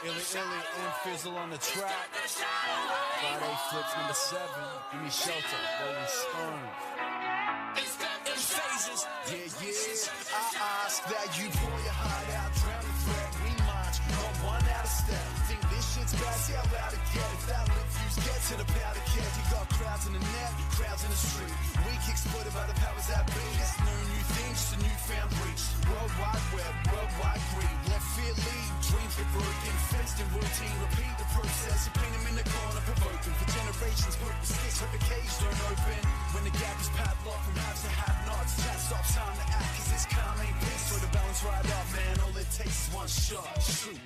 Illy and Fizzle on the track. Friday flips number 7. Give me shelter, Rolling Stones. In phases. Yeah. I ask that you pour your heart out, drown the threat. We march, not one out of step. Think this shit's bad, see how loud it get. If that lip fuse gets in a powder keg, you got crowds in the net, crowds in the street. Weak exploited by the powers that be. It's no new thing, just a newfound breach. Worldwide web, worldwide greed. Left field lead, dreams get broken. Fenced in routine, repeat the process. You paint them in the corner, provoking. For generations, put the sticks where the cage don't open. When the gap is padlocked from haves to have-nots, chat stops, time to act, cause this calm ain't peace. So the balance right off, man, all it takes is one shot. Shoot.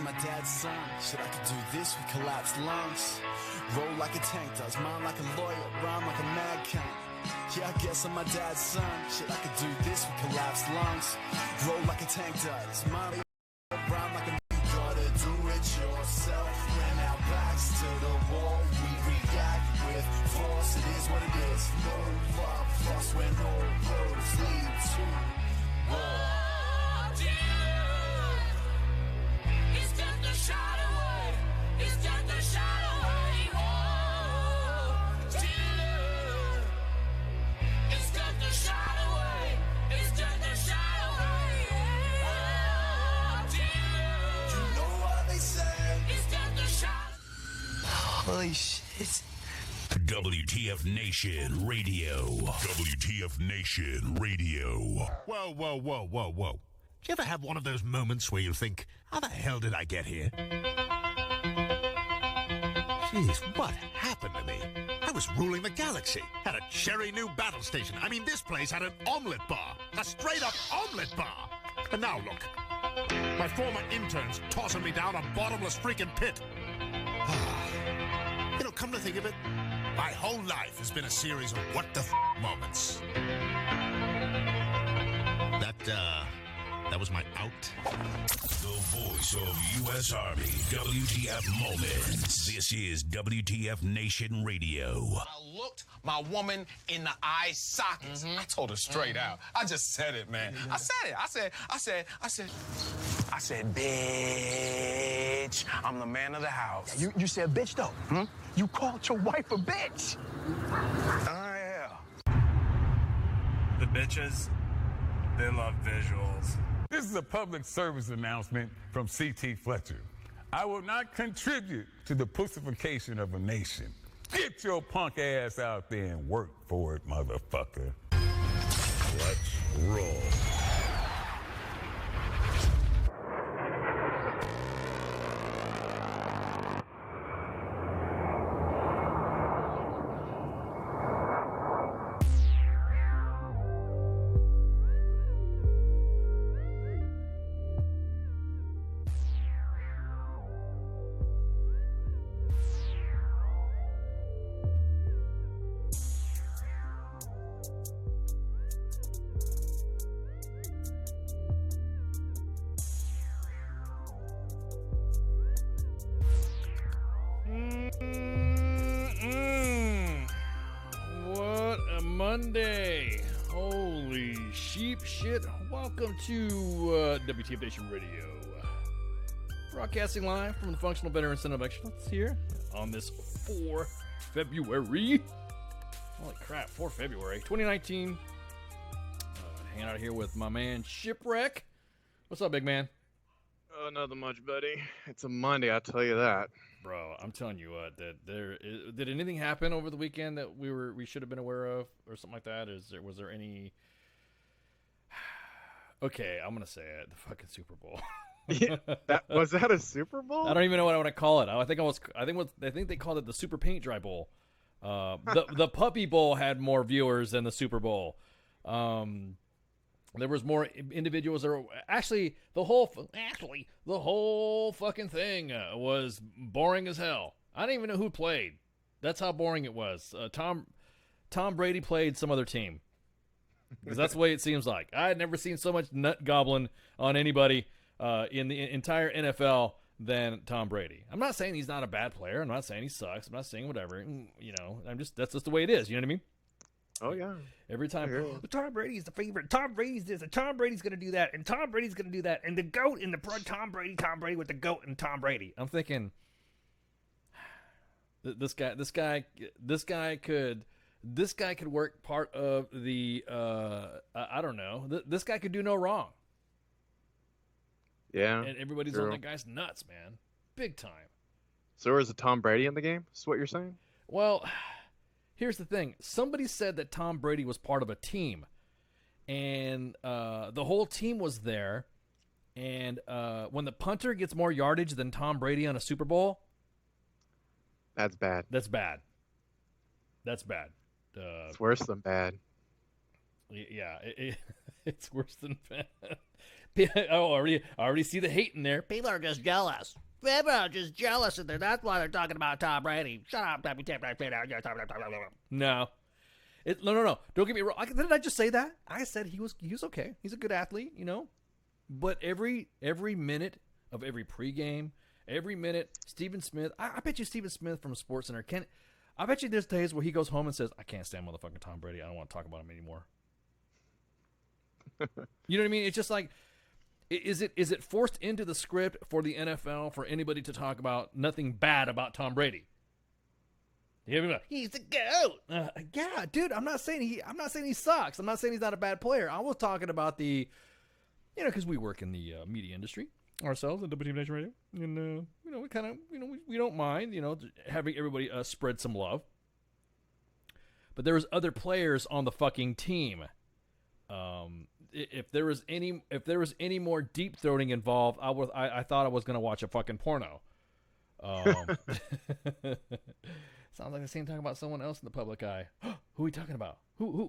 My dad's son. Shit, I could do this with collapsed lungs. Roll like a tank does, mind like a lawyer, rhyme like a mad count. Yeah, I guess I'm my dad's son. Shit, I could do this with collapsed lungs. Roll like a tank does, mind like a rhyme like a. You gotta do it yourself. When our backs to the wall, we react with force. It is what it is. No love lost when all roads lead to war. Holy shit. WTF Nation Radio. WTF Nation Radio. Whoa. Do you ever have one of those moments where you think, how the hell did I get here? Jeez, what happened to me? I was ruling the galaxy, had a cherry new battle station. I mean, this place had an omelet bar, a straight-up omelet bar. And now look, my former interns tossing me down a bottomless freaking pit. You know, come to think of it, my whole life has been a series of what the moments. That was my out. The voice of U.S. Army, WTF Moments. This is WTF Nation Radio. I looked my woman in the eye sockets. I told her straight out. I just said it, man. I said it. I said, bitch, I'm the man of the house. Yeah, you said bitch, though. You called your wife a bitch. Yeah. The bitches, they love visuals. This is a public service announcement from C.T. Fletcher. I will not contribute to the pussification of a nation. Get your punk ass out there and work for it, motherfucker. Let's roll. What a Monday. Holy sheep shit. Welcome to WTF Nation Radio. Broadcasting live from the Functional Veteran Center of Excellence here on this 4 February. Holy crap, 4 February 2019. Hanging out here with my man Shipwreck. What's up, big man? Oh, nothing much, buddy. It's a Monday, I'll tell you that. Bro, I'm telling you what, did anything happen over the weekend that we should have been aware of or something like that? Was there any? Okay, I'm gonna say it. The fucking Super Bowl. Yeah, was that a Super Bowl? I don't even know what I want to call it. I think they called it the Super Paint Dry Bowl. The Puppy Bowl had more viewers than the Super Bowl. There was more individuals that were actually the whole fucking thing was boring as hell. I didn't even know who played. That's how boring it was. Tom Brady played some other team because that's the way it seems like. I had never seen so much nut gobbling on anybody in the entire NFL than Tom Brady. I'm not saying he's not a bad player. I'm not saying he sucks. I'm not saying whatever. That's just the way it is. You know what I mean? Oh, yeah. Every time, Tom Brady's the favorite. Tom Brady's this, and Tom Brady's going to do that, and Tom Brady's going to do that, and the GOAT and the Tom Brady with the GOAT and Tom Brady. I'm thinking, this guy could work part of the, I don't know. This guy could do no wrong. Yeah. And everybody's on that guy's nuts, man. Big time. So is it Tom Brady in the game? Is what you're saying? Well, here's the thing. Somebody said that Tom Brady was part of a team, and the whole team was there. And when the punter gets more yardage than Tom Brady on a Super Bowl, that's bad. That's bad. That's bad. It's worse than bad. Yeah, it's worse than bad. I already see the hate in there. People are just jealous. People are just jealous, and that's why they're talking about Tom Brady. Shut up, No. No. Don't get me wrong. Didn't I just say that? I said he was okay. He's a good athlete, you know. But every minute of every pregame, every minute, Stephen Smith. I bet you Stephen Smith from SportsCenter I bet you there's days where he goes home and says, "I can't stand motherfucking Tom Brady. I don't want to talk about him anymore." You know what I mean? It's just like. Is it forced into the script for the NFL for anybody to talk about nothing bad about Tom Brady? He's the GOAT. Yeah, dude. I'm not saying he sucks. I'm not saying he's not a bad player. I was talking about because we work in the media industry ourselves at WTF Nation Radio, and we kind of we don't mind having everybody spread some love. But there was other players on the fucking team. If there was any more deep throating involved, I thought I was gonna watch a fucking porno. Sounds like the same talking about someone else in the public eye. Who are we talking about? Who?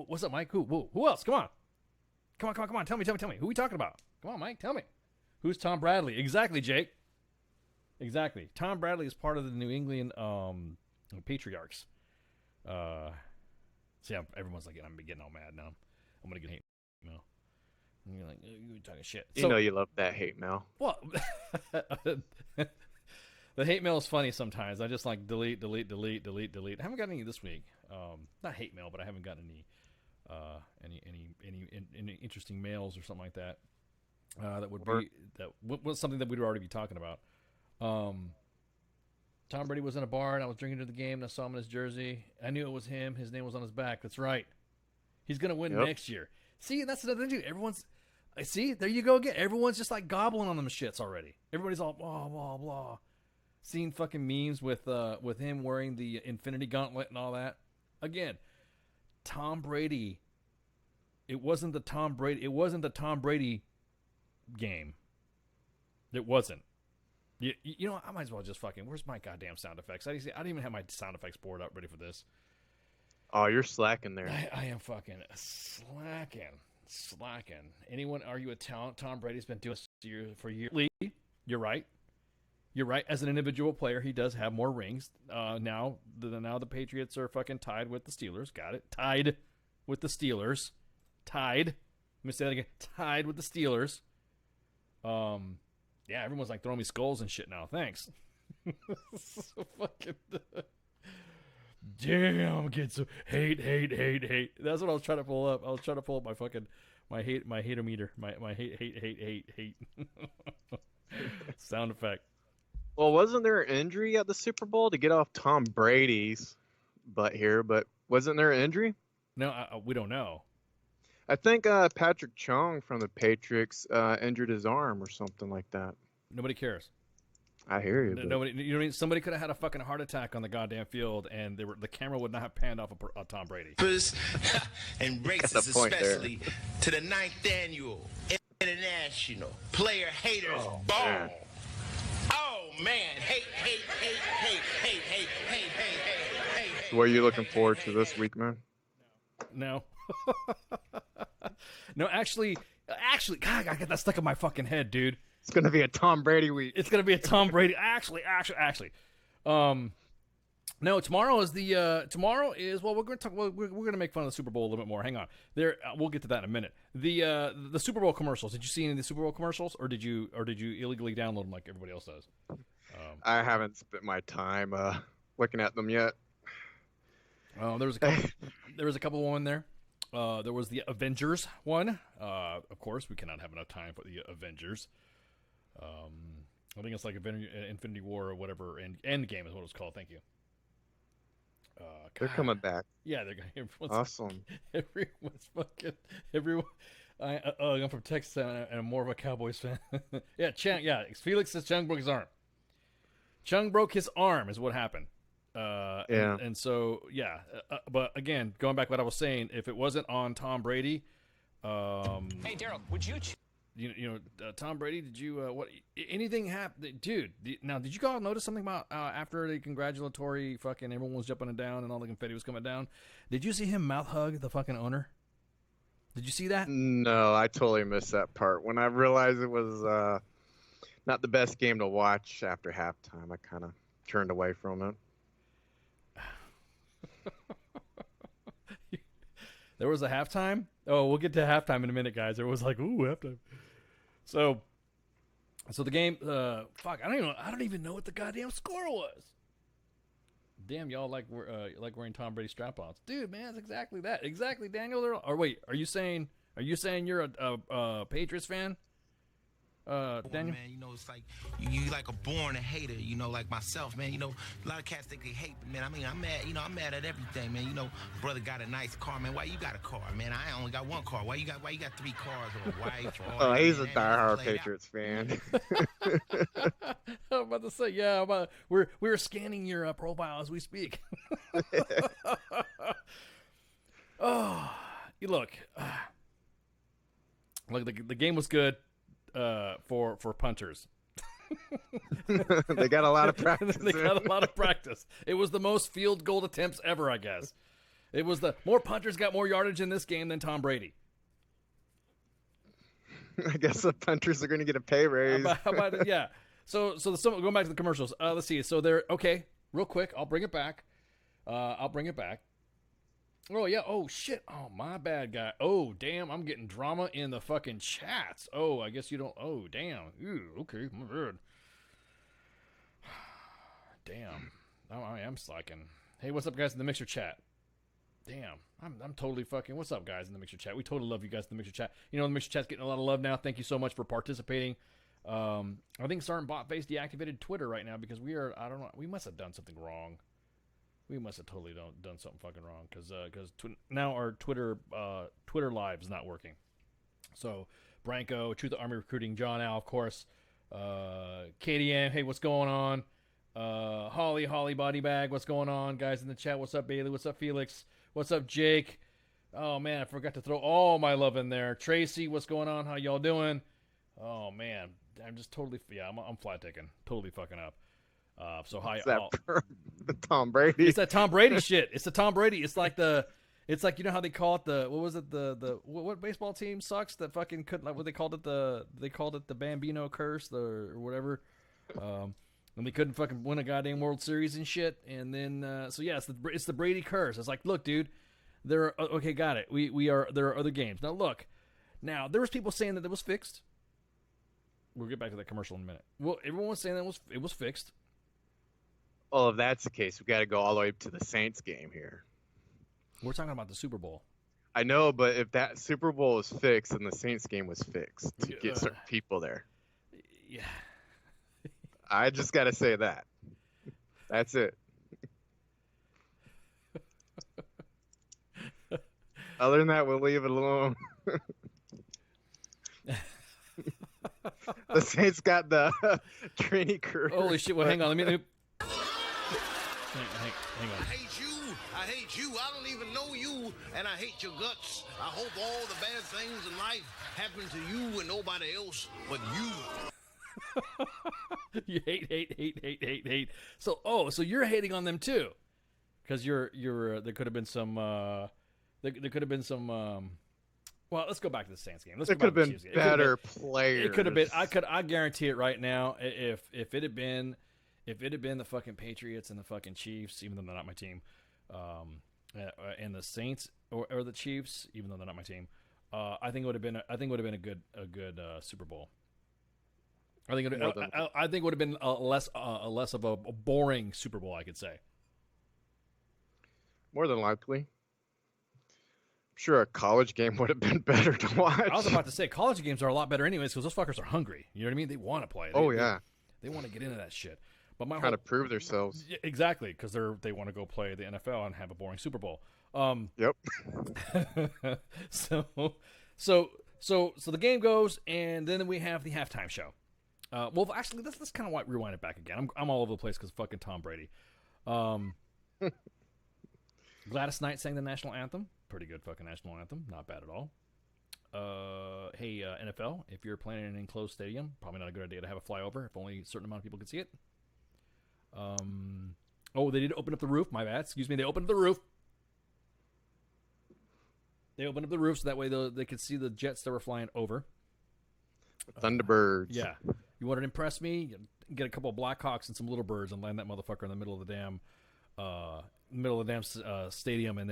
What's up, Mike? Who else? Come on. Tell me. Who are we talking about? Come on, Mike. Tell me. Who's Tom Bradley? Exactly, Jake. Exactly. Tom Bradley is part of the New England Patriarchs. Everyone's like, I'm getting all mad now. I'm gonna get hate mail. And you're like, you're talking shit. You know you love that hate mail. Well, the hate mail is funny sometimes. I just like delete. I haven't gotten any this week. Not hate mail, but I haven't gotten any interesting mails or something like that. That would be was something that we'd already be talking about. Tom Brady was in a bar, and I was drinking to the game, and I saw him in his jersey. I knew it was him. His name was on his back. That's right. He's going to win next year. See, that's another thing, too. See, there you go again. Everyone's just like gobbling on them shits already. Everybody's all blah, blah, blah. Seeing fucking memes with him wearing the Infinity Gauntlet and all that. Again, Tom Brady. It wasn't the Tom Brady game. It wasn't. You know, I might as well just fucking. Where's my goddamn sound effects? I didn't even have my sound effects board up ready for this. Oh, you're slacking there. I am fucking slacking. Anyone argue with talent? Tom Brady's been doing this for years. Lee, you're right. As an individual player, he does have more rings. Now the Patriots are fucking tied with the Steelers. Got it. Tied. with the Steelers. Tied. Let me say that again. Tied with the Steelers. Yeah, everyone's like throwing me skulls and shit now. Thanks. So fucking. Damn, get so hate. That's what I was trying to pull up. I was trying to pull up my hateometer, my hate sound effect. Well, wasn't there an injury at the Super Bowl to get off Tom Brady's butt here? But wasn't there an injury? No, we don't know. I think Patrick Chung from the Patriots injured his arm or something like that. Nobody cares. I hear you. Nobody, you know what I mean? Somebody could have had a fucking heart attack on the goddamn field, and the camera would not have panned off of Tom Brady. And racists, especially to the 9th annual International Player Haters Ball. Man. Oh man, hate. So what are you looking forward to this week, man? No. No, actually, God, I got that stuck in my fucking head, dude. It's gonna be a Tom Brady week. It's gonna be a Tom Brady. Actually. No, tomorrow is well, we're gonna make fun of the Super Bowl a little bit more. Hang on, we'll get to that in a minute. The Super Bowl commercials. Did you see any of the Super Bowl commercials, or did you illegally download them like everybody else does? I haven't spent my time looking at them yet. There was a couple of them in there. There was the Avengers one. Of course, we cannot have enough time for the Avengers. I think it's like Infinity War or whatever, and Endgame is what it's called. Thank you. They're coming back. Yeah, they're going. Awesome. Everyone. I'm from Texas and I'm more of a Cowboys fan. Yeah, Felix says Chung broke his arm. Chung broke his arm is what happened. Yeah. And so but again, going back to what I was saying, if it wasn't on Tom Brady, Hey Daryl, would you? Tom Brady, did you what? Anything happened, dude? Did you all notice something about after the congratulatory fucking everyone was jumping down and all the confetti was coming down? Did you see him mouth hug the fucking owner? Did you see that? No, I totally missed that part. When I realized it was not the best game to watch after halftime, I kind of turned away from it. There was a halftime. Oh, we'll get to halftime in a minute, guys. There was like, ooh, halftime. So the game. Fuck, I don't even know what the goddamn score was. Damn, y'all like wearing Tom Brady strap-ons, dude. Man, it's exactly that. Exactly, Daniel. Or wait, are you saying you're a Patriots fan? Daniel? Man, it's like you like a born hater, like myself, man. A lot of cats think they hate, but man, I mean, I'm mad at everything, man. Brother got a nice car, man. Why you got a car, man? I only got one car. Why you got 3 cars or a wife? Or he's a diehard Patriots fan. I'm about to say, yeah. We're scanning your profile as we speak. Oh, you look. The game was good. For punters. They got a lot of practice. They got a lot of practice. It was the most field goal attempts ever, I guess. It was more punters got more yardage in this game than Tom Brady. I guess the punters are going to get a pay raise. How about it? Yeah. So going back to the commercials. Let's see. So they're okay. Real quick, I'll bring it back. Oh, yeah. Oh, shit. Oh, my bad, guy. Oh, damn. I'm getting drama in the fucking chats. Oh, I guess you don't. Oh, damn. Ew, okay. My bad. Damn. I am slacking. Hey, what's up, guys, in the Mixer chat? Damn. I'm totally fucking. What's up, guys, in the Mixer chat? We totally love you guys in the Mixer chat. The Mixer chat's getting a lot of love now. Thank you so much for participating. I think Sergeant Botface deactivated Twitter right now because I don't know. We must have done something wrong. We must have totally done something fucking wrong because now our Twitter live is not working. So Branko, Truth of Army Recruiting, John Al, of course, KDM, hey, what's going on? Holly Body Bag, what's going on? Guys in the chat, what's up, Bailey? What's up, Felix? What's up, Jake? Oh man, I forgot to throw all my love in there. Tracy, what's going on? How y'all doing? Oh man, I'm just totally I'm fly ticking, totally fucking up. So hi, Tom Brady. It's that Tom Brady shit. It's the Tom Brady. It's like you know how they call it what was it what baseball team sucks that fucking couldn't like what they called it the Bambino curse or whatever, and they couldn't fucking win a goddamn World Series and shit. And then it's the Brady curse. It's like, look, dude, There are okay, got it. There are other games. Now look, there was people saying that it was fixed. We'll get back to that commercial in a minute. Well, everyone was saying that it was fixed. Well, if that's the case, we got to go all the way to the Saints game here. We're talking about the Super Bowl. I know, but if that Super Bowl is fixed, then the Saints game was fixed to get certain people there. Yeah. I just got to say that. That's it. Other than that, we'll leave it alone. The Saints got the trainee career. Holy shit! Well, hang on. Let me. Hang on. I hate you. I hate you. I don't even know you, and I hate your guts. I hope all the bad things in life happen to you and nobody else but you. You hate. So you're hating on them too, because you're there could have been some there could have been some. Well, let's go back to the Saints game. There could have been better players. It could have been. I guarantee it right now. If it had been the fucking Patriots and the fucking Chiefs, even though they're not my team, and the Saints or the Chiefs, even though they're not my team, I think it would have been a good Super Bowl. I think it would have been less of a boring Super Bowl, I could say. More than likely. I'm sure a college game would have been better to watch. I was about to say college games are a lot better anyways because those fuckers are hungry. You know what I mean? They want to play. They want to get into that shit. But trying to prove themselves. Exactly, because they want to go play the NFL and have a boring Super Bowl. Yep. So the game goes, and then we have the halftime show. Well, actually, let's kind of rewind it back again. I'm all over the place because fucking Tom Brady. Gladys Knight sang the national anthem. Pretty good fucking national anthem. Not bad at all. Hey, NFL, if you're playing in an enclosed stadium, probably not a good idea to have a flyover if only a certain amount of people could see it. They did open up the roof. My bad. Excuse me. They opened up the roof. They opened up the roof so that way they could see the jets that were flying over. Thunderbirds. Yeah. You wanted to impress me? Get a couple of Blackhawks and some Little Birds and land that motherfucker in the middle of the damn stadium and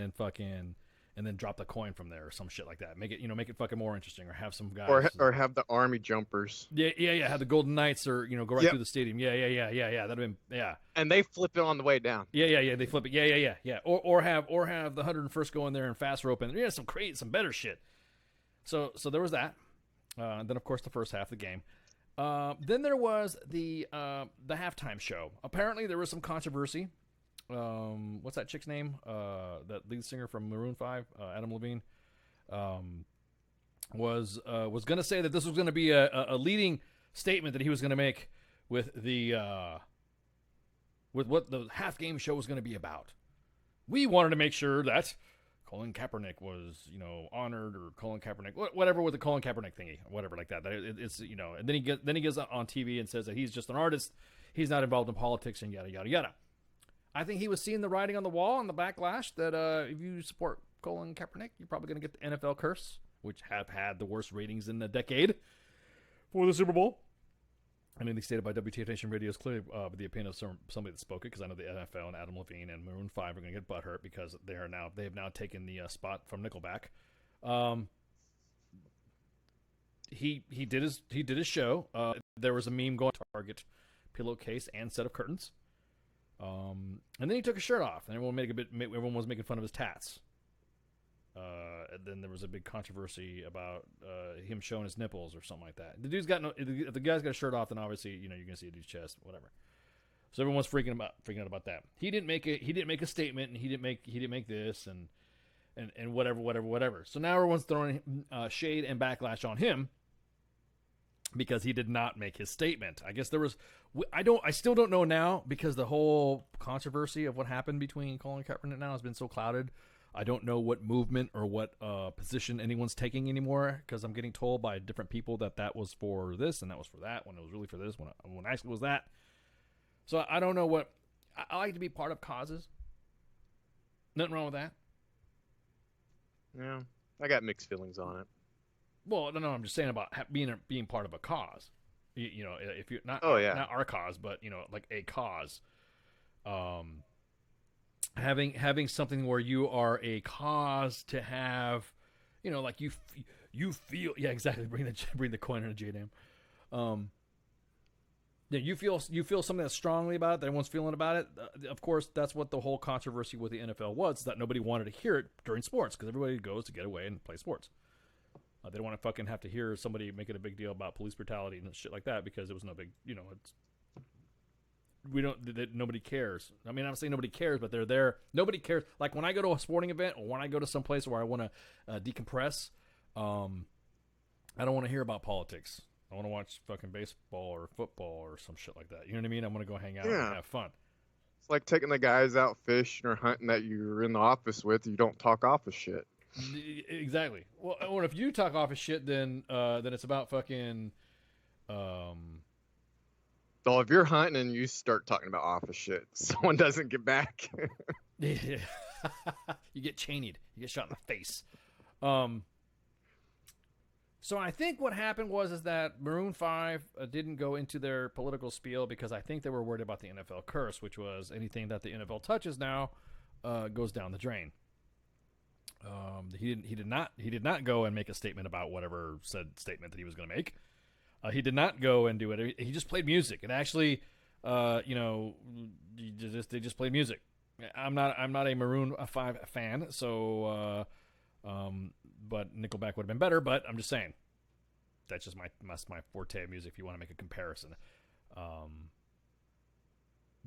then drop the coin from there or some shit like that. Make it fucking more interesting, or have some guys or have the Army jumpers. Yeah. Have the Golden Knights or go right through the stadium. Yeah. That'd have been And they flip it on the way down. Yeah. They flip it. Yeah. Or have the 101st go in there and fast rope in. Some better shit. So there was that. Then of course the first half of the game. Then there was the halftime show. Apparently there was some controversy. What's that chick's name? That lead singer from Maroon 5, Adam Levine, was going to say that this was going to be a leading statement that he was going to make with what the half game show was going to be about. We wanted to make sure that Colin Kaepernick was, honored, or Colin Kaepernick, whatever with the Colin Kaepernick thingy, whatever like that. It's and then he gets on TV and says that he's just an artist, he's not involved in politics, and yada yada yada. I think he was seeing the writing on the wall and the backlash that if you support Colin Kaepernick, you're probably going to get the NFL curse, which have had the worst ratings in a decade for the Super Bowl. I mean, they stated by WTF Nation Radio is clearly the opinion of somebody that spoke it, because I know the NFL and Adam Levine and Maroon 5 are going to get butthurt because they have now taken the spot from Nickelback. He did his show. There was a meme going Target pillowcase and set of curtains. And then he took his shirt off, and everyone was making fun of his tats. And then there was a big controversy about him showing his nipples or something like that. If the guy's got a shirt off, then obviously you're gonna see a dude's chest, whatever. So everyone's freaking out about that. He didn't make a statement, and he didn't make this and whatever. So now everyone's throwing shade and backlash on him because he did not make his statement. I guess there was. I still don't know now, because the whole controversy of what happened between Colin Kaepernick now has been so clouded. I don't know what movement or what position anyone's taking anymore, because I'm getting told by different people that was for this and that was for that, when it was really for this, when actually it was that. So I don't know what. I like to be part of causes. Nothing wrong with that. Yeah, I got mixed feelings on it. Well, no, I'm just saying about being part of a cause. If you're not, not our cause, but like a cause. having something where you are a cause to have, like you feel, yeah, exactly. Bring the coin in a JDAM. Yeah, you feel something that's strongly about it, that everyone's feeling about it. Of course, that's what the whole controversy with the NFL was, that nobody wanted to hear it during sports because everybody goes to get away and play sports. They don't want to fucking have to hear somebody making a big deal about police brutality and shit like that because it was no big, nobody cares. I mean, I'm saying nobody cares, but they're there. Nobody cares. Like when I go to a sporting event or when I go to some place where I want to decompress, I don't want to hear about politics. I want to watch fucking baseball or football or some shit like that. You know what I mean? I'm going to go hang out and have fun. It's like taking the guys out fishing or hunting that you're in the office with. You don't talk office shit. Exactly. Well, if you talk office shit, then it's about fucking. So if you're hunting and you start talking about office shit, someone doesn't get back. You get chained. You get shot in the face. So I think what happened is that Maroon 5 didn't go into their political spiel because I think they were worried about the NFL curse, which was anything that the NFL touches now goes down the drain. He did not go and make a statement about whatever said statement that he was going to make. He did not go and do it. He just played music. And actually, they just played music. I'm not a Maroon 5 fan, so but Nickelback would have been better. But I'm just saying, that's just my forte of music. If you want to make a comparison,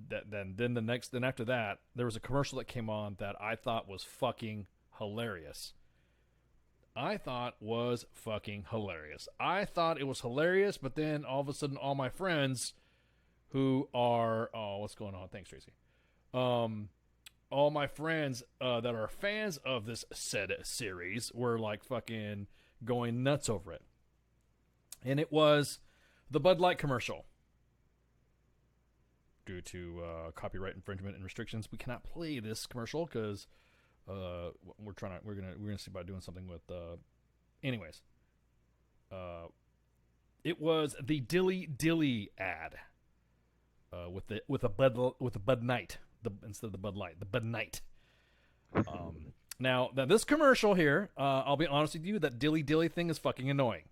then after that, there was a commercial that came on that I thought was fucking hilarious. I thought it was hilarious, but then all of a sudden, all my friends who are what's going on? Thanks, Tracy. All my friends that are fans of this said series were like fucking going nuts over it. And it was the Bud Light commercial. Due to copyright infringement and restrictions, we cannot play this commercial because we're gonna see about doing something with. Anyways, it was the Dilly Dilly ad with a Bud Night. Instead of the Bud Light, the Bud Night. Now this commercial here, I'll be honest with you, that Dilly Dilly thing is fucking annoying.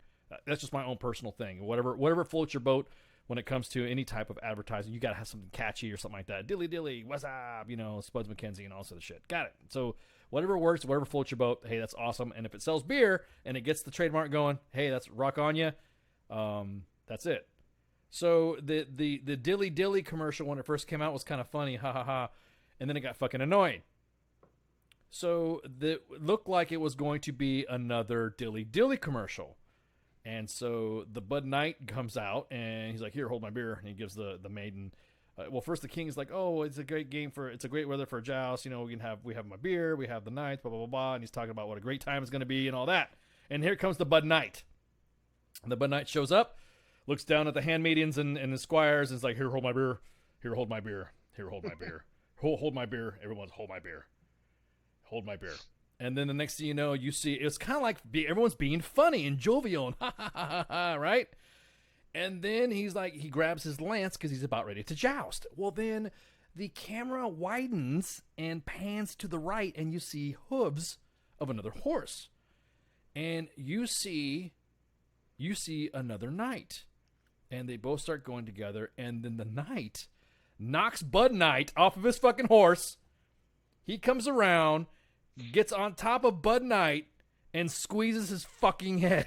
That's just my own personal thing. Whatever floats your boat when it comes to any type of advertising, you gotta have something catchy or something like that. Dilly Dilly, what's up? Spuds McKenzie and all sorts of shit. Got it. So whatever works, whatever floats your boat, hey, that's awesome. And if it sells beer and it gets the trademark going, hey, that's rock on you. That's it. So the Dilly Dilly commercial when it first came out was kind of funny, ha ha ha, and then it got fucking annoying. So it looked like it was going to be another Dilly Dilly commercial, and so the Bud Night comes out and he's like, "Here, hold my beer," and he gives the maiden. Well, first the king's like, "Oh, it's a great it's a great weather for a joust. We have my beer, we have the nights, blah blah blah blah," and he's talking about what a great time it's going to be and all that. And here comes the Bud Night. And the Bud Night shows up. Looks down at the handmaidens and the squires and is like, "Here, hold my beer. Here, hold my beer. Here, hold my beer. hold my beer. Everyone's hold my beer. Hold my beer." And then the next thing you know, you see it's kind of like everyone's being funny and jovial and ha ha ha ha ha, right? And then he grabs his lance because he's about ready to joust. Well, then the camera widens and pans to the right, and you see hooves of another horse, and you see another knight. And they both start going together, and then the knight knocks Bud Night off of his fucking horse. He comes around, gets on top of Bud Night, and squeezes his fucking head.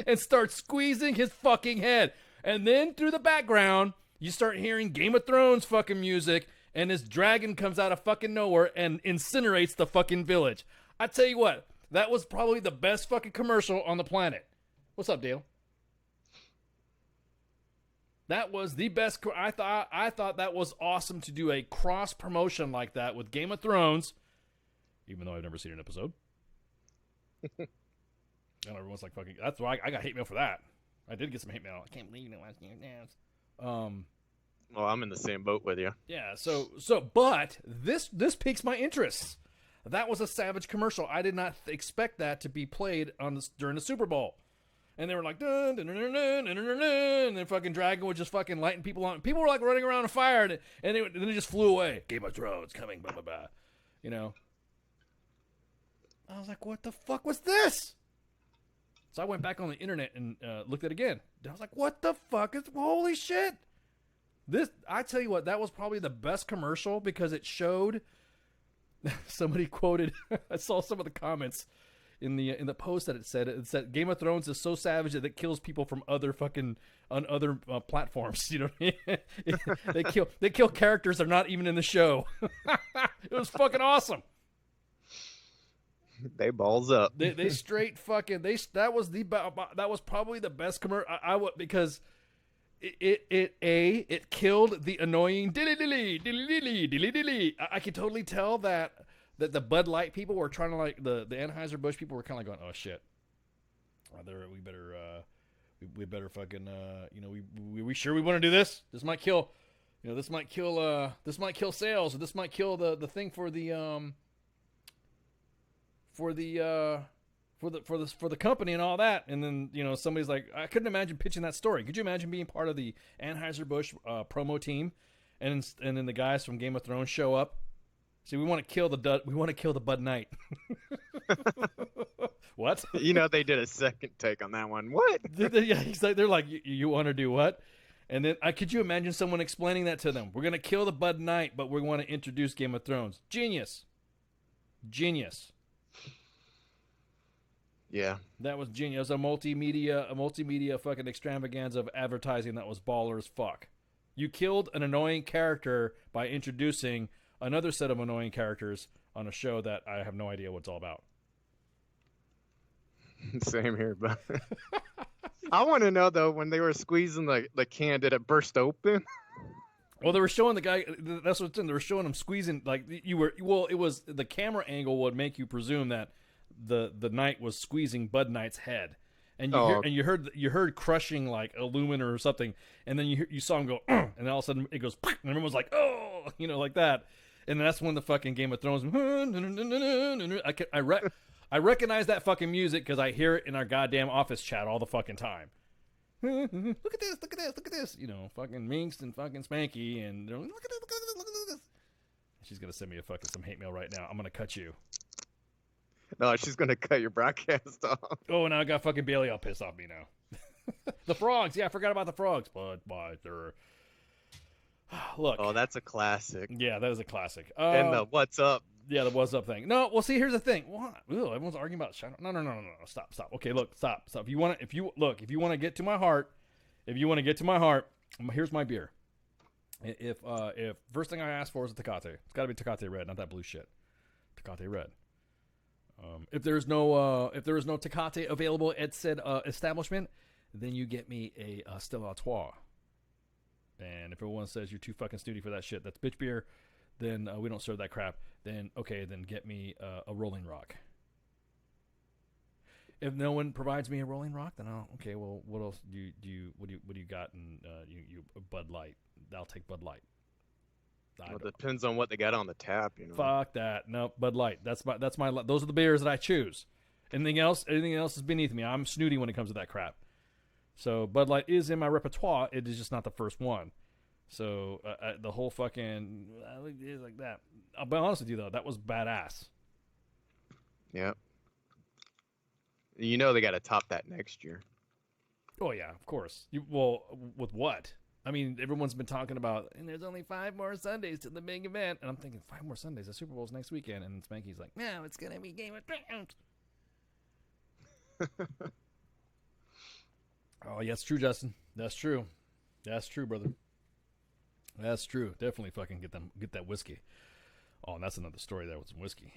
And starts squeezing his fucking head. And then through the background, you start hearing Game of Thrones fucking music, and this dragon comes out of fucking nowhere and incinerates the fucking village. I tell you what, that was probably the best fucking commercial on the planet. What's up, Dale? That was the best. I thought that was awesome to do a cross promotion like that with Game of Thrones, even though I've never seen an episode. And everyone's like, "Fucking!" That's why I got hate mail for that. I did get some hate mail. I can't believe it last year. Well, I'm in the same boat with you. Yeah. But this piques my interest. That was a savage commercial. I did not expect that to be played during the Super Bowl. And they were like, dun, dun, dun, dun, dun, dun, dun, dun, and then fucking Dragon was just fucking lighting people on. People were like running around on fire, and then it just flew away. Game of Thrones coming, blah, blah, blah. You know? I was like, what the fuck was this? So I went back on the internet and looked at it again. I was like, what the fuck is, holy shit. This, I tell you what, that was probably the best commercial because it showed, somebody quoted, I saw some of the comments in the post that it said Game of Thrones is so savage that it kills people from other fucking on other platforms. You know what I mean? they kill characters that are not even in the show. It was fucking awesome. They balls up. They straight fucking that was probably the best commercial. I would because it killed the annoying dilly dilly dilly dilly dilly dilly. I could totally tell that the Bud Light people were trying to like the Anheuser-Busch people were kind of like going, oh shit, we better fucking we sure we want to do this? This might kill, this might kill sales, or this might kill the thing for the company and all that. And then somebody's like, I couldn't imagine pitching that story. Could you imagine being part of the Anheuser-Busch promo team, and then the guys from Game of Thrones show up? See, we want to kill the Bud Knight. What? They did a second take on that one. What? Yeah, they're like, you want to do what? And then could you imagine someone explaining that to them? We're gonna kill the Bud Knight, but we want to introduce Game of Thrones. Genius. Yeah, that was genius. It was a multimedia fucking extravaganza of advertising that was baller as fuck. You killed an annoying character by introducing another set of annoying characters on a show that I have no idea what it's all about. Same here, but I want to know though, when they were squeezing the can, did it burst open? Well, they were showing the guy. That's what's in. They were showing him squeezing it was the camera angle would make you presume that the knight was squeezing Bud Knight's head, and you heard crushing like aluminum or something, and then you saw him go, and then all of a sudden it goes, and everyone was like, oh, like that, and that's when the fucking Game of Thrones. I recognize that fucking music because I hear it in our goddamn office chat all the fucking time. Look at this, fucking Minx and fucking Spanky, and they're like, look at this. She's gonna send me some hate mail right now. I'm gonna cut you. No, she's going to cut your broadcast off. Oh, now I got fucking Bailey all pissed off me now. The frogs. Yeah, I forgot about the frogs. But look. Oh, that's a classic. Yeah, that is a classic. And the what's up. Yeah, the what's up thing. No, well, see, here's the thing. What? Ew, everyone's arguing about Shadow. No. Stop. Okay, look, stop. If you want to get to my heart, here's my beer. If first thing I ask for is a Tecate. It's got to be Tecate Red, not that blue shit. Tecate Red. If there is no Tecate available at said establishment, then you get me a Stella Artois. And if everyone says you're too fucking snooty for that shit, that's bitch beer, then we don't serve that crap. Then get me a Rolling Rock. If no one provides me a Rolling Rock, then well, what else do you got in you Bud Light? I'll take Bud Light. Well, it depends on what they got on the tap, Fuck that. No, Bud Light. That's my. Those are the beers that I choose. Anything else is beneath me. I'm snooty when it comes to that crap. So Bud Light is in my repertoire. It is just not the first one. So the whole fucking like that. I'll be honest with you though, that was badass. Yeah. They got to top that next year. Oh yeah, of course. With what? I mean, everyone's been talking about, and there's only 5 more Sundays to the big event. And I'm thinking, 5 more Sundays? The Super Bowl's next weekend. And Spanky's like, no, it's going to be Game of Thrones. Oh, yeah, it's true, Justin. That's true. That's true, brother. That's true. Definitely fucking get that whiskey. Oh, and that's another story there with some whiskey.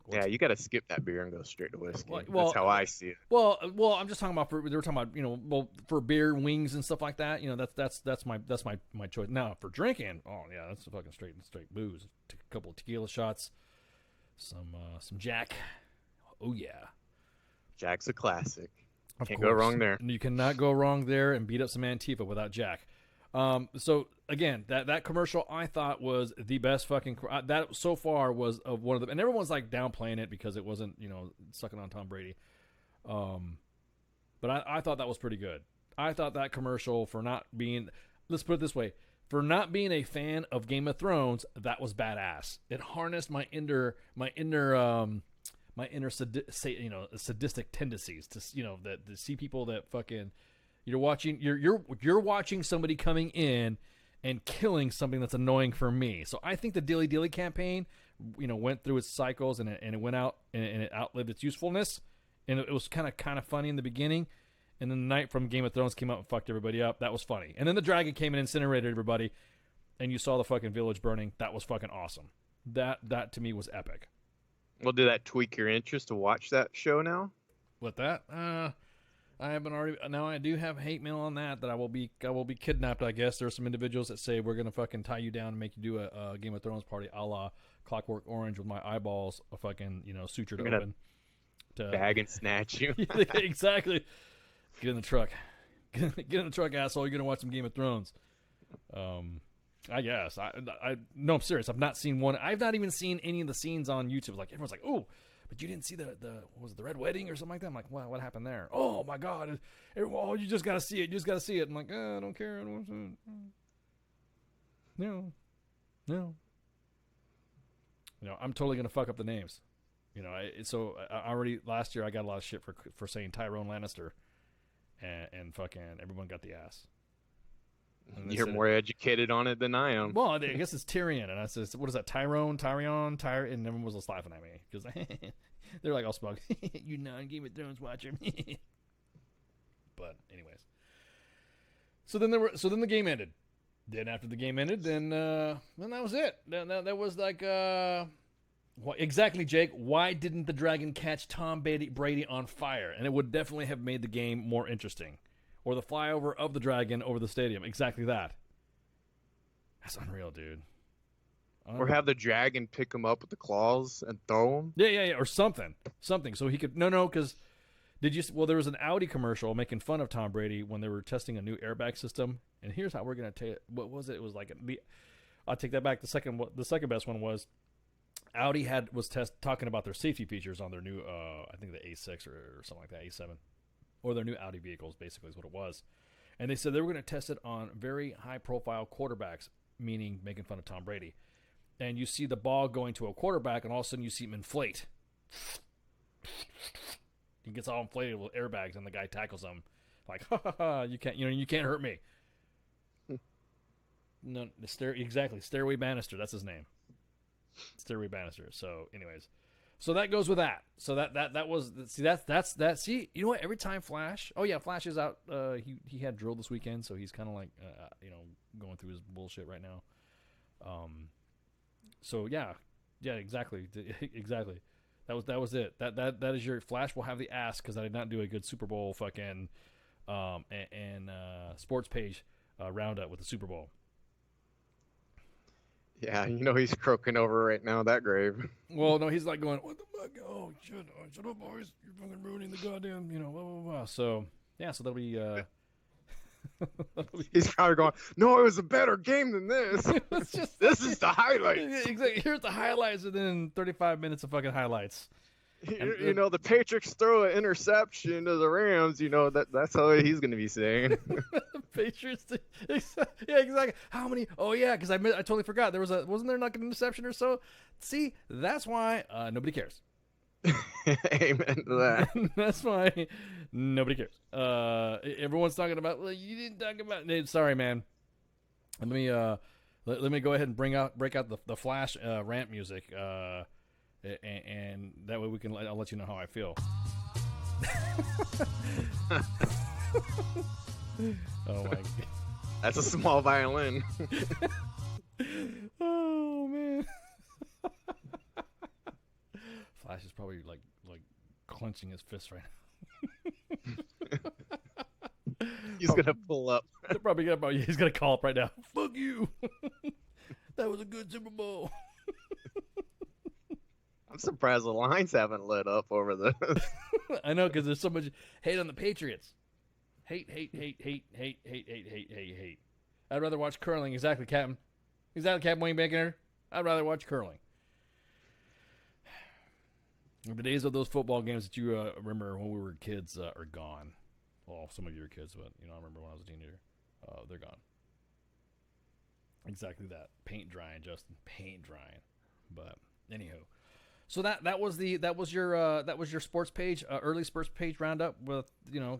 Yeah, you got to skip that beer and go straight to whiskey. Well, that's how I see it. Well, I'm just talking about they were talking about for beer, wings, and stuff like that. That's my choice. Now for drinking, oh yeah, that's fucking straight booze. Took a couple of tequila shots, some Jack. Oh yeah, Jack's a classic. Can't go wrong there. You cannot go wrong there, and beat up some Antifa without Jack. So again, that commercial I thought was the best fucking that so far was of one of them, and everyone's like downplaying it because it wasn't sucking on Tom Brady. But I thought that was pretty good. I thought that commercial for not being, let's put it this way, for not being a fan of Game of Thrones, that was badass. It harnessed my inner sadistic tendencies to, to see people that fucking, you're watching somebody coming in and killing something that's annoying for me. So I think the Dilly Dilly campaign, went through its cycles and it went out and it outlived its usefulness. And it was kind of funny in the beginning. And then the Knight from Game of Thrones came out and fucked everybody up. That was funny. And then the dragon came and incinerated everybody. And you saw the fucking village burning. That was fucking awesome. That to me was epic. Well, did that tweak your interest to watch that show now? With that? I haven't already. Now I do have hate mail on that I will be kidnapped, I guess. There are some individuals that say we're going to fucking tie you down and make you do a Game of Thrones party a la Clockwork Orange with my eyeballs fucking, sutured open. To bag and snatch you. Exactly. Get in the truck. Get in the truck, asshole. You're going to watch some Game of Thrones. I guess. No, I'm serious. I've not seen one. I've not even seen any of the scenes on YouTube. Like, everyone's like, oh, but you didn't see the Red Wedding or something like that? I'm like, wow, what happened there? Oh, my God. You just got to see it. You just got to see it. I'm like, I don't care. I don't want to. No. I'm totally going to fuck up the names. So I already, last year, I got a lot of shit for saying Tyrone Lannister. And fucking everyone got the ass. You're more educated on it than I am. Well, I guess it's Tyrion, and I said, "What is that? Tyrion, and everyone was just laughing at me because they're like all smug. You non-Game of Thrones watcher. But anyways, so then the game ended. Then after the game ended, then that was it. Then that was like what exactly, Jake? Why didn't the dragon catch Tom Brady on fire? And it would definitely have made the game more interesting. Or the flyover of the dragon over the stadium. Exactly that. That's unreal, dude. Or have the dragon pick him up with the claws and throw him. Yeah. Or something. So he could... No, because... there was an Audi commercial making fun of Tom Brady when they were testing a new airbag system. And here's how we're going to take... What was it? It was like... I'll take that back. The second best one was... Audi was talking about their safety features on their new... I think the A6 or something like that. A7. Or their new Audi vehicles, basically, is what it was. And they said they were going to test it on very high-profile quarterbacks, meaning making fun of Tom Brady. And you see the ball going to a quarterback, and all of a sudden you see him inflate. He gets all inflated with airbags, and the guy tackles him. Like, you can't hurt me. No, exactly. Stairway Bannister, that's his name. Stairway Bannister. So, anyways. So that goes with that. So that was that's see, you know what? Every time Flash is out. He had drill this weekend, so he's kind of like going through his bullshit right now. So yeah, exactly. That was it. That is your Flash will have the ass because I did not do a good Super Bowl fucking and sports page roundup with the Super Bowl. Yeah, he's croaking over right now, that grave. Well, no, he's like going, what the fuck? Oh, shut up, boys. You're fucking ruining the goddamn, blah, blah, blah. So, yeah, so that'll be... He's probably going, no, it was a better game than this. This is the highlights. Exactly. Here's the highlights, and then 35 minutes of fucking highlights. The Patriots throw an interception to the Rams. That's how he's going to be saying. Patriots. Yeah, exactly. How many? Oh yeah, because I totally forgot. Wasn't there like an interception or so? See, that's why nobody cares. Amen to that. That's why nobody cares. Everyone's talking about. Well, you didn't talk about. Sorry, man. Let me go ahead and break out the Flash rant music. And that way I'll let you know how I feel. Oh my God. That's a small violin. Oh man. Flash is probably like clenching his fist right now. He's gonna pull up. He's gonna call up right now. Fuck you. That was a good Super Bowl. I'm surprised the lines haven't lit up over this. I know, because there's so much hate on the Patriots. Hate. I'd rather watch curling. Exactly, Captain. Wayne Baconator. I'd rather watch curling. The days of those football games that you remember when we were kids are gone. Well, some of your kids, but I remember when I was a teenager. They're gone. Exactly that. Paint drying, Justin. Paint drying. But anywho, so that was your sports page, early sports page roundup with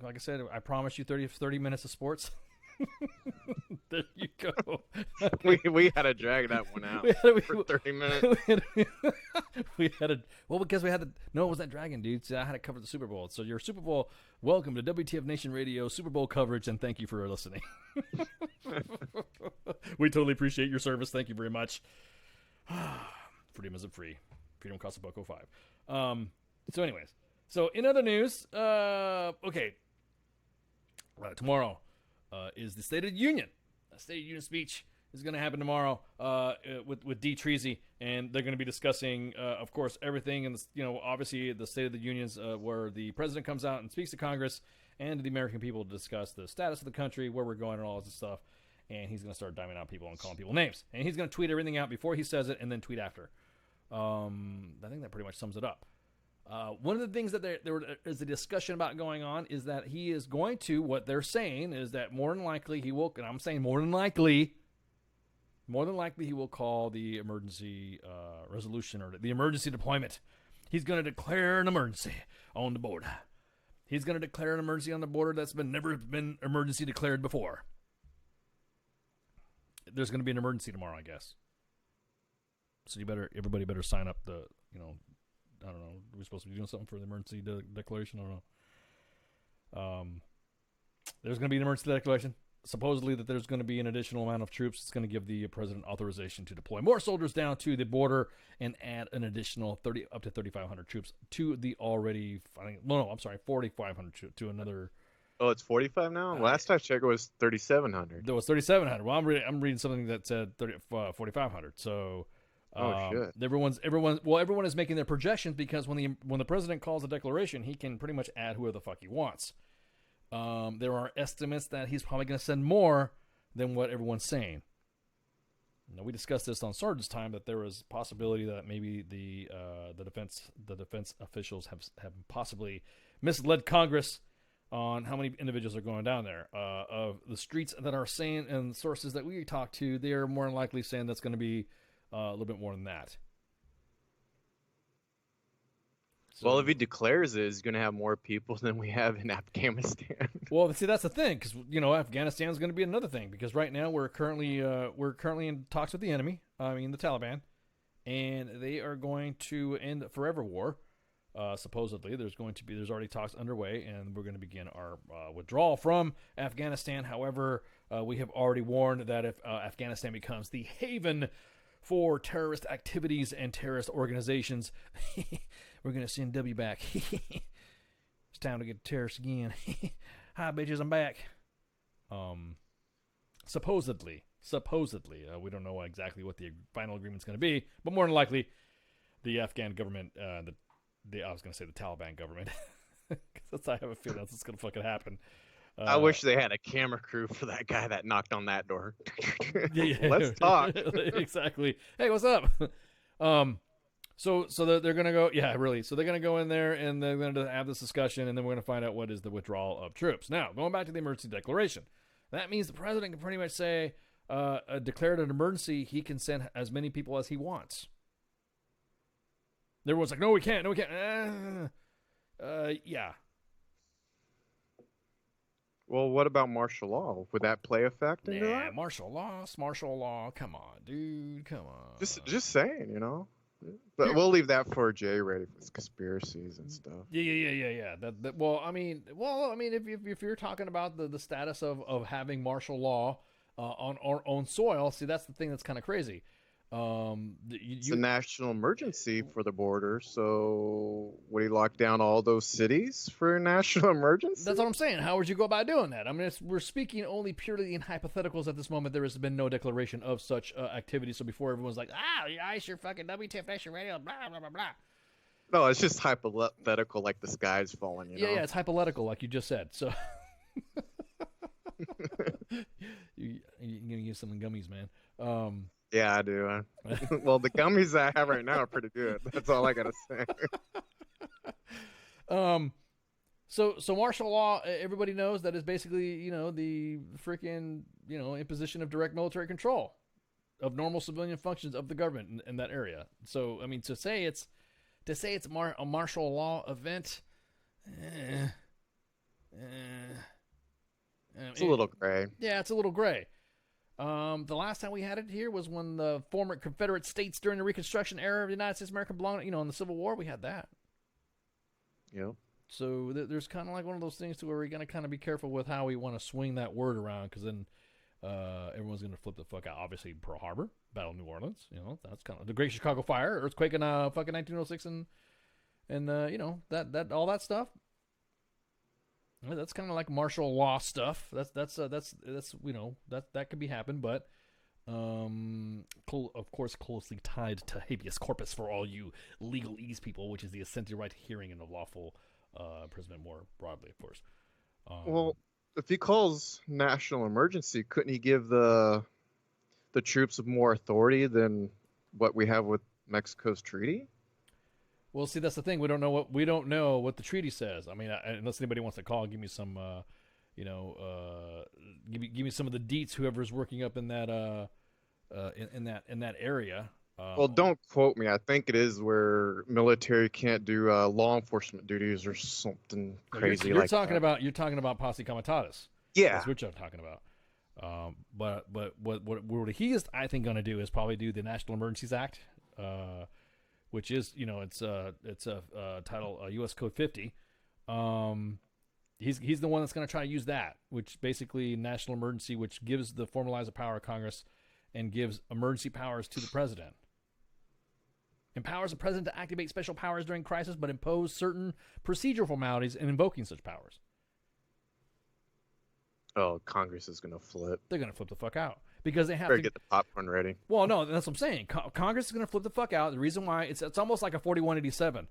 like I said, I promised you 30 minutes of sports. There you go. we had to drag that one out for 30 minutes. Because we had to. No, it wasn't dragging, dude. See, I had to cover the Super Bowl. So your Super Bowl. Welcome to WTF Nation Radio Super Bowl coverage, and thank you for listening. We totally appreciate your service. Thank you very much. Freedom isn't free. Freedom costs $1.05. So, anyways, in other news, okay, tomorrow is the State of the Union. A State of the Union speech is going to happen tomorrow with Dee Treasy, and they're going to be discussing, of course, everything. And obviously, the State of the Union's where the president comes out and speaks to Congress and to the American people to discuss the status of the country, where we're going, and all this stuff. And he's going to start diming out people and calling people names. And he's going to tweet everything out before he says it and then tweet after. I think that pretty much sums it up. One of the things that there is a discussion about going on is that he is going to, what they're saying is that more than likely he will, and I'm saying more than likely he will call the emergency resolution or the emergency deployment. He's going to declare an emergency on the border. He's going to declare an emergency on the border that's never been emergency declared before. There's going to be an emergency tomorrow, I guess. So everybody better sign up I don't know. Are we supposed to be doing something for the emergency declaration? I don't know. There's going to be an emergency declaration. Supposedly that there's going to be an additional amount of troops. It's going to give the president authorization to deploy more soldiers down to the border and add an additional up to 3,500 troops to the already, 4,500 to another. Oh, it's 45 now? Last I checked, it was 3,700. There was 3,700. Well, I'm reading something that said 4,500. So, shit. Everyone is making their projections because when the president calls a declaration, he can pretty much add whoever the fuck he wants. There are estimates that he's probably going to send more than what everyone's saying. Now, we discussed this on Sergeant's time that there was a possibility that maybe the defense officials have possibly misled Congress on how many individuals are going down there. Of the streets that are saying and sources that we talk to, they are more than likely saying that's going to be a little bit more than that. So, well, if he declares it, he's going to have more people than we have in Afghanistan. Well, see, that's the thing, because Afghanistan is going to be another thing. Because right now we're currently in talks with the enemy. I mean, the Taliban, and they are going to end a forever war. Supposedly, there's already talks underway, and we're going to begin our withdrawal from Afghanistan. However, we have already warned that if Afghanistan becomes the haven for terrorist activities and terrorist organizations, we're going to send W back. It's time to get terrorists again. Hi, bitches, I'm back. Supposedly, we don't know exactly what the final agreement's going to be, but more than likely, the Afghan government, I was going to say the Taliban government, because I have a feeling that's what's going to fucking happen. I wish they had a camera crew for that guy that knocked on that door. Yeah. Let's talk. Exactly. Hey, what's up? So they're going to go, yeah, really. So they're going to go in there and they're going to have this discussion, and then we're going to find out what is the withdrawal of troops. Now, going back to the emergency declaration, that means the president can pretty much say, declared an emergency, he can send as many people as he wants. Everyone's like, no, we can't. Yeah. Well, what about martial law? Would that play effect into that? Martial law. Come on, dude. Come on. Just saying, But we'll leave that for Jay ready for conspiracies and stuff. Yeah. Well, I mean, if you're talking about the status of having martial law on our own soil, see, that's the thing that's kind of crazy. It's a national emergency for the border, so would he lock down all those cities for a national emergency? That's what I'm saying. How would you go about doing that? I mean, we're speaking only purely in hypotheticals at this moment. There has been no declaration of such activity. So before everyone's like, ice your fucking WTF Nation Radio, blah, blah, blah, blah. No, it's just hypothetical, like the sky's falling, Yeah, it's hypothetical, like you just said. So you're going to give some gummies, man. Yeah, I do. Well, the gummies I have right now are pretty good. That's all I gotta say. So martial law, everybody knows that is basically, the freaking, imposition of direct military control of normal civilian functions of the government in that area. So, I mean, to say it's a martial law event, it's a little gray. Yeah, it's a little gray. The last time we had it here was when the former Confederate states during the Reconstruction era of the United States of America belonged, in the Civil War, we had that. Yep. So there's kind of like one of those things to where we're going to kind of be careful with how we want to swing that word around, because then everyone's going to flip the fuck out. Obviously, Pearl Harbor, Battle of New Orleans, that's kind of the Great Chicago Fire, earthquake in fucking 1906, and that all that stuff. That's kind of like martial law stuff. That could be happen, but of course closely tied to habeas corpus for all you legalese people, which is the essential right to hearing and of lawful imprisonment more broadly, of course. Well, if he calls national emergency, couldn't he give the troops more authority than what we have with Mexico's treaty? Well, see, that's the thing. We don't know what the treaty says. I mean, unless anybody wants to call, give me some, give me some of the deets. Whoever's working up in that, in that area. Well, don't quote me. I think it is where military can't do law enforcement duties or something crazy. You're talking about posse comitatus. Yeah, that's what I'm talking about. But what he is, I think, going to do is probably do the National Emergencies Act. Which is, it's a title, U.S. Code 50. He's the one that's going to try to use that, which basically national emergency, which gives the formalized power of Congress and gives emergency powers to the president. Empowers the president to activate special powers during crisis, but impose certain procedural formalities in invoking such powers. Oh, Congress is going to flip. They're going to flip the fuck out. Because they have to get the popcorn ready. Well, no, that's what I'm saying. Congress is going to flip the fuck out. The reason why it's almost like a 4187,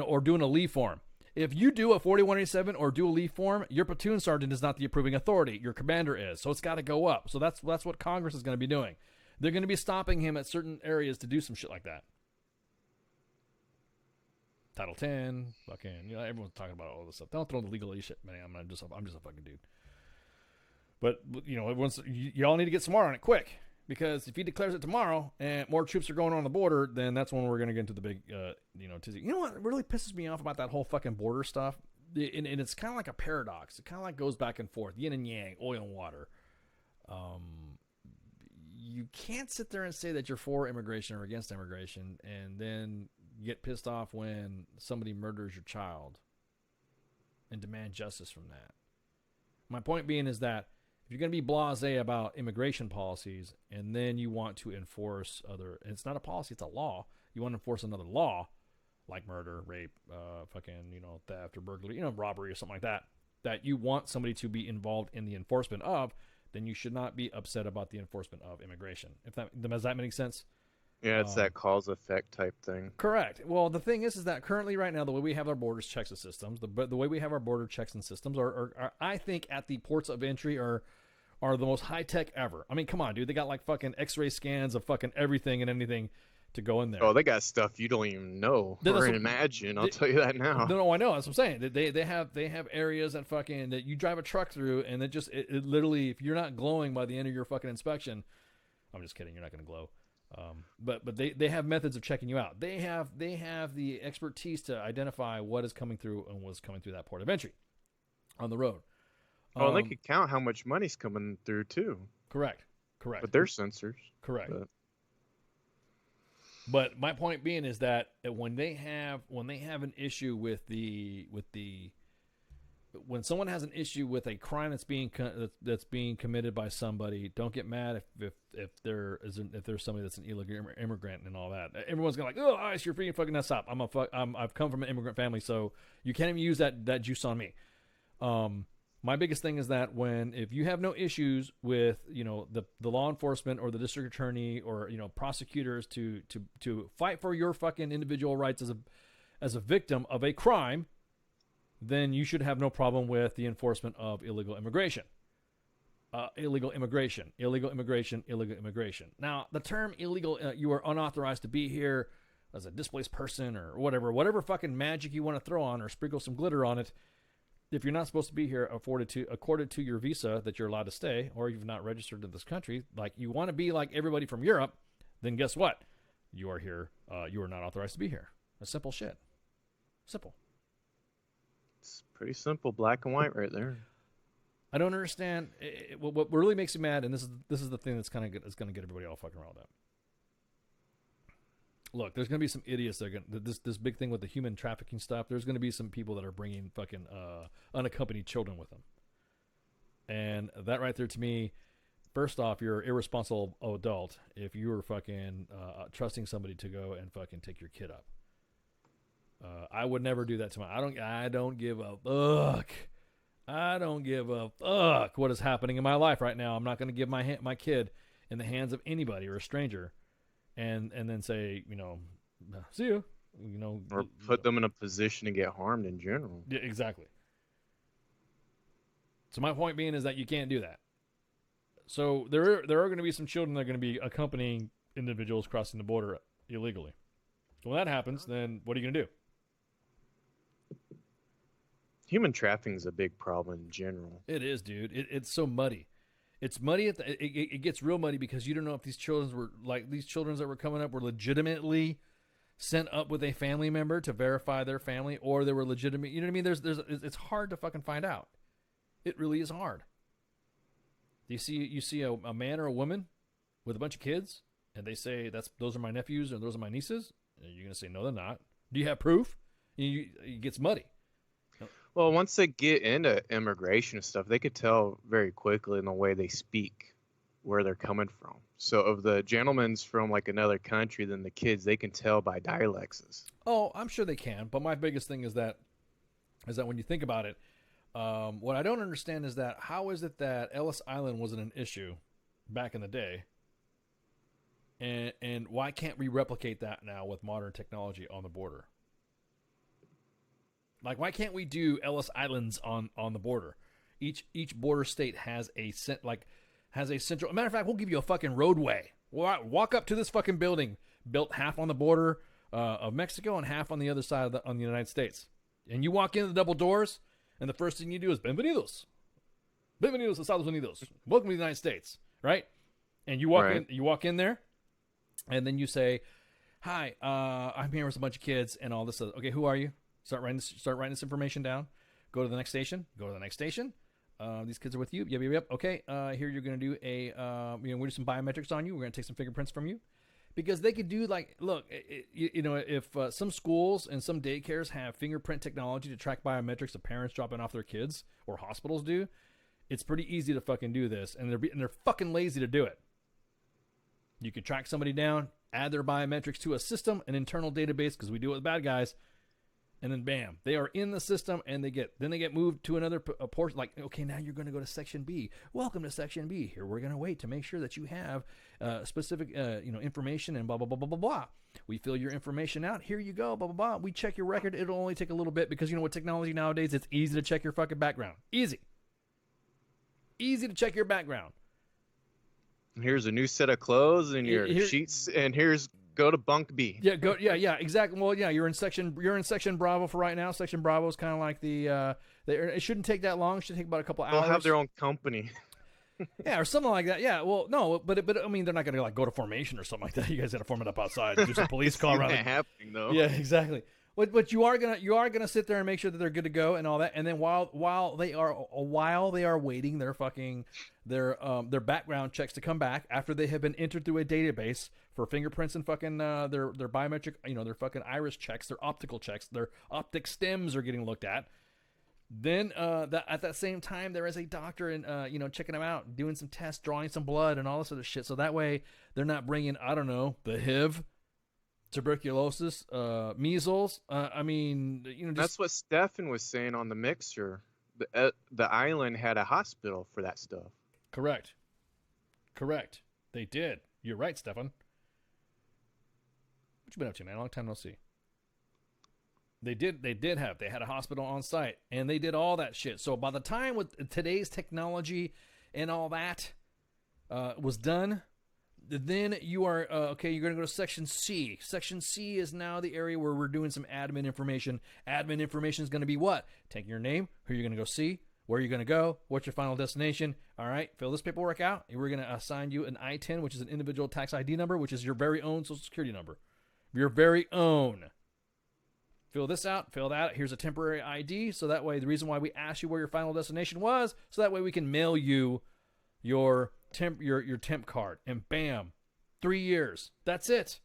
or doing a leave form. If you do a 4187 or do a leave form, your platoon sergeant is not the approving authority. Your commander is. So it's got to go up. So that's what Congress is going to be doing. They're going to be stopping him at certain areas to do some shit like that. Title 10, fucking, everyone's talking about all this stuff. Don't throw the legal shit, man. I'm just a fucking dude. But, y'all need to get some more on it quick, because if he declares it tomorrow and more troops are going on the border, then that's when we're going to get into the big, tizzy. You know what really pisses me off about that whole fucking border stuff? And it's kind of like a paradox. It kind of like goes back and forth, yin and yang, oil and water. You can't sit there and say that you're for immigration or against immigration and then get pissed off when somebody murders your child and demand justice from that. My point being is that if you're going to be blasé about immigration policies and then you want to enforce and it's not a policy, it's a law. You want to enforce another law like murder, rape, theft or burglary, robbery or something like that you want somebody to be involved in the enforcement of, then you should not be upset about the enforcement of immigration. Does that make sense? Yeah, it's that cause effect type thing. Correct. Well, the thing is that currently right now, the way we have our borders checks and systems, the way we have our border checks and systems are I think at the ports of entry are the most high tech ever. I mean, come on, dude. They got like fucking X-ray scans of fucking everything and anything to go in there. Oh, they got stuff you don't even know or imagine. I'll tell you that now. No, I know. That's what I'm saying. They have areas that fucking that you drive a truck through, and it literally, if you're not glowing by the end of your fucking inspection, I'm just kidding. You're not going to glow. But they have methods of checking you out. They have the expertise to identify what is coming through and what's coming through that port of entry on the road. Oh, they can count how much money's coming through too. Correct. But they're sensors. Correct. But my point being is that when they have an issue when someone has an issue with a crime that's being committed by somebody, don't get mad if there's somebody that's an illegal immigrant and all that. Everyone's gonna like, oh, you're freaking fucking us up. I've come from an immigrant family, so you can't even use that juice on me. My biggest thing is that if you have no issues with the law enforcement or the district attorney or prosecutors to fight for your fucking individual rights as a victim of a crime, then you should have no problem with the enforcement of illegal immigration. Illegal immigration. Now, the term illegal, you are unauthorized to be here as a displaced person or whatever fucking magic you want to throw on or sprinkle some glitter on it, if you're not supposed to be here, accorded to your visa that you're allowed to stay, or you've not registered in this country, like you want to be like everybody from Europe, then guess what? You are here. You are not authorized to be here. That's simple shit. Simple. It's pretty simple, black and white right there. I don't understand. What really makes me mad, and this is the thing that's kind of is going to get everybody all fucking riled up. Look, there's going to be some idiots that are going to, this big thing with the human trafficking stuff. There's going to be some people that are bringing fucking unaccompanied children with them, and that right there to me, first off, you're an irresponsible adult if you were fucking trusting somebody to go and fucking take your kid up. I would never do that to my. I don't give a fuck. I don't give a fuck what is happening in my life right now. I'm not going to give my kid in the hands of anybody or a stranger, and then say, see you, or put them in a position to get harmed in general. Yeah, exactly. So my point being is that you can't do that. So there are going to be some children that are going to be accompanying individuals crossing the border illegally. So when that happens, then what are you going to do? Human trafficking is a big problem in general. It is, dude. It's so muddy. It's muddy. It gets real muddy because you don't know if these children that were coming up were legitimately sent up with a family member to verify their family, or they were legitimate. You know what I mean? It's hard to fucking find out. It really is hard. You see a man or a woman with a bunch of kids, and they say those are my nephews or those are my nieces. And you're gonna say no, they're not. Do you have proof? It gets muddy. Well, once they get into immigration and stuff, they could tell very quickly in the way they speak where they're coming from. So if the gentleman's from like another country, then the kids, they can tell by dialects. Oh, I'm sure they can. But my biggest thing is that when you think about it, what I don't understand is that how is it that Ellis Island wasn't an issue back in the day? And why can't we replicate that now with modern technology on the border? Like, why can't we do Ellis Islands on the border? Each border state has a central. Matter of fact, we'll give you a fucking roadway. Walk up to this fucking building, built half on the border of Mexico and half on the other side on the United States. And you walk into the double doors, and the first thing you do is bienvenidos a Estados Unidos. Welcome to the United States, right? And you walk in there, and then you say, "Hi, I'm here with a bunch of kids and all this. Okay, who are you?" Start writing this information down. Go to the next station. These kids are with you. Yep. Okay. Here you're going to do we'll do some biometrics on you. We're going to take some fingerprints from you, because they could do if some schools and some daycares have fingerprint technology to track biometrics of parents dropping off their kids, or hospitals do, it's pretty easy to fucking do this, and they're fucking lazy to do it. You could track somebody down, add their biometrics to a system, an internal database, because we do it with bad guys. And then bam, they are in the system, and they get moved to another portion. Like, okay, now you're going to go to Section B. Welcome to Section B. Here we're going to wait to make sure that you have specific information and blah blah blah blah blah blah. We fill your information out. Here you go. Blah blah blah. We check your record. It'll only take a little bit, because with technology nowadays, it's easy to check your fucking background. Easy to check your background. Here's a new set of clothes and your sheets, and here's. Go to bunk B. Yeah, exactly. Well, yeah, you're in section Bravo for right now. Section Bravo is kind of like it shouldn't take that long. It should take about a couple hours. They'll have their own company. Yeah, or something like that. Yeah, well, no, but I mean, they're not gonna go to formation or something like that. You guys gotta form it up outside. Do some police call around. It's not happening though. Yeah, exactly. But you are gonna sit there and make sure that they're good to go and all that. And then while they are waiting their background checks to come back after they have been entered through a database for fingerprints and fucking their biometric, their fucking iris checks, their optical checks, their optic stems are getting looked at. Then at that same time, there is a doctor and checking them out, doing some tests, drawing some blood and all this other shit. So that way they're not bringing the HIV, tuberculosis, measles. That's what Stefan was saying on the mixer. The island had a hospital for that stuff. Correct. They did. You're right, Stefan. What you been up to, man? Long time no see. They had a hospital on site, and they did all that shit. So by the time with today's technology and all that was done, Then you are, okay, you're going to go to Section C. Section C is now the area where we're doing some admin information. Admin information is going to be what? Taking your name, who you're going to go see, where you're going to go, what's your final destination. All right, fill this paperwork out. And we're going to assign you an I-10, which is an individual tax ID number, which is your very own Social Security number. Your very own. Fill this out, fill that out. Here's a temporary ID. So that way, the reason why we asked you where your final destination was, so that way we can mail you your temp card, and bam, 3 years. That's it.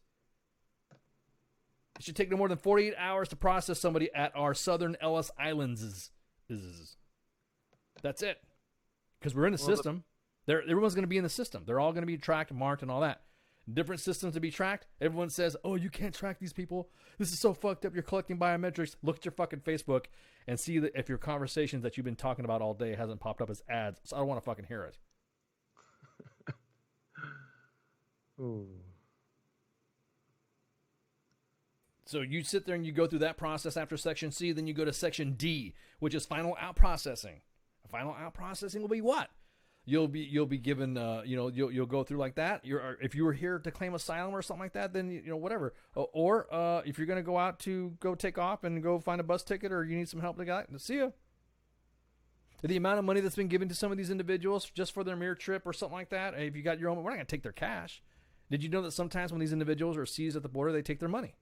It should take no more than 48 hours to process somebody at our southern Ellis Islands. That's it. Because we're in the system. Everyone's going to be in the system. They're all going to be tracked and marked and all that. Different systems to be tracked. Everyone says, oh, you can't track these people. This is so fucked up. You're collecting biometrics. Look at your fucking Facebook and see that if your conversations that you've been talking about all day hasn't popped up as ads. So I don't want to fucking hear it. Ooh. So you sit there and you go through that process after Section C. Then you go to Section D, which is final out processing. Final out processing will be what? You'll be given, you'll go through like that. If you were here to claim asylum or something like that, then whatever. Or if you're gonna go out to go take off and go find a bus ticket, or you need some help to get, see ya. The amount of money that's been given to some of these individuals just for their mere trip or something like that. If you got your own, we're not gonna take their cash. Did you know that sometimes when these individuals are seized at the border, they take their money?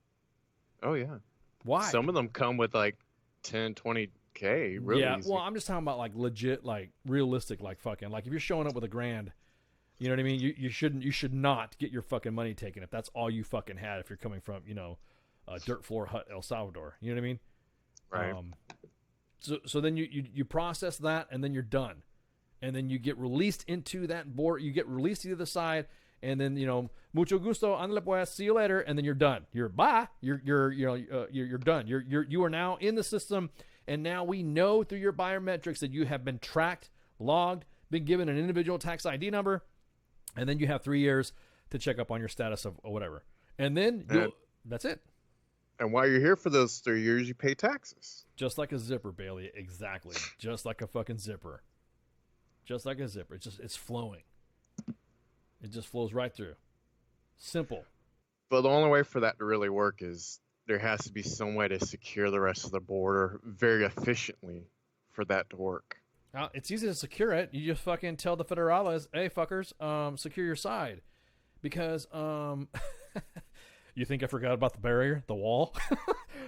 Oh yeah. Why? Some of them come with like 10, 20K. Really yeah, easy. well, I'm just talking about like legit, like realistic, like fucking, like if you're showing up with $1,000, you know what I mean? You should not get your fucking money taken if that's all you fucking had. If you're coming from, dirt floor hut, El Salvador, you know what I mean? Right. So then you process that, and then you're done, and then you get released into that border. You get released to the other side, and then mucho gusto, andale pues, see you later, and then you're done. You're done. You are now in the system. And now we know through your biometrics that you have been tracked, logged, been given an individual tax ID number, and then you have 3 years to check up on your status of or whatever. And then that's it. And while you're here for those 3 years, you pay taxes. Just like a zipper, Bailey. Exactly. Just like a fucking zipper. Just like a zipper. It's flowing. It just flows right through. Simple. But the only way for that to really work is there has to be some way to secure the rest of the border very efficiently for that to work. It's easy to secure it. You just fucking tell the federales, hey, fuckers, secure your side. Because, you think I forgot about the barrier, the wall?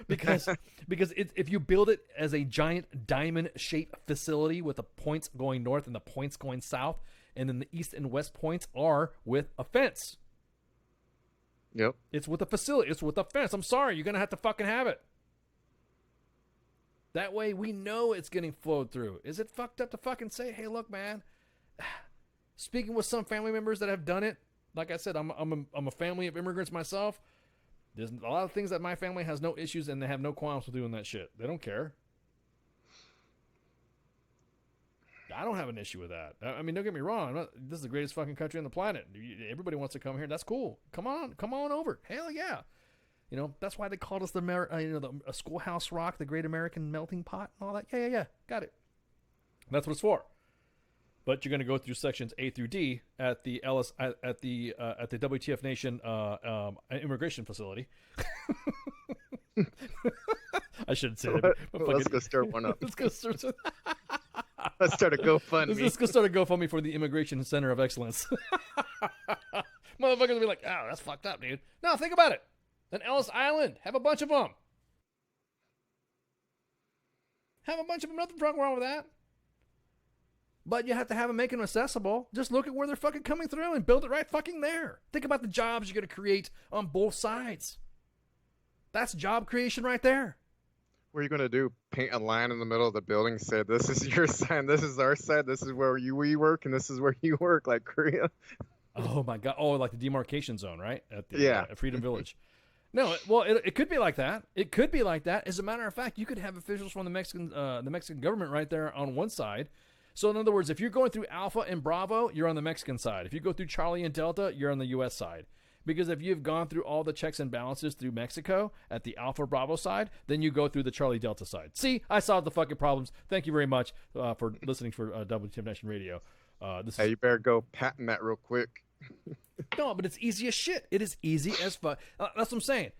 because if you build it as a giant diamond-shaped facility with the points going north and the points going south, and then the east and west points are with a fence. Yep. It's with a facility. It's with a fence. I'm sorry. You're going to have to fucking have it. That way we know it's getting flowed through. Is it fucked up to fucking say, hey, look, man, speaking with some family members that have done it, like I said, I'm a family of immigrants myself. There's a lot of things that my family has no issues and they have no qualms with doing that shit. They don't care. I don't have an issue with that. I mean, don't get me wrong. This is the greatest fucking country on the planet. Everybody wants to come here. That's cool. Come on over. Hell yeah. That's why they called us the Schoolhouse Rock, the Great American Melting Pot, and all that. Yeah. Got it. That's what it's for. But you're going to go through sections A through D at the WTF Nation immigration facility. I shouldn't say that. Let's go start one up. Let's go start. Let's start a GoFundMe. Let's go start a GoFundMe for the Immigration Center of Excellence. Motherfuckers will be like, oh, that's fucked up, dude. No, think about it. Then Ellis Island, have a bunch of them. Nothing wrong with that. But you have to have them make them accessible. Just look at where they're fucking coming through and build it right fucking there. Think about the jobs you're going to create on both sides. That's job creation right there. What are you going to do? Paint a line in the middle of the building, say, this is your side, this is our side, this is where we work, and this is where you work, like Korea? Oh, my God. Oh, like the demarcation zone, right? At the at Freedom Village. No, well, it could be like that. It could be like that. As a matter of fact, you could have officials from the Mexican government right there on one side. So, in other words, if you're going through Alpha and Bravo, you're on the Mexican side. If you go through Charlie and Delta, you're on the U.S. side. Because if you've gone through all the checks and balances through Mexico at the Alpha Bravo side, then you go through the Charlie Delta side. See, I solved the fucking problems. Thank you very much for listening for WTF Nation Radio. You better go patent that real quick. No, but it's easy as shit. It is easy as fuck. That's what I'm saying.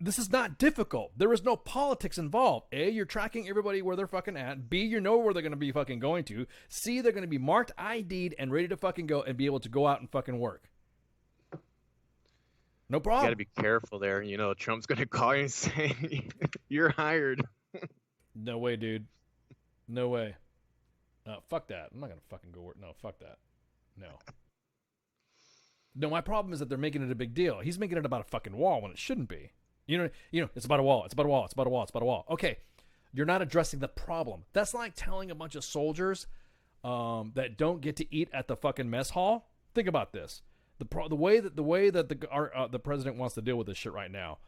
This is not difficult. There is no politics involved. A, you're tracking everybody where they're fucking at. B, you know where they're going to be fucking going to. C, they're going to be marked, ID'd, and ready to fucking go and be able to go out and fucking work. No problem. You got to be careful there. You know, Trump's going to call you and say, you're hired. No way, dude. No way. Fuck that. I'm not going to fucking go work. No, fuck that. No. No, my problem is that they're making it a big deal. He's making it about a fucking wall when it shouldn't be. You know, it's about a wall. It's about a wall. It's about a wall. It's about a wall. Okay, you're not addressing the problem. That's like telling a bunch of soldiers that don't get to eat at the fucking mess hall. Think about this: the way that the president wants to deal with this shit right now.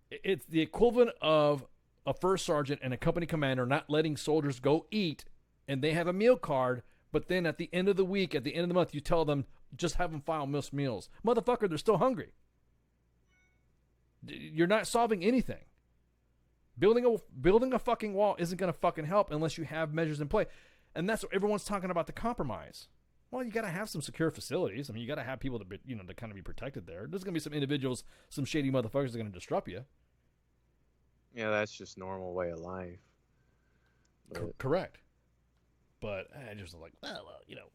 It's the equivalent of a first sergeant and a company commander not letting soldiers go eat, and they have a meal card. But then at the end of the week, at the end of the month, you tell them just have them file missed meals. Motherfucker, they're still hungry. You're not solving anything. Building a fucking wall isn't going to fucking help unless you have measures in play. And that's what everyone's talking about, the compromise. Well, you got to have some secure facilities. I mean, you got to have people to kind of be protected there. There's going to be some individuals, some shady motherfuckers that are going to disrupt you. Yeah, that's just normal way of life. Correct. But I just like, well, you know,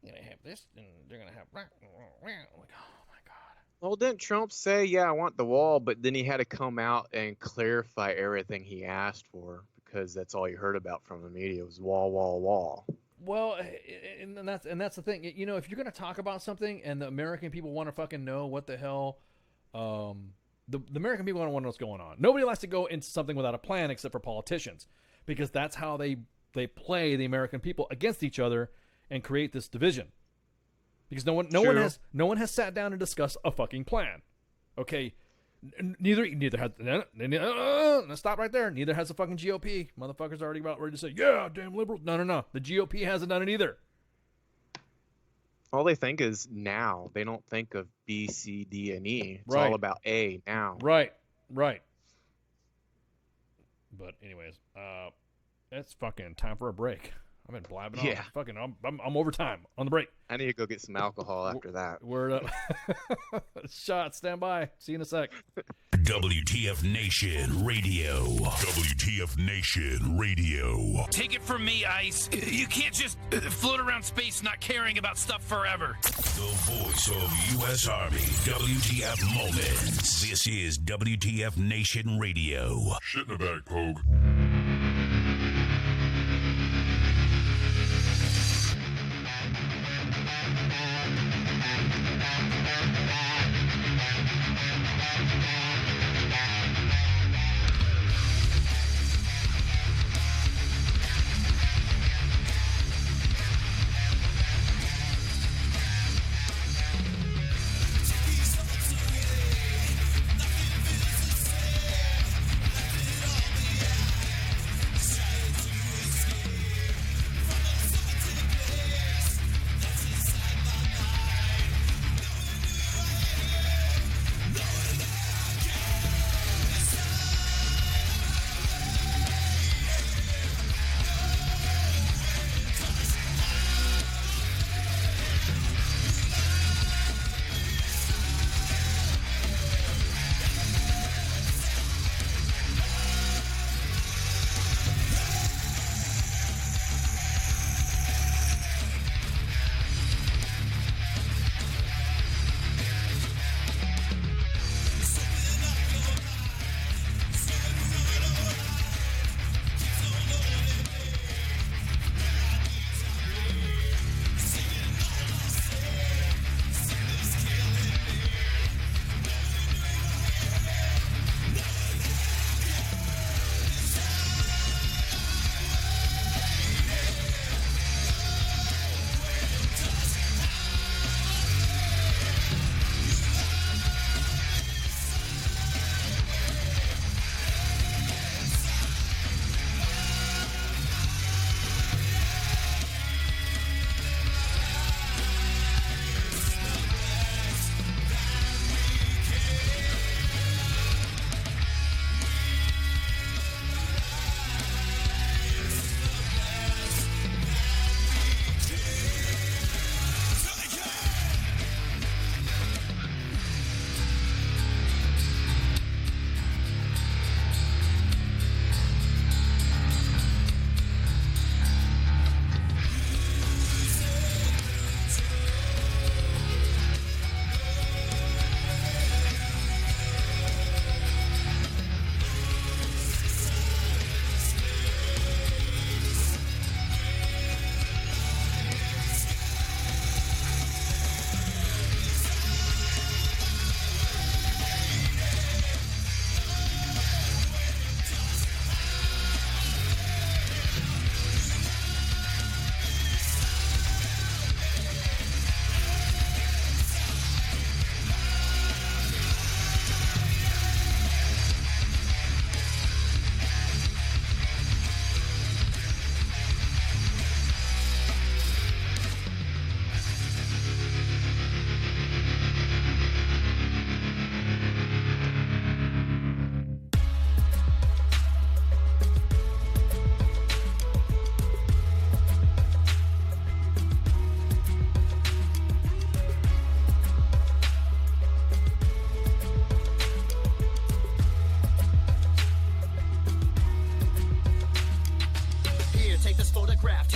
you're going to have this and they're going to have that. Like, oh. Well, didn't Trump say, yeah, I want the wall, but then he had to come out and clarify everything he asked for because that's all you heard about from the media was wall, wall, wall. Well, and that's the thing. You know, if you're going to talk about something and the American people want to fucking know what the hell, the American people don't want to know what's going on. Nobody likes to go into something without a plan except for politicians because that's how they play the American people against each other and create this division. Because no one has sat down and discussed a fucking plan. Okay, neither has. Let's stop right there. Neither has the fucking GOP. Motherfuckers already about ready to say, yeah, damn liberals. No. The GOP hasn't done it either. All they think is now. They don't think of B, C, D, and E. It's right. all about A now. Right. But anyways, it's fucking time for a break. I've been blabbing on. Yeah. Fucking, I'm over time on the break. I need to go get some alcohol after that. Word up. Shot. Stand by. See you in a sec. WTF Nation Radio. WTF Nation Radio. Take it from me, Ice. You can't just float around space not caring about stuff forever. The voice of U.S. Army. WTF Moments. This is WTF Nation Radio. Shit in the bag, Pogue.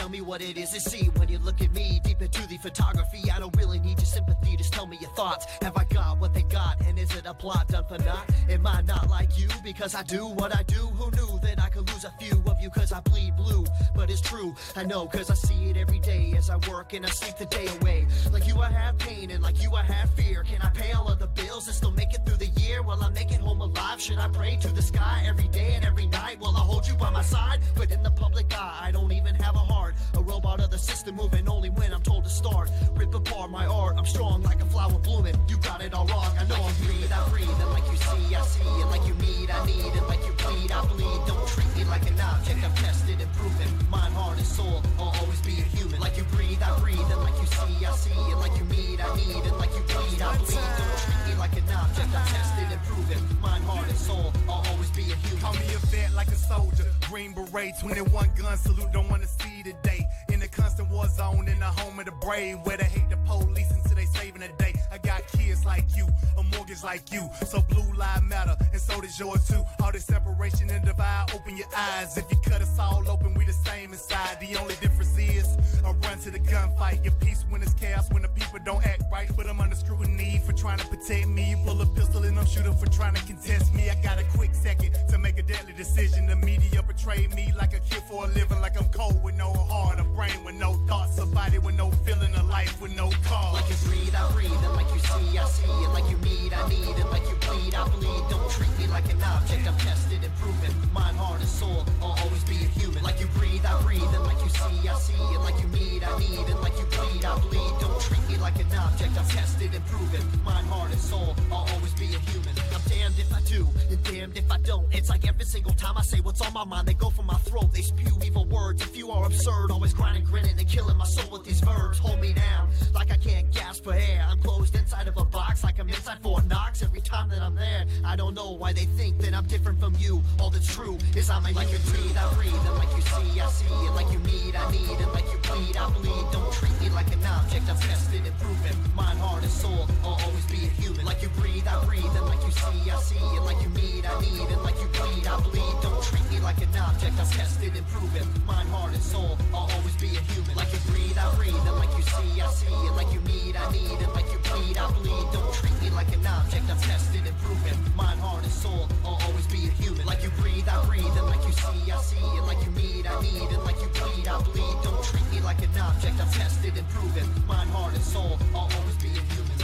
tell me what it is to see when you look at me deep into the photography. I don't really need your sympathy, just tell me your thoughts. Have I got what they got, and is it a plot done for naught? Am I not like you because I do what I do? Who knew that I could lose a few of you cause I bleed blue? But it's true, I know cause I see it every day as I work and I sleep the day away. Like you I have pain and like you I have fear. Can I pay all of the bills and still make it through the year? While I make it home alive, should I pray to the sky every day and every night? Will I hold you by my side? But in the public eye, I don't even have a heart. A robot of the system moving only when I'm told to start. Rip apart my art, I'm strong like a flower blooming. You got it all wrong, I know I'm breathe, I breathe. And like you see, I see. And like you need, I need. And like you bleed, I bleed. Don't treat me like an object, I'm tested and proven. Mind, heart, and soul, I'll always be a human. Like you breathe, I breathe. And like you see, I see. And like you need, I need. And like you bleed, I bleed. Don't treat me like an object, I'm tested and proven. Mind, heart, and soul, I'll always be a human. Call me a vet like a soldier. Green beret, 21 gun salute, don't wanna see the day. In the constant war zone, in the home of the brave, where they hate the police until they saving the day. I got kids like you, a mortgage like you, so blue lives matter, and so does yours too. All this separation and divide, open your eyes. If you cut us all open, we the same inside. The only difference is I run to the gunfight. Your peace when it's chaos, when the people don't act right. Put them under scrutiny for trying to protect me. You pull a pistol and I'm shooting for trying to contest me. I got a quick second to make a deadly decision. The media betrayed me like a kid for a living, like I'm cold with no heart, a brain with no thoughts, a body with no feeling, a life with no cause. Like you breathe, I breathe. And like you see, I see. And like you need, I need. And like you bleed, I bleed. Don't treat me like an object, I'm tested and proven. Mind, heart, and soul, I'll always be a human. Like you breathe, I breathe. And like you see, I see. And like you need, I need. And like you bleed, I bleed. Don't treat me like an object, I'm tested and proven. Mind, heart, and soul, I'll always be a human. I'm damned if I do, and damned if I don't. It's like every single time I say what's on my mind, they go for my throat, they spew evil words. If you are absurd, always grinding, grinning, and killing my soul with these verbs. Hold me down, like I can't gasp for air. I'm closed inside of a box, like I'm inside Fort Knox. Every time that I'm there, I don't know why they think that I'm different from you. All that's true is I'm a like you breathe, I breathe. And like you see, I see. And like you need, I need. And like you bleed, I bleed. Don't treat me like an object, I'm tested and proven. Mind, heart, and soul, I'll always be a human. Like you breathe, I breathe. And like you see, I see. And like you need, I need. And like you bleed, I bleed. Don't treat me like an object, I'm tested and proven. Mind, heart, and soul, I'll always be a human. Like you breathe, I breathe. And like you see, I see. And like you need, I need. And like you bleed, I bleed. Don't treat me like an object, I'm tested and proven. Mind, heart, and soul, I'll always be a human. Like you breathe, I breathe. And like you see, I see. And like you need, I need. And like you bleed, I bleed. Don't treat me like an object, I'm tested and proven. Mind, heart, and soul, I'll always be a human.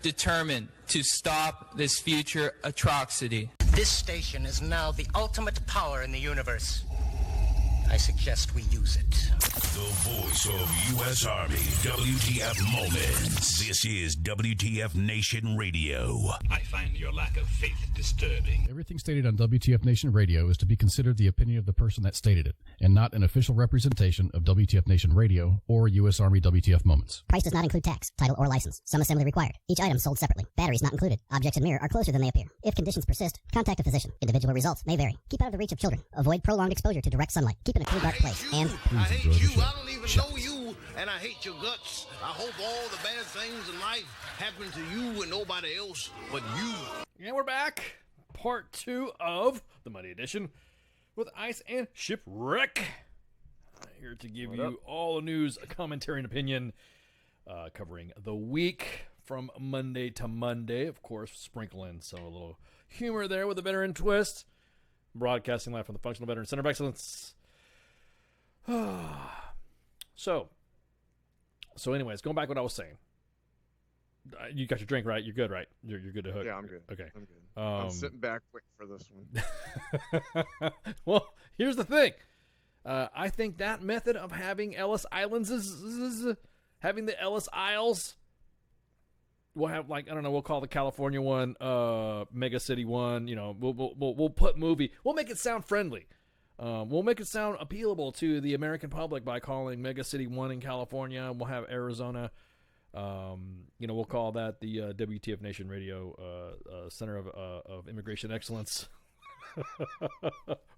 Determined to stop this future atrocity. This station is now the ultimate power in the universe. I suggest we use it. The voice of U.S. Army, WTF Moments. This is WTF Nation Radio. I find your lack of faith disturbing. Everything stated on WTF Nation Radio is to be considered the opinion of the person that stated it, and not an official representation of WTF Nation Radio or U.S. Army WTF Moments. Price does not include tax, title, or license. Some assembly required. Each item sold separately. Batteries not included. Objects in mirror are closer than they appear. If conditions persist, contact a physician. Individual results may vary. Keep out of the reach of children. Avoid prolonged exposure to direct sunlight. Keep in a cool, dark place. And I hate you. I don't even know you, and I hate your guts. I hope all the bad things in life happen to you and nobody else but you. And we're back. Part 2 of the Monday Edition with Ice and Shipwreck. Here to give you all the news, commentary, and opinion covering the week from Monday to Monday. Of course, sprinkle in some a little humor there with a veteran twist. Broadcasting live from the Functional Veteran Center of Excellence. So anyways, going back to what I was saying. You got your drink, right? You're good, right? You're good to hook. Yeah, I'm good. Okay. I'm good. I'm sitting back waiting for this one. Well, here's the thing. I think that method of having Ellis Islands is having the Ellis Isles. We'll have we'll call the California one, Mega City one. You know, we'll put movie. We'll make it sound friendly. We'll make it sound appealable to the American public by calling Mega City 1 in California. We'll have Arizona We'll call that the WTF Nation Radio Center of Immigration Excellence.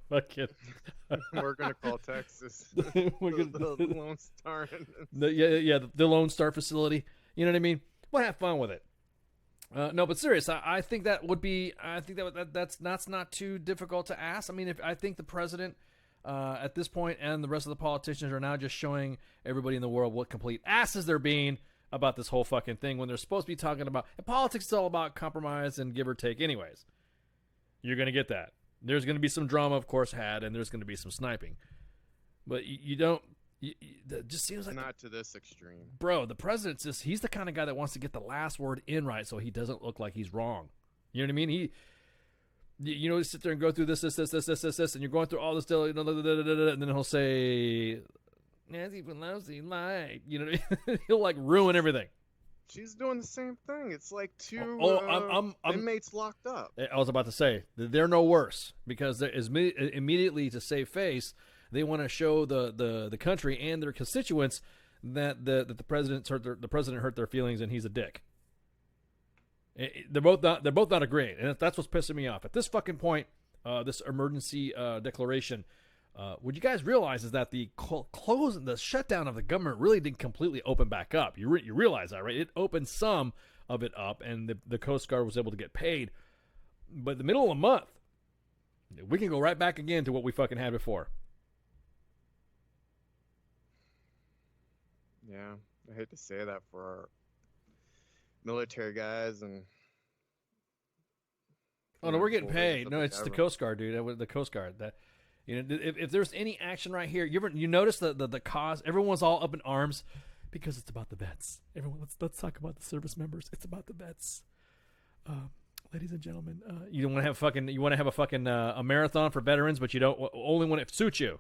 We're gonna call Texas We're gonna, the Lone Star. the Lone Star facility. You know what I mean? We'll have fun with it. No, but serious, I think that would be. I think that's not too difficult to ask. I mean, I think the president at this point and the rest of the politicians are now just showing everybody in the world what complete asses they're being about this whole fucking thing when they're supposed to be talking about politics. Is all about compromise and give or take. Anyways, you're gonna get that. There's going to be some drama, of course, and there's going to be some sniping. But you don't... It just seems like... Not to this extreme. Bro, the president's he's the kind of guy that wants to get the last word in right so he doesn't look like he's wrong. You know what I mean? You sit there and go through this, and you're going through all this, and then he'll say, Nancy Pelosi lied. You know what I mean? He'll, ruin everything. She's doing the same thing. It's like two inmates locked up. I was about to say they're no worse because there is immediately to save face. They want to show the country and their constituents that the president hurt their feelings and he's a dick. They're both not agreeing, and that's what's pissing me off at this fucking point. This emergency declaration. What you guys realize is that the shutdown of the government really didn't completely open back up. You realize that, right? It opened some of it up, and the Coast Guard was able to get paid. But the middle of the month, we can go right back again to what we fucking had before. Yeah, I hate to say that for our military guys and. Oh no, we're getting paid. No, it's the Coast Guard, dude. The Coast Guard that. If there's any action right here, you notice the cause. Everyone's all up in arms because it's about the vets. Everyone, let's talk about the service members. It's about the vets, ladies and gentlemen. You want to have a fucking a marathon for veterans, but you don't only when it suits you.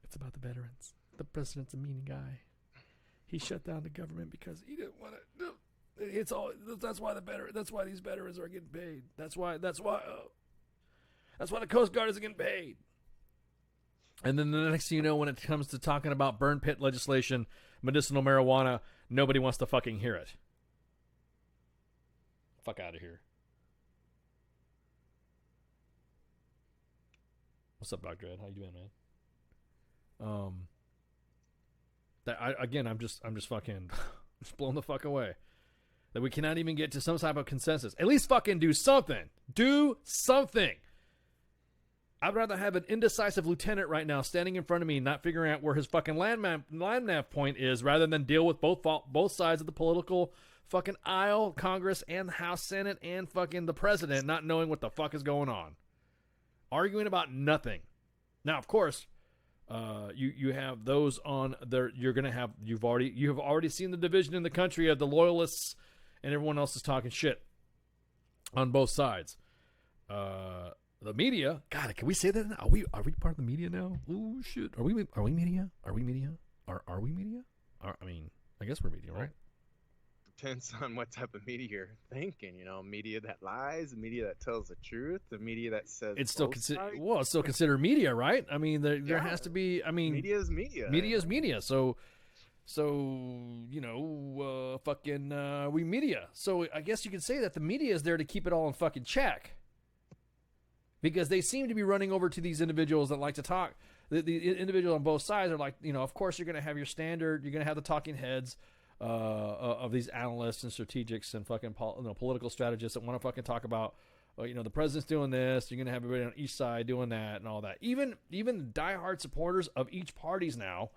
It's about the veterans. The president's a mean guy. He shut down the government because he didn't want to. It's all. That's why That's why these veterans are getting paid. That's why. That's why the Coast Guard is getting paid. And then the next thing you know, when it comes to talking about burn pit legislation, medicinal marijuana, nobody wants to fucking hear it. Fuck out of here. What's up, Dr. Ed? How you doing, man? I'm just fucking just blown the fuck away. That we cannot even get to some type of consensus. At least fucking do something. Do something. I'd rather have an indecisive lieutenant right now standing in front of me not figuring out where his fucking land nav point is rather than deal with both sides of the political fucking aisle, Congress and House, Senate, and fucking the president not knowing what the fuck is going on. Arguing about nothing. Now, of course, you have those on there. You have already seen the division in the country of the loyalists and everyone else is talking shit on both sides. The media, God, can we say that now? Are we part of the media now? Oh shit, are we media? Are we media? Are we media? I mean, I guess we're media, right? Depends on what type of media you're thinking. Media that lies, media that tells the truth, the media that says it's still considered media, right? I mean, there has to be. I mean, media is media. Media is media. So fucking we media. So I guess you could say that the media is there to keep it all in fucking check. Because they seem to be running over to these individuals that like to talk. The individuals on both sides are like, of course you're going to have your standard, you're going to have the talking heads of these analysts and strategics and fucking political strategists that want to fucking talk about, the president's doing this, you're going to have everybody on each side doing that and all that. Even diehard supporters of each parties now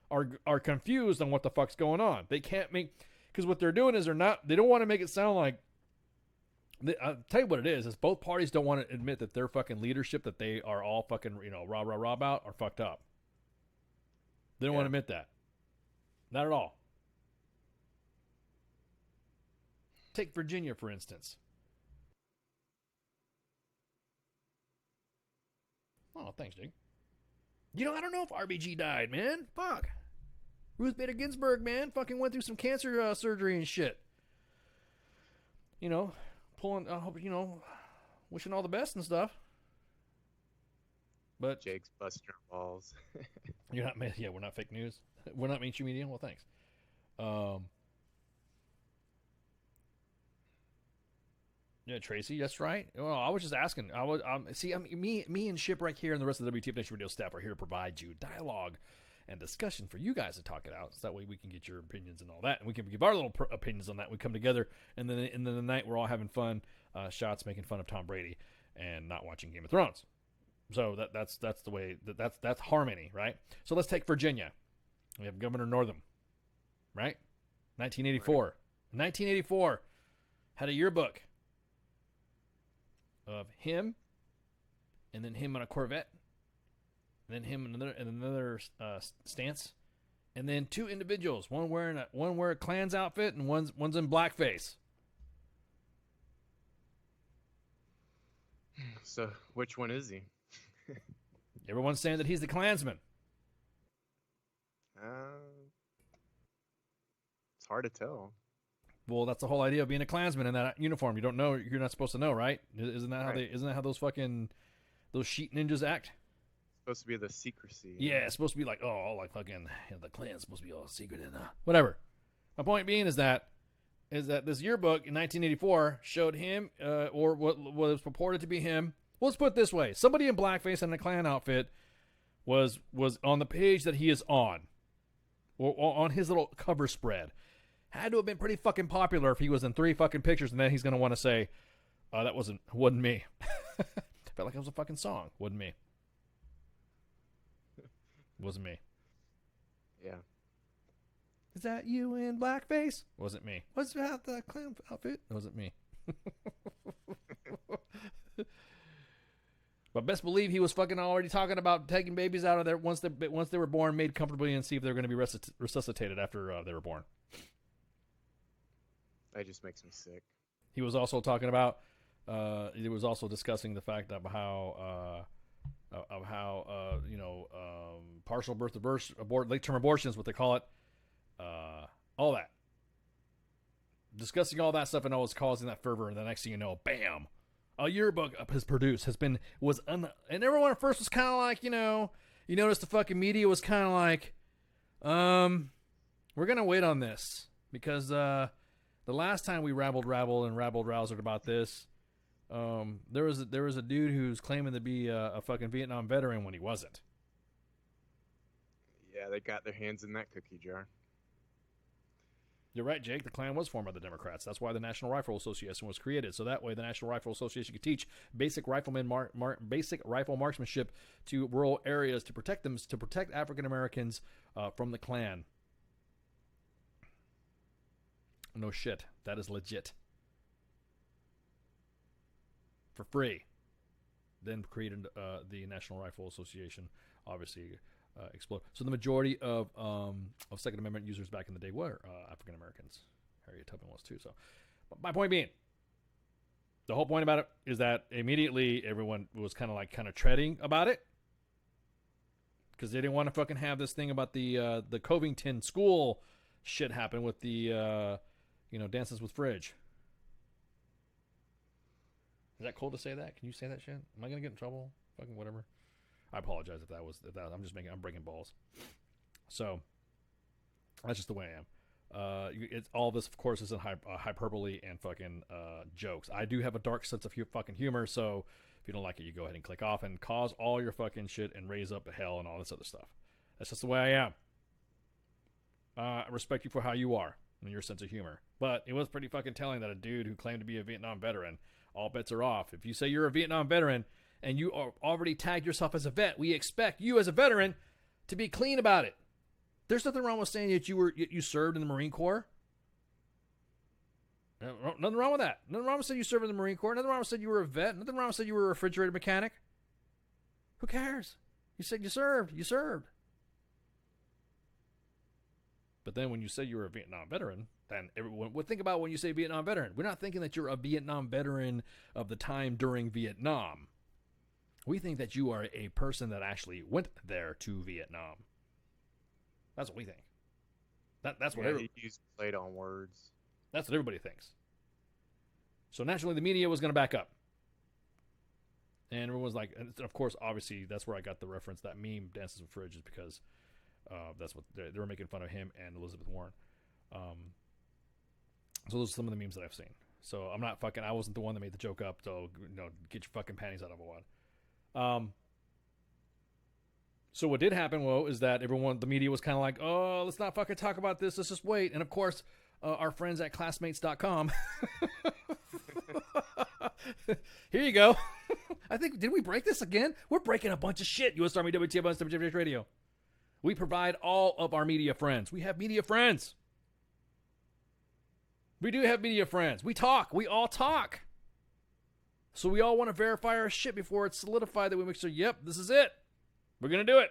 are confused on what the fuck's going on. They can't because what they're doing is they don't want to make it sound like, I'll tell you what it is both parties don't want to admit that their fucking leadership that they are all fucking, rah about are fucked up. They don't want to admit that. Not at all. Take Virginia, for instance. Oh, thanks, Jake. I don't know if RBG died, man. Fuck. Ruth Bader Ginsburg, man, fucking went through some cancer surgery and shit. Pulling, wishing all the best and stuff. But Jake's busting our balls. You're not, yeah, we're not fake news. We're not mainstream media. Well, thanks. Yeah, Tracy, that's right. Well, I was just asking. Me and Shipwreck here and the rest of the WTF Nation Radio staff are here to provide you dialogue and discussion for you guys to talk it out. So that way we can get your opinions and all that, and we can give our little opinions on that. We come together, and then in the night we're all having fun, shots making fun of Tom Brady and not watching Game of Thrones. So that's the way that's harmony, right? So let's take Virginia. We have Governor Northam, right? 1984. Right. 1984 had a yearbook of him, and then him on a Corvette, and then him in another stance, and then two individuals, one wearing a Klan's outfit, and one's in blackface. So which one is he? Everyone's saying that he's the Klansman. It's hard to tell. Well, that's the whole idea of being a Klansman in that uniform. You don't know. You're not supposed to know, right? Isn't that how Isn't that how those sheet ninjas act? It's supposed to be the secrecy. Yeah, it's supposed to be like fucking the Klan's supposed to be all secret and whatever. My point being is that this yearbook in 1984 showed him, or what was purported to be him. Well, let's put it this way: somebody in blackface and a Klan outfit was on the page that he is on, or on his little cover spread. Had to have been pretty fucking popular if he was in 3 fucking pictures, and then he's gonna want to say, that wasn't me. Felt like it was a fucking song. Wasn't me. Wasn't me. Yeah. Is that you in blackface? Wasn't me. What's that the Klan outfit? Wasn't me. But best believe he was fucking already talking about taking babies out of there once they were born, made comfortably, and see if they're going to be resuscitated after they were born. That just makes me sick. He was also talking about. He was also discussing the fact of how partial birth late term abortion is what they call it. All that. Discussing all that stuff and all was causing that fervor, and the next thing you know, bam, a yearbook and everyone at first was kind of like, you notice the fucking media was kind of like, we're gonna wait on this because the last time we rabble-rousered about this, there was a dude who's claiming to be a fucking Vietnam veteran when he wasn't. Yeah, they got their hands in that cookie jar. You're right, Jake. The Klan was formed by the Democrats. That's why the National Rifle Association was created. So that way the National Rifle Association could teach basic rifle marksmanship to rural areas to protect African Americans from the Klan. No shit. That is legit. For free. Then created the National Rifle Association, obviously explode. So the majority of Second Amendment users back in the day were African Americans. Harriet Tubman was too. So, but my point being, the whole point about it is that immediately everyone was kind of treading about it because they didn't want to fucking have this thing about the Covington school shit happen with the Dances with Fridge. Is that cool to say that? Can you say that shit? Am I gonna get in trouble? Fucking whatever. I apologize if that. I'm breaking balls. So that's just the way I am. It's all this, of course, isn't hyperbole and fucking jokes. I do have a dark sense of fucking humor, so if you don't like it, you go ahead and click off and cause all your fucking shit and raise up hell and all this other stuff. That's just the way I am. I respect you for how you are and your sense of humor. But it was pretty fucking telling that a dude who claimed to be a Vietnam veteran, all bets are off. If you say you're a Vietnam veteran and you are already tagged yourself as a vet, we expect you as a veteran to be clean about it. There's nothing wrong with saying that you served in the Marine Corps. Nothing wrong with that. Nothing wrong with saying you served in the Marine Corps. Nothing wrong with saying you were a vet. Nothing wrong with saying you were a refrigerator mechanic. Who cares? You said you served. You served. But then when you say you were a Vietnam veteran, then everyone would think about when you say Vietnam veteran. We're not thinking that you're a Vietnam veteran of the time during Vietnam. We think that you are a person that actually went there to Vietnam. That's what we think. That's what he used played on words. That's what everybody thinks. So naturally, the media was going to back up. And everyone was like, and of course, obviously, that's where I got the reference, that meme, Dances with Fridge, is because that's what they were making fun of him and Elizabeth Warren. So those are some of the memes that I've seen. So I'm not fucking. I wasn't the one that made the joke up. So get your fucking panties out of a wad. So what did happen, is that the media was kind of like, oh, let's not fucking talk about this. Let's just wait. And of course, our friends at classmates.com. Here you go. I think, did we break this again? We're breaking a bunch of shit. U.S. Army WTF WTF Radio. We provide all of our media friends. We have media friends. We do have media friends. We talk. We all talk. So we all want to verify our shit before it's solidified that we make sure, yep, this is it. We're going to do it.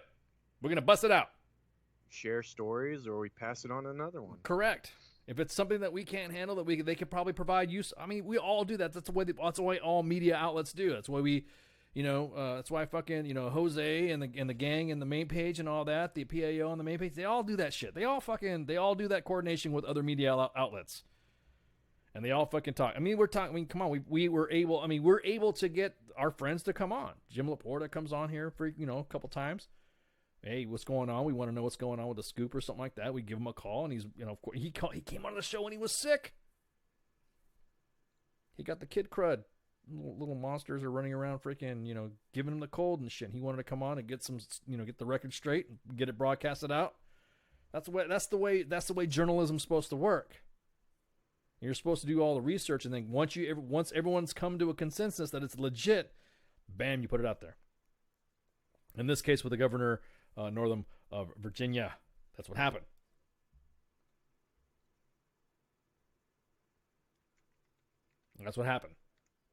We're going to bust it out. Share stories or we pass it on to another one. Correct. If it's something that we can't handle, they could probably provide use. I mean, we all do that. That's the way all media outlets do. That's why we, that's why fucking, Jose and the gang and the main page and all that, the PAO on the main page, they all do that shit. They all do that coordination with other media outlets. And they all fucking talk. I mean, come on. We're able to get our friends to come on. Jim Laporta comes on here for, a couple times. Hey, what's going on? We want to know what's going on with the scoop or something like that. We give him a call, and he's, of course, he came on the show when he was sick. He got the kid crud. Little monsters are running around freaking, giving him the cold and shit. He wanted to come on and get some, get the record straight and get it broadcasted out. That's the way journalism's supposed to work. You're supposed to do all the research, and then once everyone's come to a consensus that it's legit, bam, you put it out there. In this case, with the governor Northam of Virginia, that's what happened. That's what happened.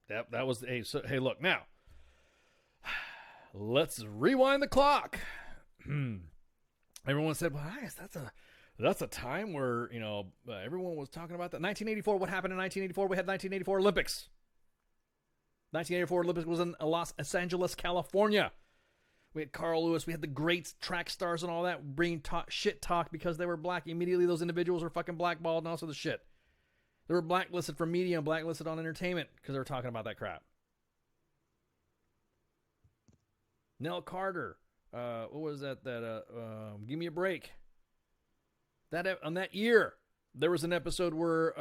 That was hey, look now. Let's rewind the clock. Everyone said, "Well, I guess that's a time where, everyone was talking about that." 1984, what happened in 1984? We had 1984 Olympics. 1984 Olympics was in Los Angeles, California. We had Carl Lewis. We had the great track stars and all that bringing shit talk because they were black. Immediately, those individuals were fucking blackballed and also the shit. They were blacklisted from media and blacklisted on entertainment because they were talking about that crap. Nell Carter. What was that? Give Me a Break. On that year, there was an episode where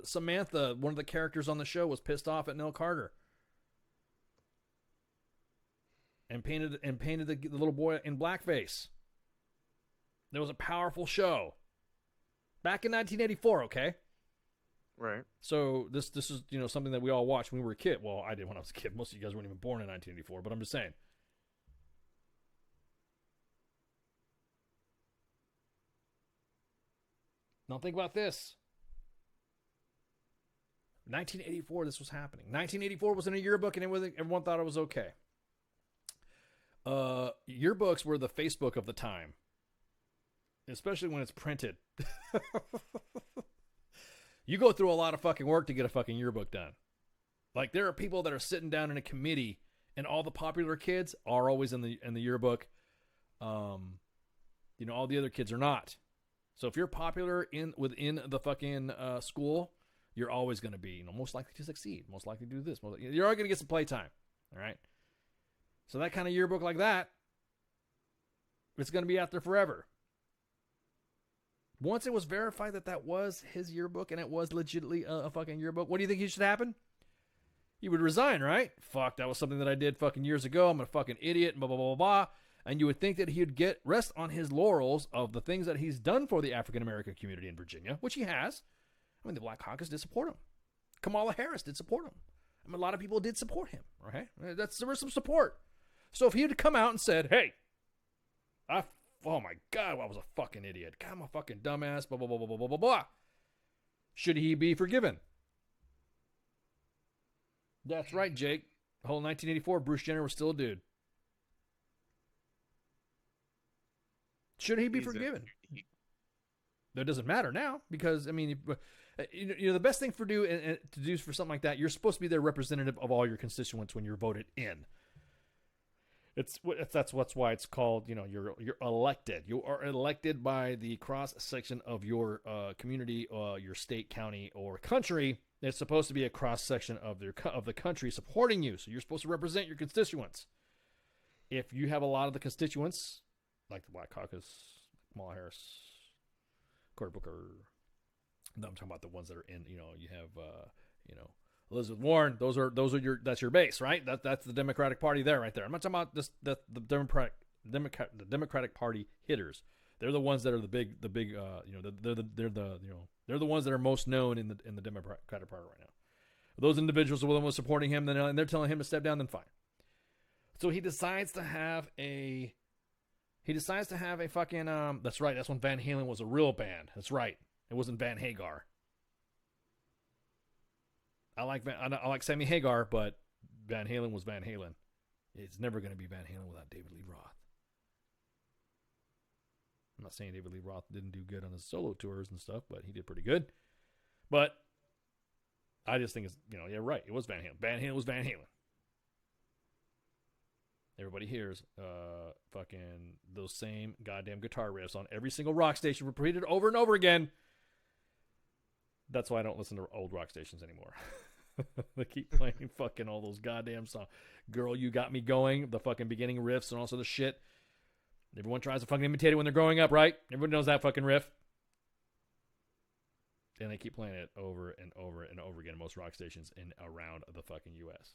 Samantha, one of the characters on the show, was pissed off at Nell Carter and painted the little boy in blackface. There was a powerful show back in 1984. Okay, right. So this is something that we all watched when we were a kid. Well, I did when I was a kid. Most of you guys weren't even born in 1984, but I'm just saying. Now think about this. 1984, this was happening. 1984 was in a yearbook, and everyone thought it was okay. Yearbooks were the Facebook of the time, especially when it's printed. You go through a lot of fucking work to get a fucking yearbook done. Like, there are people that are sitting down in a committee, and all the popular kids are always in the yearbook. All the other kids are not. So if you're popular within the fucking school, you're always going to be, most likely to succeed, most likely to do this. You're always going to get some playtime, all right? So that kind of yearbook like that, it's going to be out there forever. Once it was verified that was his yearbook and it was legitimately a fucking yearbook, what do you think should happen? He would resign, right? Fuck, that was something that I did fucking years ago. I'm a fucking idiot, blah, blah, blah, blah. And you would think that he'd rest on his laurels of the things that he's done for the African-American community in Virginia, which he has. I mean, the Black Caucus did support him. Kamala Harris did support him. I mean, a lot of people did support him, right? There was some support. So if he had come out and said, hey, oh my God, I was a fucking idiot. God, I'm a fucking dumbass, blah, blah, blah, blah, blah, blah, blah, blah. Should he be forgiven? That's right, Jake. The whole 1984, Bruce Jenner was still a dude. Should he be forgiven? That doesn't matter now because, I mean, the best thing to do for something like that, you're supposed to be their representative of all your constituents when you're voted in. That's why it's called, you're elected. You are elected by the cross section of your community, your state, county, or country. It's supposed to be a cross section of the country supporting you. So you're supposed to represent your constituents. If you have a lot of the constituents, like the Black Caucus, Kamala Harris, Cory Booker, No, I'm talking about the ones that are in. You have Elizabeth Warren. That's your base, right? That's the Democratic Party there, right there. I'm not talking about the Democratic Party hitters. They're the ones that are the big they're the ones that are most known in the Democratic Party right now. Those individuals are the ones supporting him, and they're telling him to step down. Then fine. So he decides to have a fucking That's right. That's when Van Halen was a real band. That's right. It wasn't Van Hagar. I like Sammy Hagar, but Van Halen was Van Halen. It's never going to be Van Halen without David Lee Roth. I'm not saying David Lee Roth didn't do good on his solo tours and stuff, but he did pretty good. But I just think it's, yeah, right. It was Van Halen. Van Halen was Van Halen. Everybody hears fucking those same goddamn guitar riffs on every single rock station repeated over and over again. That's why I don't listen to old rock stations anymore. They keep playing fucking all those goddamn songs. Girl, You Got Me Going, the fucking beginning riffs and all sorts of shit. Everyone tries to fucking imitate it when they're growing up, right? Everyone knows that fucking riff. And they keep playing it over and over and over again. Most rock stations in around the fucking U.S.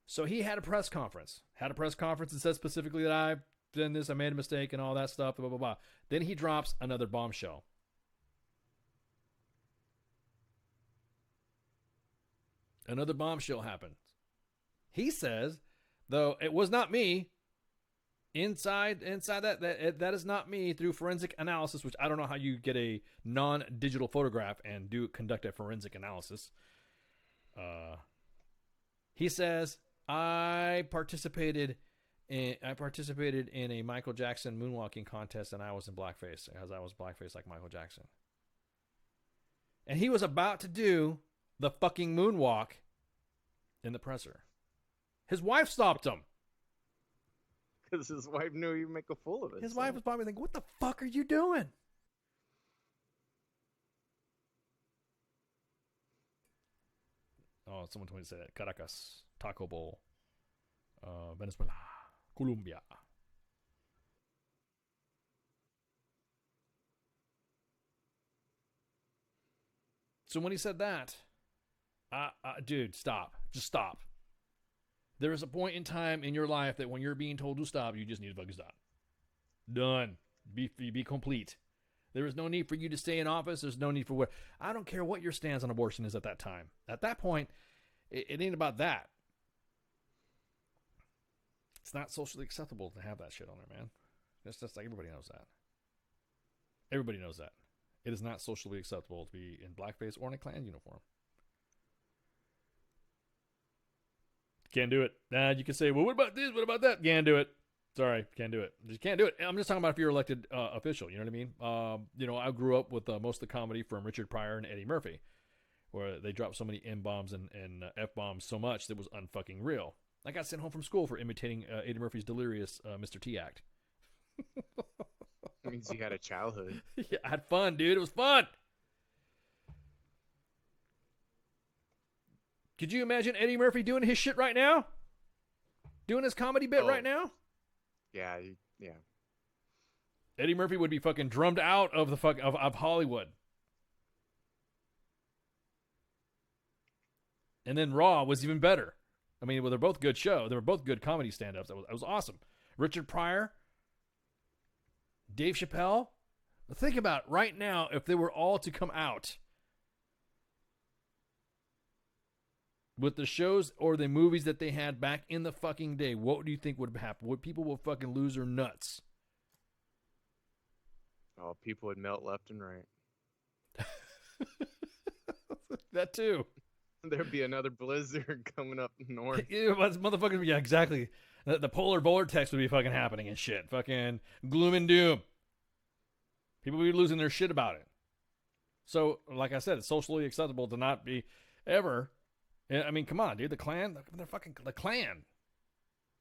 So he had a press conference. And said specifically that I've done this, I made a mistake and all that stuff, blah, blah, blah. Then he drops another bombshell. Another bombshell happens. He says, though it was not me, inside that is not me through forensic analysis, which I don't know how you get a non-digital photograph and conduct a forensic analysis. He says, I participated in a Michael Jackson moonwalking contest, and I was in blackface, as I was blackface like Michael Jackson. And he was about to do the fucking moonwalk in the presser. His wife stopped him. Because his wife knew he'd make a fool of it. His wife was probably thinking, what the fuck are you doing? Oh, someone told me to say that. Caracas, Taco Bowl, Venezuela, Colombia. So when he said that, dude, stop. Just stop. There is a point in time in your life that when you're being told to stop, you just need to fucking stop. Done. Be complete. There is no need for you to stay in office. There's no need for what. I don't care what your stance on abortion is at that time. At that point, it ain't about that. It's not socially acceptable to have that shit on there, man. That's just like everybody knows that. Everybody knows that. It is not socially acceptable to be in blackface or in a Klan uniform. Can't do it. You can say, well, what about this? What about that? Can't do it. Sorry, can't do it. Just can't do it. I'm just talking about if you're elected official. You know what I mean? I grew up with most of the comedy from Richard Pryor and Eddie Murphy, where they dropped so many M-bombs and F-bombs so much that was unfucking real. I got sent home from school for imitating Eddie Murphy's delirious Mr. T act. That means you had a childhood. Yeah, I had fun, dude. It was fun. Could you imagine Eddie Murphy doing his shit right now? Doing his comedy bit right now? Yeah. Eddie Murphy would be fucking drummed out of the of Hollywood. And then Raw was even better. I mean, well, they're both good shows. They were both good comedy stand-ups. That was awesome. Richard Pryor, Dave Chappelle. Think about it right now if they were all to come out with the shows or the movies that they had back in the fucking day. What do you think would happen? Would people will fucking lose their nuts? Oh, people would melt left and right. That too. There'd be another blizzard coming up north. Motherfuckers, yeah, exactly. The polar vortex would be fucking happening and shit. Fucking gloom and doom. People would be losing their shit about it. So, like I said, it's socially acceptable to not be ever. I mean, come on, dude. The Klan, the Klan.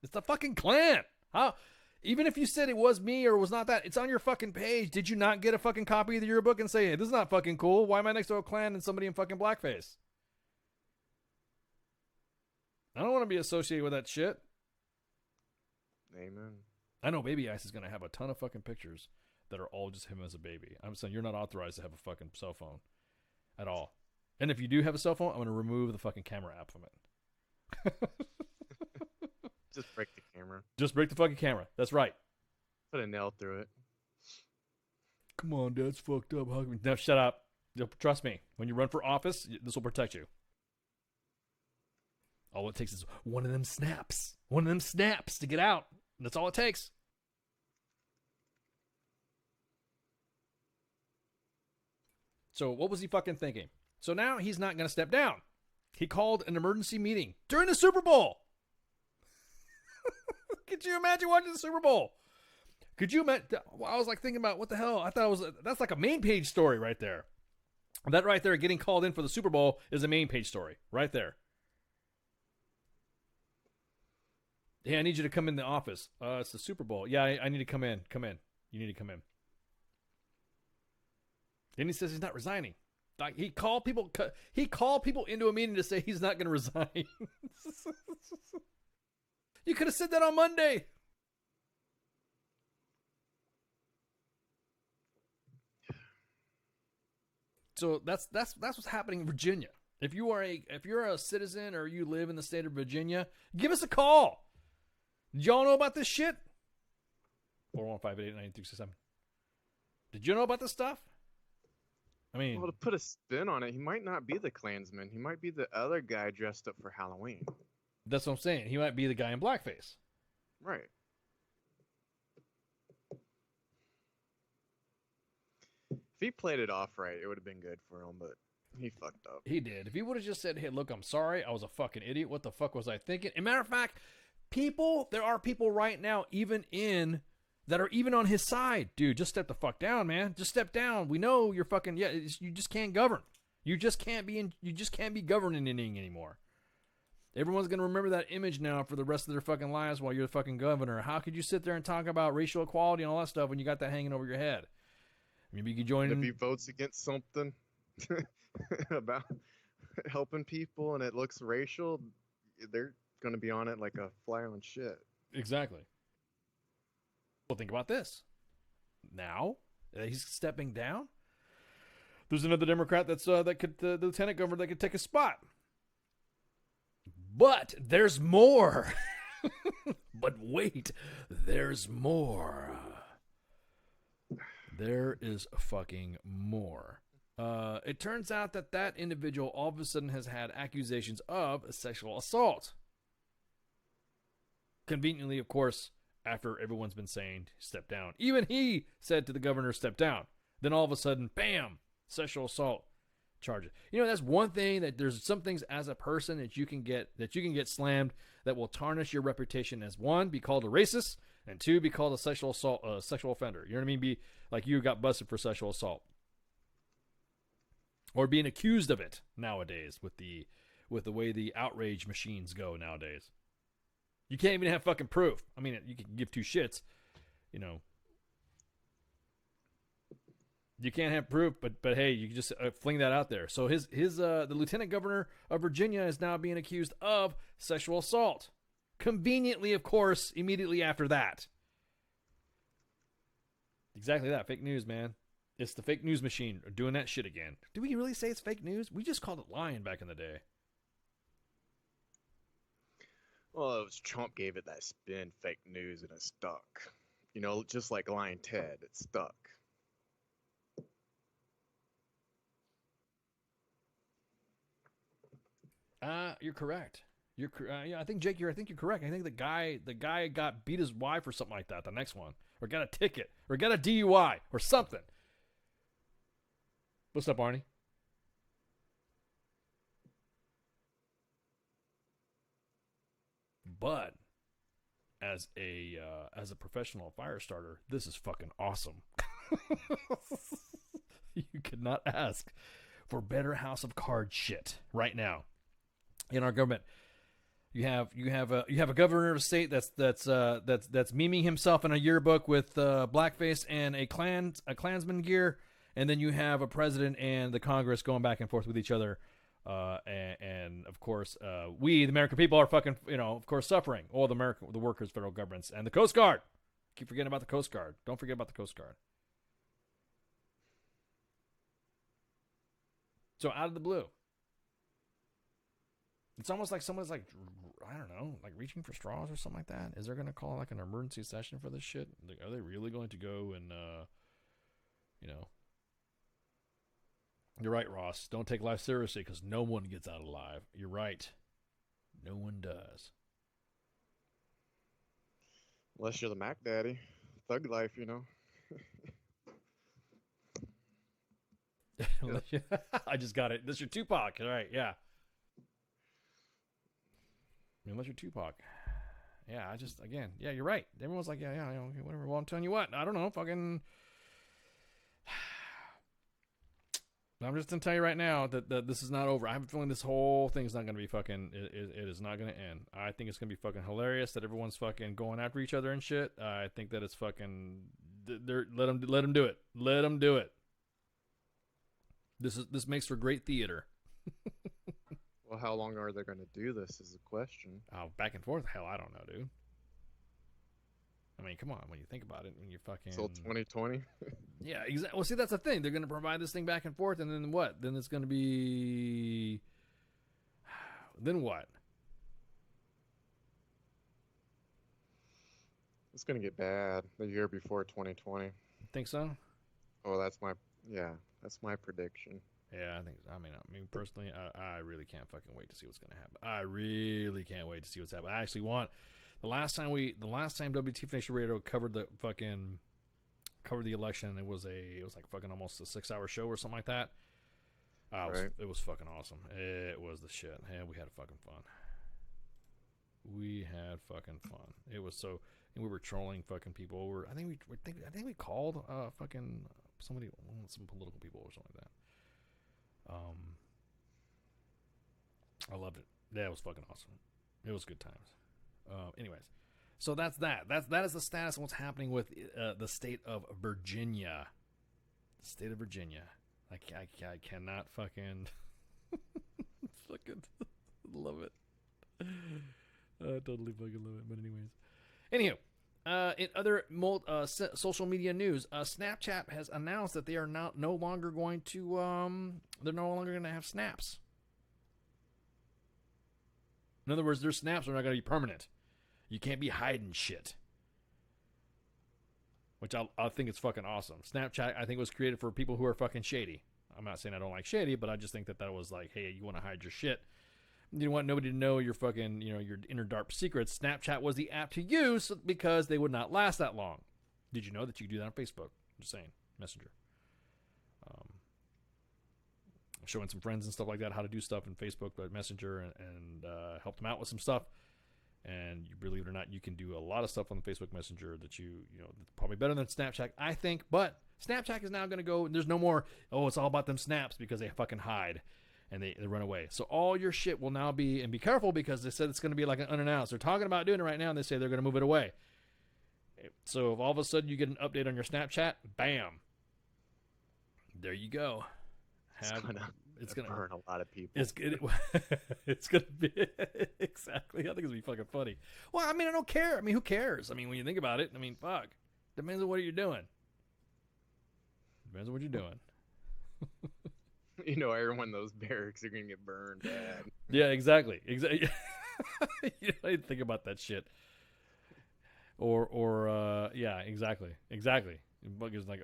It's the fucking Klan. How? Even if you said it was me or was not that, it's on your fucking page. Did you not get a fucking copy of the yearbook and say, hey, this is not fucking cool? Why am I next to a Klan and somebody in fucking blackface? I don't want to be associated with that shit. Amen. I know Baby Ice is going to have a ton of fucking pictures that are all just him as a baby. I'm saying you're not authorized to have a fucking cell phone at all. And if you do have a cell phone, I'm going to remove the fucking camera app from it. Just break the camera. Just break the fucking camera. That's right. Put a nail through it. Come on, Dad's fucked up. Hug me. No, shut up. Trust me. When you run for office, this will protect you. All it takes is one of them snaps. One of them snaps to get out. That's all it takes. So what was he fucking thinking? So now he's not going to step down. He called an emergency meeting during the Super Bowl. Could you imagine watching the Super Bowl? Could you imagine? I was like thinking about what the hell. I thought that's like a main page story right there. That right there, getting called in for the Super Bowl, is a main page story right there. Hey, I need you to come in the office. It's the Super Bowl. Yeah, I need to come in. Come in. You need to come in. Then he says he's not resigning. Like he called people into a meeting to say he's not going to resign. You could have said that on Monday. So that's what's happening in Virginia. If you're a citizen or you live in the state of Virginia, give us a call. Did y'all know about this shit? 415-888-9367. Did you know about this stuff? I mean, well, to put a spin on it, he might not be the Klansman. He might be the other guy dressed up for Halloween. That's what I'm saying. He might be the guy in blackface. Right. If he played it off right, it would have been good for him, but he fucked up. He did. If he would have just said, hey, look, I'm sorry. I was a fucking idiot. What the fuck was I thinking? As a matter of fact, there are people right now that are even on his side. Dude, just step the fuck down, man. Just step down. We know you're fucking, you just can't govern. You just can't be governing anything anymore. Everyone's going to remember that image now for the rest of their fucking lives while you're the fucking governor. How could you sit there and talk about racial equality and all that stuff when you got that hanging over your head? Maybe you could join in. If he votes against something about helping people and it looks racial, they're going to be on it like a fly on shit. Exactly. Well, think about this. Now that he's stepping down, there's another Democrat the lieutenant governor that could take a spot. But there's more. But wait, there's more. There is fucking more. It turns out that individual all of a sudden has had accusations of sexual assault. Conveniently, of course, after everyone's been saying, step down. Even he said to the governor, step down. Then all of a sudden, bam, sexual assault charges. You know, that's one thing, that there's some things as a person that you can get slammed that will tarnish your reputation as, one, be called a racist, and two, be called a sexual offender. You know what I mean? Be like you got busted for sexual assault. Or being accused of it nowadays with the way the outrage machines go nowadays. You can't even have fucking proof. I mean, you can give two shits, you know. You can't have proof, but hey, you can just fling that out there. So the lieutenant governor of Virginia is now being accused of sexual assault. Conveniently, of course, immediately after that. Exactly that. Fake news, man. It's the fake news machine doing that shit again. Do we really say it's fake news? We just called it lying back in the day. Well, it was Trump gave it that spin, fake news, and it stuck. You know, just like Lying Ted, it stuck. You're correct. Yeah, I think Jake, you're correct. I think the guy got beat his wife or something like that. The next one, or got a ticket, or got a DUI, or something. What's up, Arnie? But as a professional fire starter, this is fucking awesome. You could not ask for better House of Cards shit right now in our government. You have a governor of a state that's memeing himself in a yearbook with blackface and a Klansman gear, and then you have a president and the Congress going back and forth with each other. And of course, we, the American people, are fucking, of course, suffering. The workers, federal governments, and the Coast Guard. Keep forgetting about the Coast Guard. Don't forget about the Coast Guard. So out of the blue. It's almost like someone's like, I don't know, like reaching for straws or something like that. Is there going to call like an emergency session for this shit? Like, are they really going to go and, you know? You're right, Ross. Don't take life seriously because no one gets out alive. You're right. No one does. Unless you're the Mac Daddy. Thug life, you know. I just got it. This is your Tupac. All right, yeah. Unless you're Tupac. Yeah, I just, again, yeah, you're right. Everyone's like, yeah, okay, whatever. Well, I'm telling you what, I don't know, fucking... I'm just going to tell you right now that this is not over. I have a feeling this whole thing's not going to be fucking, it is not going to end. I think it's going to be fucking hilarious that everyone's fucking going after each other and shit. I think that it's fucking, let them do it. Let them do it. This makes for great theater. Well, how long are they going to do this is the question. Oh, back and forth? Hell, I don't know, dude. I mean, come on, when you think about it, when you're fucking... Till 2020? Yeah, exactly. Well, see, that's the thing. They're going to provide this thing back and forth, and then what? Then it's going to be... Then what? It's going to get bad the year before 2020. Think so? Oh, that's my prediction. Yeah, I think. I mean, personally, I really can't fucking wait to see what's gonna happen. I really can't wait to see what's happening. I actually want the last time WTF Nation Radio covered the election. It was like fucking almost a 6-hour show or something like that. It was fucking awesome. It was the shit. And we had fucking fun. It was so, and we were trolling fucking people. I think we called fucking somebody, some political people or something like that. I loved it. Yeah, it was fucking awesome. It was good times. Anyways, so that's that. That is the status of what's happening with the state of Virginia. The state of Virginia. I cannot fucking fucking love it. I totally fucking love it. But anyways, in other social media news, Snapchat has announced that they are no longer going to they're no longer going to have snaps. In other words, their snaps are not going to be permanent. You can't be hiding shit. Which I think it's fucking awesome. Snapchat, I think, was created for people who are fucking shady. I'm not saying I don't like shady, but I just think that was like, hey, you want to hide your shit. You don't want nobody to know your fucking, your inner dark secrets. Snapchat was the app to use because they would not last that long. Did you know that you can do that on Facebook? Just saying. Messenger. Showing some friends and stuff like that how to do stuff in Facebook, but Messenger, and helped them out with some stuff. And you believe it or not, you can do a lot of stuff on the Facebook Messenger that that's probably better than Snapchat, I think. But Snapchat is now going to go, and there's no more, it's all about them snaps because they fucking hide and they run away. So all your shit will now be, and be careful because they said it's going to be like an unannounced. They're talking about doing it right now, and they say they're going to move it away. So if all of a sudden you get an update on your Snapchat, bam, there you go. It's gonna burn a lot of people. It's gonna be exactly. I think it's gonna be fucking funny. Well, I mean, I don't care. I mean, who cares? I mean, when you think about it, I mean, fuck. Depends on what you're doing. Depends on what you're doing. Everyone in those barracks are gonna get burned bad. Yeah, exactly. You don't even think about that shit. Or yeah, exactly. Bugger's like,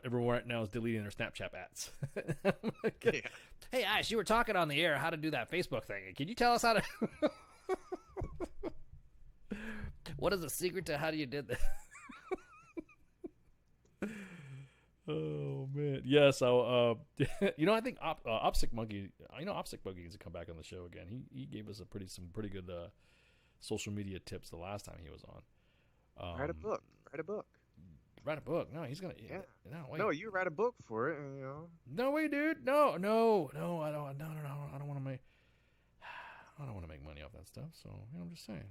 everyone right now is deleting their Snapchat ads. Yeah. Hey, Ash, you were talking on the air how to do that Facebook thing. Can you tell us how to... What is the secret to how you did that? Oh, man. Yeah, so, I think Opsic Monkey, Opsic Monkey needs to come back on the show again. He gave us some pretty good social media tips the last time he was on. Write a book. Write a book? No, he's gonna. Yeah. No, wait. No, you write a book for it. No way, dude. No. I don't. I don't want to make. I don't want to make money off that stuff. So I'm just saying.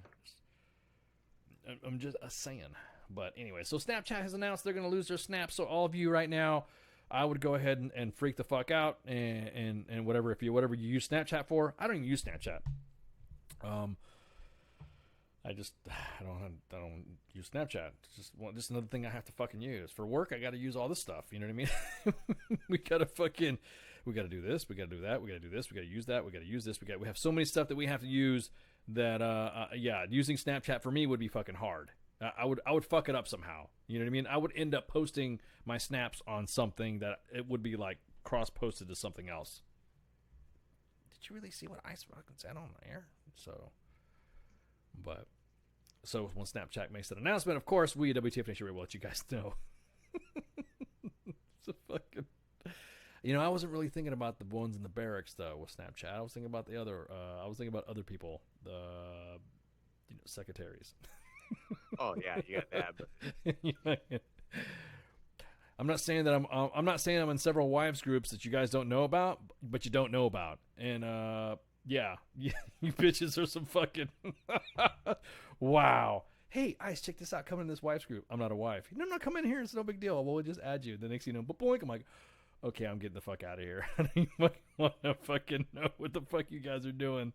I'm just saying. But anyway, so Snapchat has announced they're going to lose their snaps. So all of you right now, I would go ahead and freak the fuck out and whatever whatever you use Snapchat for. I don't even use Snapchat. I don't use Snapchat. It's just another thing I have to fucking use. For work, I got to use all this stuff. You know what I mean? We got to do this. We got to do that. We got to do this. We got to use that. We got to use this. We have so many stuff that we have to use that, using Snapchat for me would be fucking hard. I would fuck it up somehow. You know what I mean? I would end up posting my snaps on something that it would be like cross-posted to something else. Did you really see what I fucking said on the air? So when Snapchat makes an announcement, of course, we at WTF Nation will let you guys know. It's a fucking... I wasn't really thinking about the ones in the barracks though with Snapchat. I was thinking about the other. I was thinking about other people, the secretaries. Oh yeah, you got that. I'm not saying that I'm not saying I'm in several wives groups that you guys don't know about, but you don't know about. And you bitches are some fucking wow. Hey, Ice, check this out. Come in this wives group. I'm not a wife. No, come in here. It's no big deal. We'll just add you. The next thing you know, boink. I'm like, okay, I'm getting the fuck out of here. I don't even want to fucking know what the fuck you guys are doing.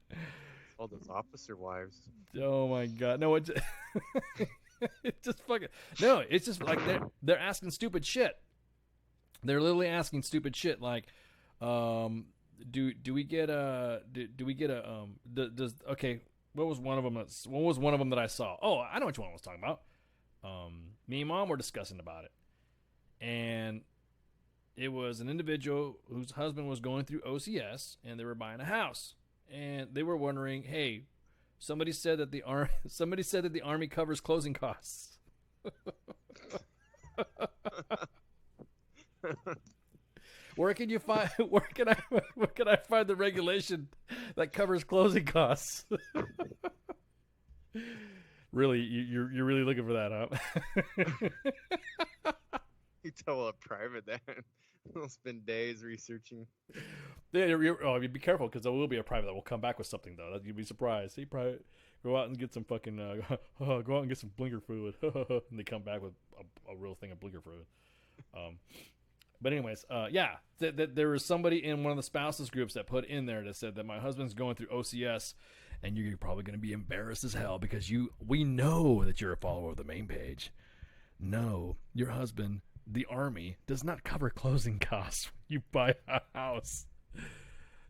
All those officer wives. Oh my god, no! It's just fucking no. It's just like they're asking stupid shit. They're literally asking stupid shit like, do we get a okay? What was one of them? What was one of them that I saw? Oh, I know which one I was talking about. Me and Mom were discussing about it, and it was an individual whose husband was going through OCS, and they were buying a house, and they were wondering, hey, somebody said that the Army covers closing costs. Where can you find? Where can I find the regulation that covers closing costs? Really, you're really looking for that, huh? You tell a private that we'll spend days researching. Yeah, you'd be careful because there will be a private that will come back with something though. You'd be surprised. He probably go out and get some fucking go out and get some blinker fluid, and they come back with a real thing of blinker fluid. But anyways, there was somebody in one of the spouses groups that put in there that said that my husband's going through OCS, and you're probably going to be embarrassed as hell because we know that you're a follower of the main page. No, your husband, the Army, does not cover closing costs when you buy a house.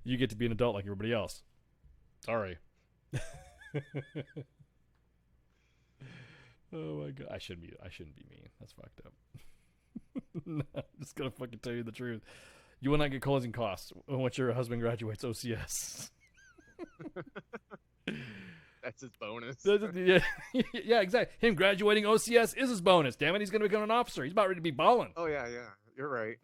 You get to be an adult like everybody else. Sorry. Oh my god, I shouldn't be mean. That's fucked up. No, I'm just gonna fucking tell you the truth. You will not get closing costs once your husband graduates OCS. That's his bonus. Yeah, exactly. Him graduating OCS is his bonus. Damn it, he's gonna become an officer. He's about ready to be balling. Oh yeah, you're right.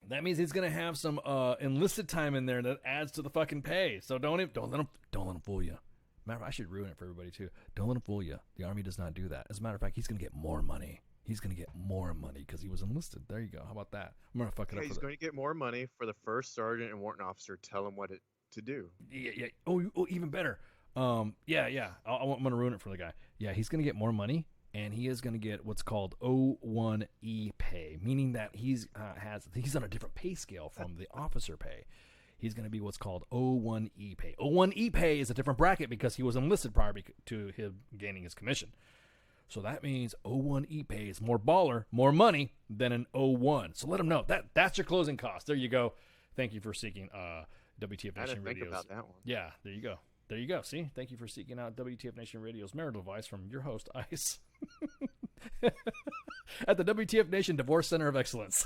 That means he's gonna have some enlisted time in there that adds to the fucking pay. So don't let him fool you. Matter of fact, I should ruin it for everybody too. Don't let him fool you. The Army does not do that. As a matter of fact, he's gonna get more money. He's going to get more money because he was enlisted. There you go. How about that? I'm going to fuck it up. He's going to get more money for the first sergeant and warrant officer tell him what to do. Yeah. Oh, even better. I'm going to ruin it for the guy. Yeah, he's going to get more money, and he is going to get what's called O1E pay, meaning that he's on a different pay scale from the officer pay. He's going to be what's called O1E pay. O1E pay is a different bracket because he was enlisted prior to him gaining his commission. So that means O1E pay is more baller, more money than an O1. So let them know that's your closing cost. There you go. Thank you for seeking WTF Nation Radio's. Think about that one. Yeah, there you go. See, thank you for seeking out WTF Nation Radio's marital advice from your host Ice at the WTF Nation Divorce Center of Excellence.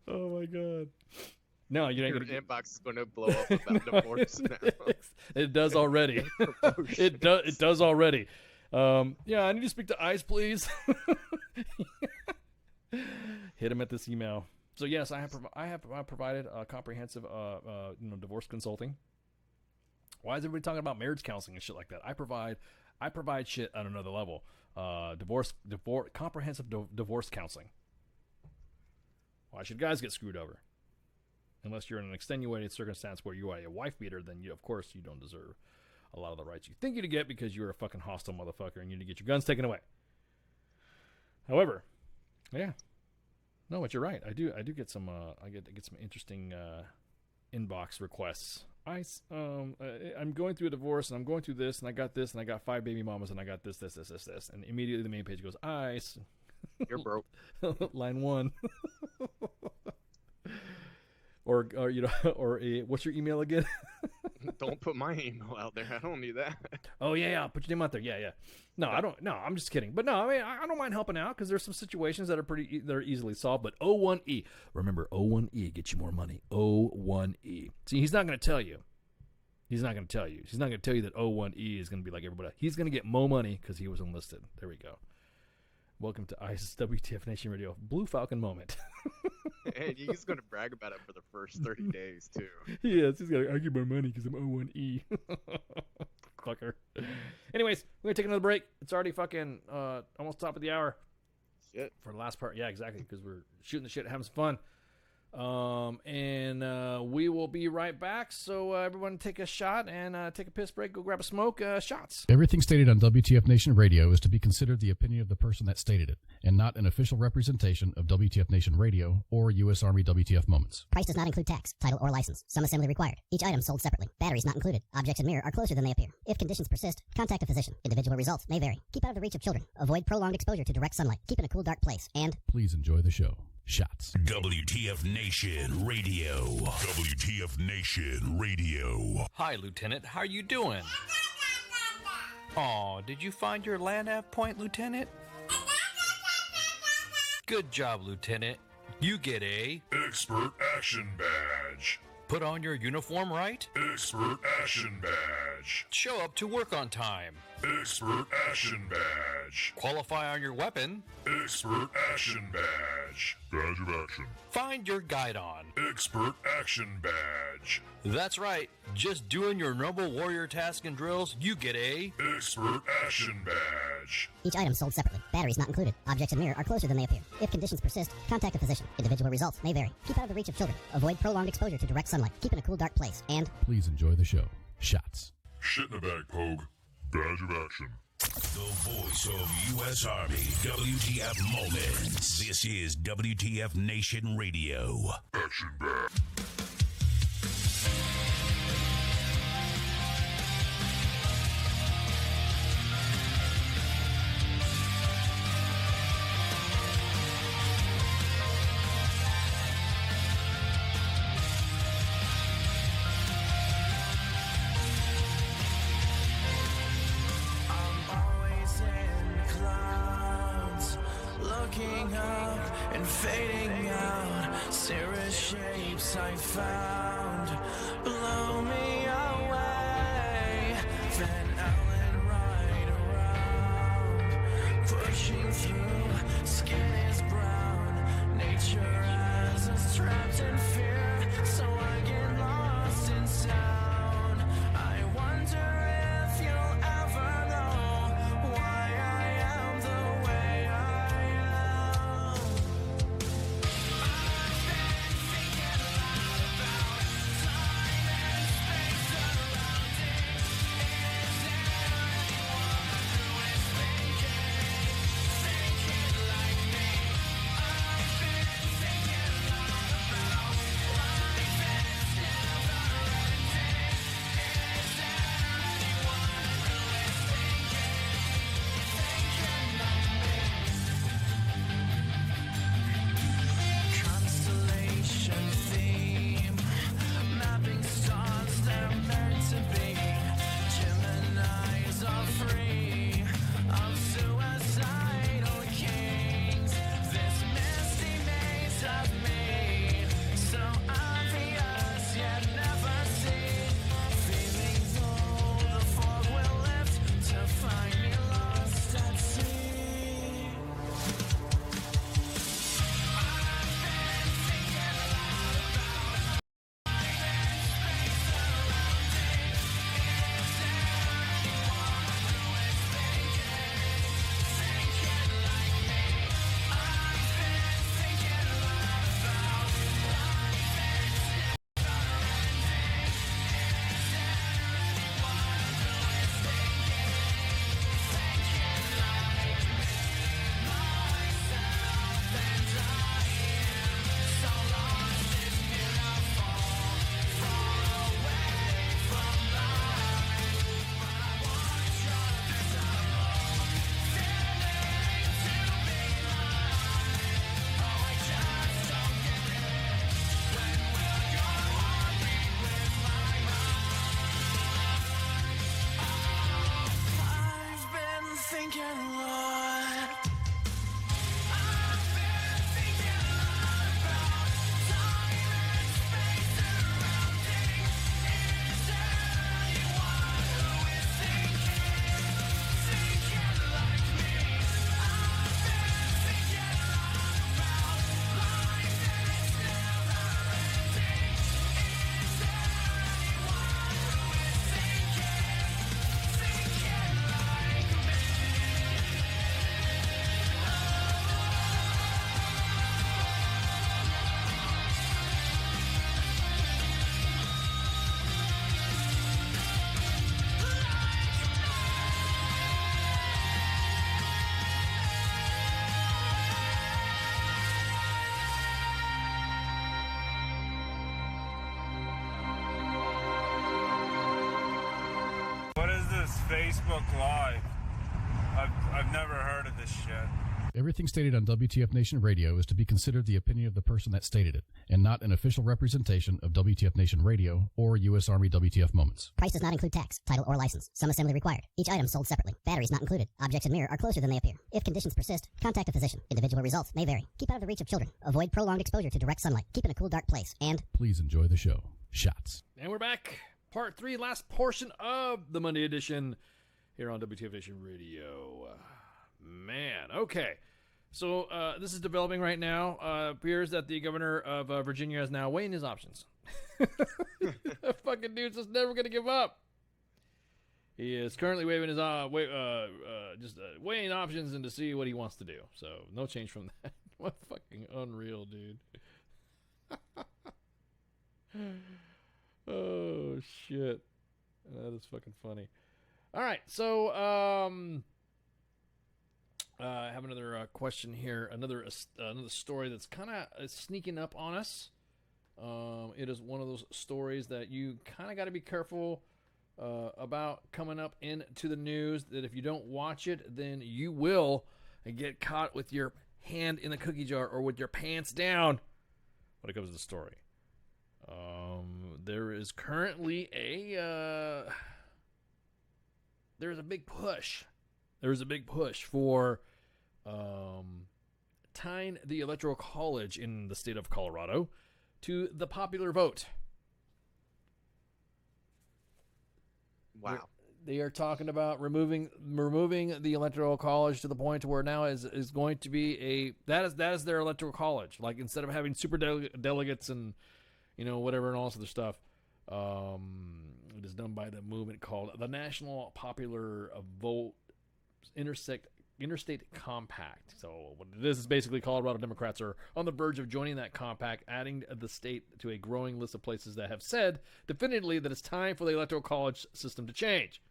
Oh my god. No, you ain't. Your inbox is going to blow up about divorce now. It does already. It does already. Yeah, I need to speak to Ice, please. Hit him at this email. So yes, I have provided a comprehensive divorce consulting. Why is everybody talking about marriage counseling and shit like that? I provide shit at another level. Comprehensive divorce counseling. Why should guys get screwed over? Unless you're in an extenuated circumstance where you are a wife beater, then of course you don't deserve a lot of the rights you think you to get because you're a fucking hostile motherfucker and you need to get your guns taken away. However, yeah, no, but you're right. I do get some. I get some interesting inbox requests. I'm going through a divorce and I'm going through this and I got this and I got 5 baby mamas and I got this, and immediately the main page goes Ice. You're broke. Line 1. or what's your email again? Don't put my email out there. I don't need that. Oh yeah, put your name out there. Yeah. No, I don't. No, I'm just kidding. But no, I mean, I don't mind helping out because there's some situations that are easily solved. But O1E, remember O1E gets you more money. O1E. See, he's not going to tell you. He's not going to tell you. He's not going to tell you that O1E is going to be like everybody else. He's going to get more money because he was enlisted. There we go. Welcome to ISIS WTF Nation Radio. Blue Falcon moment. And he's going to brag about it for the first 30 days, too. Yes, he's going to argue more money because I'm O1E. Fucker. Anyways, we're going to take another break. It's already fucking almost top of the hour. Shit. For the last part. Yeah, exactly, because we're shooting the shit, having some fun. And we will be right back. So everyone take a shot and take a piss break. Go grab a smoke. Shots. Everything stated on WTF Nation Radio is to be considered the opinion of the person that stated it, and not an official representation of WTF Nation Radio or U.S. Army WTF Moments. Price does not include tax, title, or license. Some assembly required. Each item sold separately. Batteries not included. Objects in mirror are closer than they appear. If conditions persist, contact a physician. Individual results may vary. Keep out of the reach of children. Avoid prolonged exposure to direct sunlight. Keep in a cool, dark place. And please enjoy the show. Shots. WTF Nation Radio. WTF Nation Radio. Hi, Lieutenant. How are you doing? Aw, did you find your land av point, Lieutenant? Good job, Lieutenant. You get a Expert Action Badge. Put on your uniform right. Expert Action Badge. Show up to work on time. Expert Action Badge. Qualify on your weapon. Expert Action Badge. Badge of Action. Find your guide on. Expert Action Badge. That's right. Just doing your normal warrior task and drills, you get a Expert Action Badge. Each item sold separately. Batteries not included. Objects in mirror are closer than they appear. If conditions persist, contact a physician. Individual results may vary. Keep out of the reach of children. Avoid prolonged exposure to direct sunlight. Keep in a cool, dark place. And please enjoy the show. Shots. Shit in the bag, Pogue. Badge of Action. The voice of U.S. Army, WTF Moments. This is WTF Nation Radio. Action Bag. Fading out, cirrus shapes I found blow me away. Van Allen right around, pushing through. Skin is brown, nature has us trapped in fear. So I get lost in sound. I wonder if you'll ever know why I am the way I am. Like me. Facebook Live. I've never heard of this shit. Everything stated on WTF Nation Radio is to be considered the opinion of the person that stated it, and not an official representation of WTF Nation Radio or U.S. Army WTF Moments. Price does not include tax, title, or license. Some assembly required. Each item sold separately. Batteries not included. Objects in mirror are closer than they appear. If conditions persist, contact a physician. Individual results may vary. Keep out of the reach of children. Avoid prolonged exposure to direct sunlight. Keep in a cool, dark place. And please enjoy the show. Shots. And we're back. Part 3, last portion of the Monday edition here on WTF Nation Radio. Man, okay. So this is developing right now. Appears that the governor of Virginia is now weighing his options. That fucking dude's just never going to give up. He is currently weighing his weighing options and to see what he wants to do. So no change from that. What fucking unreal, dude. Oh shit, that is fucking funny. All right, so I have another question here. Another story that's kind of sneaking up on us. It is one of those stories that you kind of got to be careful about coming up into the news. That if you don't watch it, then you will get caught with your hand in the cookie jar or with your pants down when it comes to the story. There is currently there's a big push. There's a big push for tying the Electoral College in the state of Colorado to the popular vote. Wow. They are talking about removing the Electoral College to the point where now is going to be that is their Electoral College. Like instead of having super delegates and whatever and all this other stuff, it is done by the movement called the National Popular Vote Interstate Compact. So what it is basically Colorado Democrats are on the verge of joining that compact, adding the state to a growing list of places that have said definitively that it's time for the Electoral College system to change.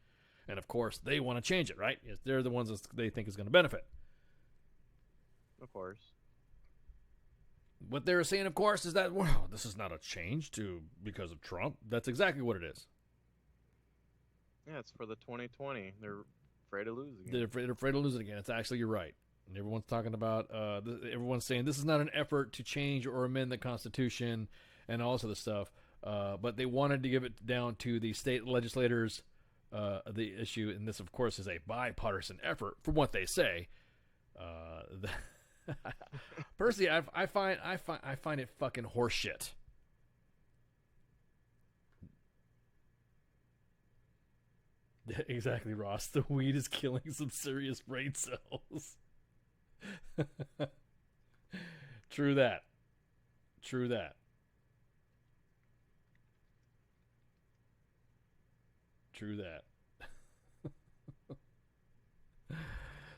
And of course, they want to change it, right? Yes, they're the ones that they think is going to benefit. Of course. What they're saying, of course, is that, well, this is not a change because of Trump. That's exactly what it is. Yeah, it's for the 2020. They're afraid of losing it. They're afraid of losing it again. It's actually, you're right. And everyone's talking about, everyone's saying this is not an effort to change or amend the Constitution and all this other stuff. But they wanted to give it down to the state legislators, the issue. And this, of course, is a bipartisan effort from what they say. Personally, I find it fucking horseshit. Exactly, Ross. The weed is killing some serious brain cells. True that. True that. True that.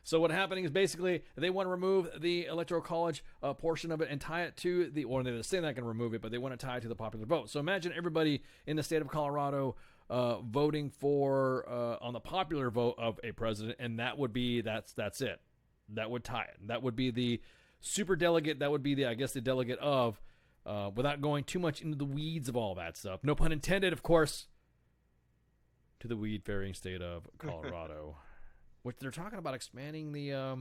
So what's happening is basically they want to remove the Electoral College portion of it and tie it to or they're saying they're not going to remove it, but they want to tie it to the popular vote. So imagine everybody in the state of Colorado voting for on the popular vote of a president, and that would be that's it. That would tie it. That would be the super delegate. That would be the delegate of without going too much into the weeds of all that stuff. No pun intended, of course. To the weed-bearing state of Colorado. Which they're talking about expanding they're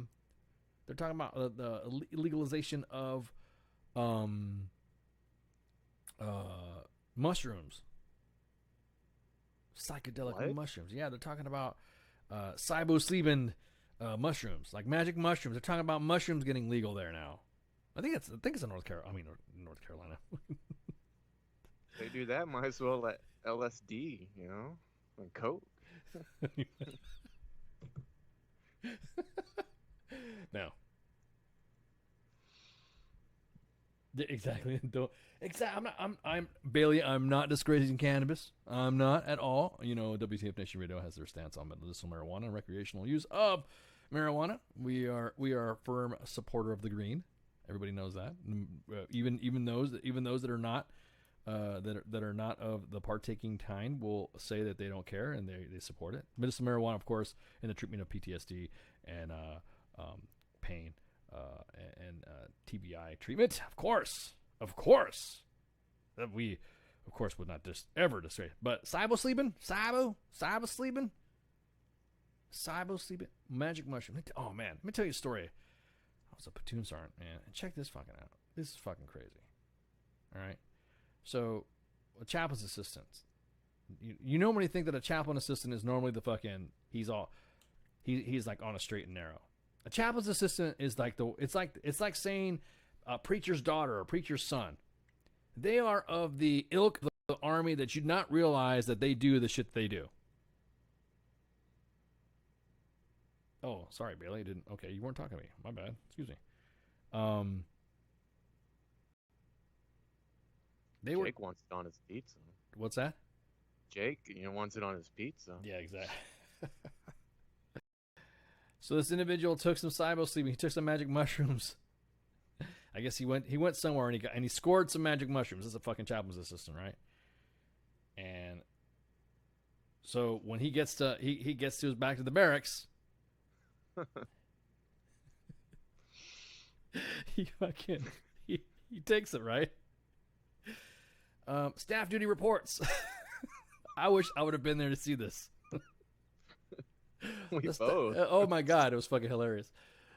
talking about the legalization of mushrooms. Psychedelic mushrooms. Yeah, they're talking about psilocybin mushrooms, like magic mushrooms. They're talking about mushrooms getting legal there now. I think it's in North Carolina. They do that, might as well let LSD, and coke. No. Exactly. I'm Bailey. I'm not disgracing cannabis. I'm not at all. WTF Nation Radio has their stance on medicinal marijuana and recreational use of marijuana. We are a firm supporter of the green. Everybody knows that. Even those that are not that are not of the partaking kind will say that they don't care and they support it. Medicinal marijuana, of course, in the treatment of PTSD and pain and TBI treatment. Of course, that we, of course, would not ever dissuade. But psilocybin, Psilocybin magic mushroom. Oh man, let me tell you a story. I was a platoon sergeant, man, and check this fucking out. This is fucking crazy. All right, so a chaplain's assistant. You normally think that a chaplain assistant is normally the fucking he's like on a straight and narrow. A chaplain's assistant is like it's like saying a preacher's daughter or preacher's son. They are of the ilk of the army that you'd not realize that they do the shit they do. Oh, sorry, Bailey. Okay, you weren't talking to me. My bad. Excuse me. Jake wants it on his pizza. What's that? Jake, wants it on his pizza. Yeah, exactly. So this individual took some psilocybin. He took some magic mushrooms. I guess he went somewhere and he scored some magic mushrooms. This is a fucking chaplain's assistant, right? And so when he gets to his back to the barracks, he takes it, right? Staff duty reports. I wish I would have been there to see this. Oh my god, it was fucking hilarious.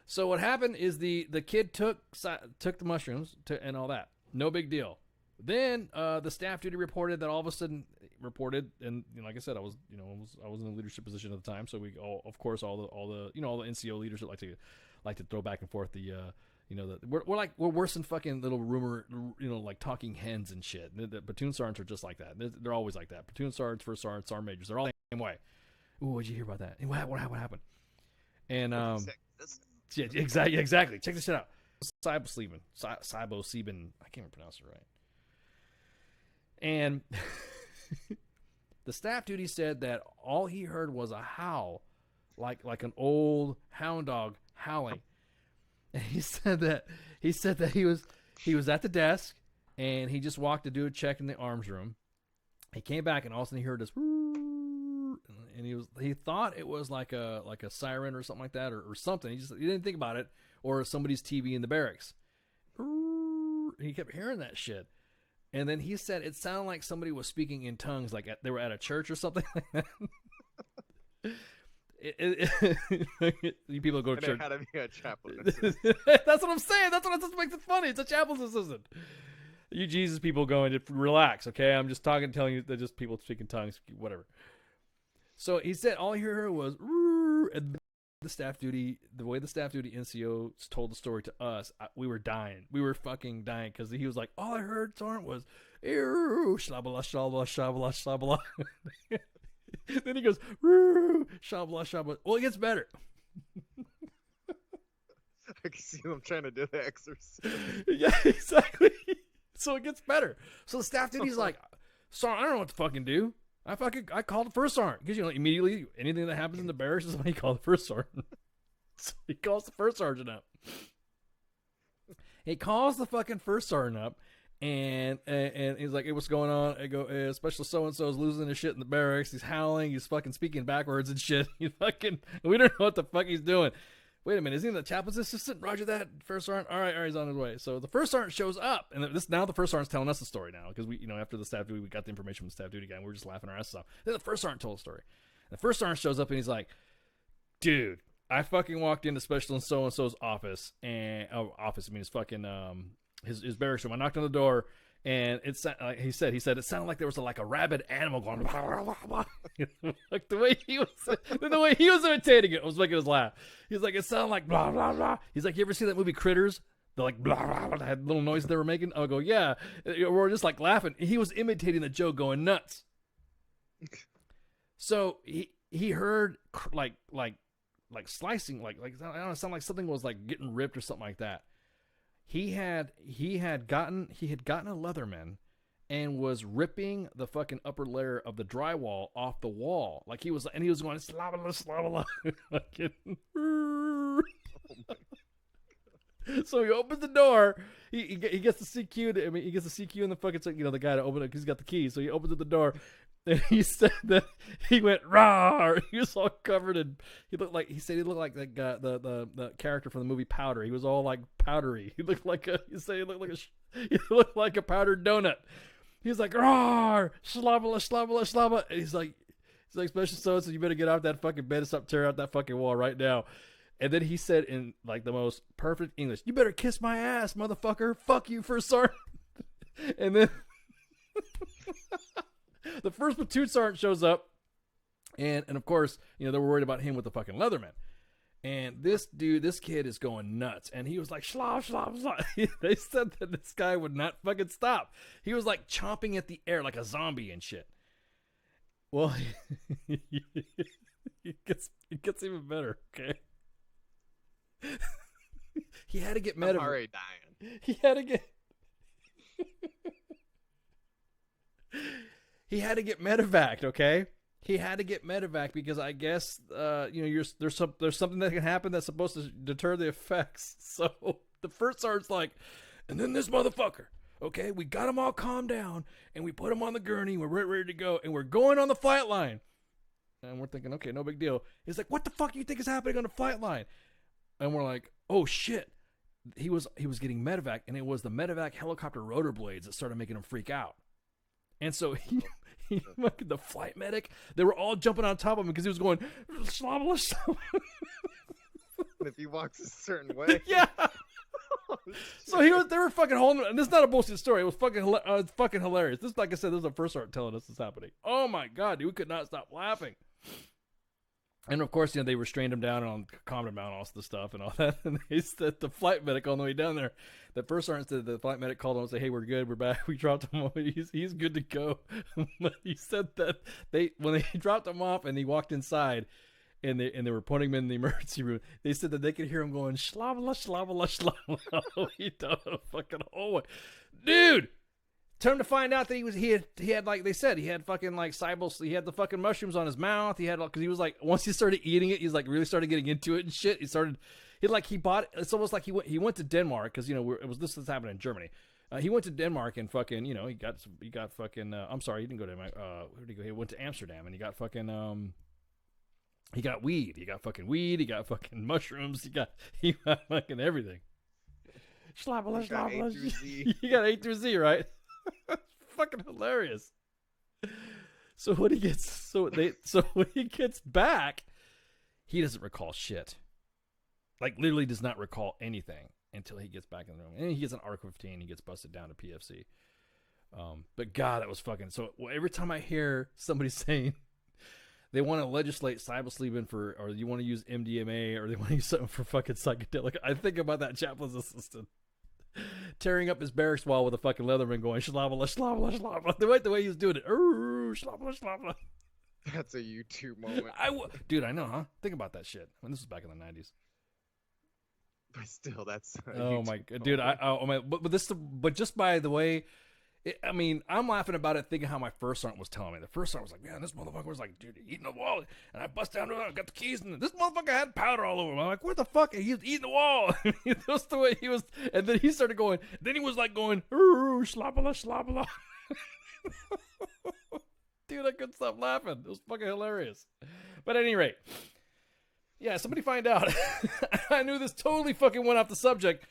So what happened is the kid took the mushrooms and all that. No big deal. Then the staff duty reported that all of a sudden and like I said, I was in a leadership position at the time, so we all the NCO leaders that like to throw back and forth we're worse than fucking little rumor, like talking hens and shit. The platoon sergeants are just like that. They're always like that. Platoon sergeants, first sergeants, sergeant majors, they're all the same way. Ooh, what'd you hear about that? What happened? And yeah, exactly. Check this shit out. Psilocybin. I can't even pronounce it right. And the staff duty said that all he heard was a howl, like an old hound dog howling. And he said that he was at the desk and he just walked to do a check in the arms room. He came back and all of a sudden he heard this, and he thought it was like a siren or something like that or something. He didn't think about it, or somebody's TV in the barracks. And he kept hearing that shit. And then he said it sounded like somebody was speaking in tongues, like they were at a church or something like that. You people go to church. It had to be a chaplain. That's what I'm saying. That's what makes it funny. It's a chaplain's assistant. You Jesus people going to relax, okay? I'm just telling you that just people speaking tongues, whatever. So he said all he heard was and the way the staff duty NCO told the story to us, we were dying. We were fucking dying because he was like, all I heard, Torrent, was shabala shabala shabala shabala. Then he goes, shabala shabala. Well, it gets better. I can see them trying to do the exorcism. Yeah, exactly. So it gets better. So the staff duty's like, sorry, I don't know what to fucking do. I called the first sergeant because immediately anything that happens in the barracks is when he called the first sergeant. So he calls the first sergeant up. He calls the fucking first sergeant up, and he's like, "Hey, what's going on?" I go, "Special so and so is losing his shit in the barracks. He's howling. He's fucking speaking backwards and shit. We don't know what the fuck he's doing." Wait a minute, is he the chaplain's assistant? Roger that, first sergeant. All right, he's on his way. So the first sergeant shows up, and now the first sergeant's telling us the story now because we, after the staff duty, we got the information from the staff duty guy, and we were just laughing our asses off. Then the first sergeant told the story. And the first sergeant shows up, and he's like, "Dude, I fucking walked into Special and so's office, and his fucking his barracks room. I knocked on the door." And it's like he said it sounded like there was a rabid animal going blah, blah, blah, blah. Like the way he was imitating it was making us laugh. He's like, it sounded like blah blah blah. He's like, you ever see that movie Critters? They're like blah blah blah. They had little noises they were making. I go, yeah. We're just like laughing. He was imitating the Joe going nuts. So he heard like slicing like I don't know, sound like something was like getting ripped or something like that. He had gotten a Leatherman and was ripping the fucking upper layer of the drywall off the wall. Like he was going slabala slabala. So he opens the door. He gets the CQ. He gets the CQ in the fucking the guy to open it because he's got the key. So he opens the door. And he said that he went raw. He was all covered in. He looked like the character from the movie Powder. He was all like powdery. He looked like he looked like a powdered donut. He was like raw, slabala slabala slabala. And he's like, He's like, Special So-and-so, you better get off that fucking bed and stop tearing out that fucking wall right now. And then he said in like the most perfect English, you better kiss my ass, motherfucker. Fuck you, First Sergeant. And then the first platoon sergeant shows up. And of course, you know, they were worried about him with the fucking Leatherman. And this kid is going nuts. And he was like, slop, slop, slop. They said that this guy would not fucking stop. He was like chomping at the air like a zombie and shit. Well, it gets even better, okay? He had to get medevac. I'm already dying. He had to get medevaced, okay? He had to get medevac because I guess there's something that can happen that's supposed to deter the effects. So the first sergeant's like, and then this motherfucker, okay, we got him all calmed down and we put him on the gurney. We're ready to go and we're going on the flight line. And we're thinking, okay, no big deal. He's like, what the fuck do you think is happening on the flight line? And we're like, oh shit. He was getting medevac, and it was the medevac helicopter rotor blades that started making him freak out. And so the flight medic, they were all jumping on top of him because he was going, slobber, slobber. If he walks a certain way. Yeah. So they were fucking holding, and this is not a bullshit story. It was fucking hilarious. This, like I said, this is the first sergeant telling us this is happening. Oh my God, dude, we could not stop laughing. And of course, they restrained him down and calmed him down, all the stuff and all that. And they said the flight medic on the way down there, the first sergeant said the flight medic called him and said, "Hey, we're good, we're back. We dropped him off. He's good to go." But he said that when they dropped him off and he walked inside, and they were putting him in the emergency room, they said that they could hear him going shlabla shlabla shlabla. He down a fucking hallway, dude. Turn to find out that he had like they said, he had fucking like he had the fucking mushrooms on his mouth. He had, because he was like, once he started eating it, he's like really started getting into it and shit. He bought it. It's almost like he went to Denmark because this was happening in Germany. He went to Denmark and fucking he got fucking I'm sorry, he didn't go to Denmark. Where did he go? He went to Amsterdam and he got fucking he got weed. He got fucking weed. He got fucking mushrooms. He got fucking everything. Schlabla schlabla. You got A through Z, right? Fucking hilarious. So when he gets back, he doesn't recall shit. Like literally does not recall anything until he gets back in the room. And he gets an AR-15, he gets busted down to PFC. But God, that was fucking every time I hear somebody saying they want to legislate psilocybin or you want to use MDMA, or they want to use something for fucking psychedelic, I think about that chaplain's assistant tearing up his barracks wall with a fucking Leatherman going shlabla shlabla shlabla. The way he was doing it, shlabla shlabla. That's a YouTube moment. Dude, I know, huh? Think about that shit. This was back in the 90s. But still, that's oh my God, dude. But just by the way, I'm laughing about it, thinking how my first sergeant was telling me. The first sergeant was like, "Man, this motherfucker was like, dude, eating the wall." And I bust down to it, I got the keys, and this motherfucker had powder all over him. I'm like, "What the fuck?" And he was eating the wall. That's the way he was. And then he started going. Then he was like going, "Shlabala, shlabala." Dude, I couldn't stop laughing. It was fucking hilarious. But at any rate, yeah, somebody find out. I knew this totally fucking went off the subject,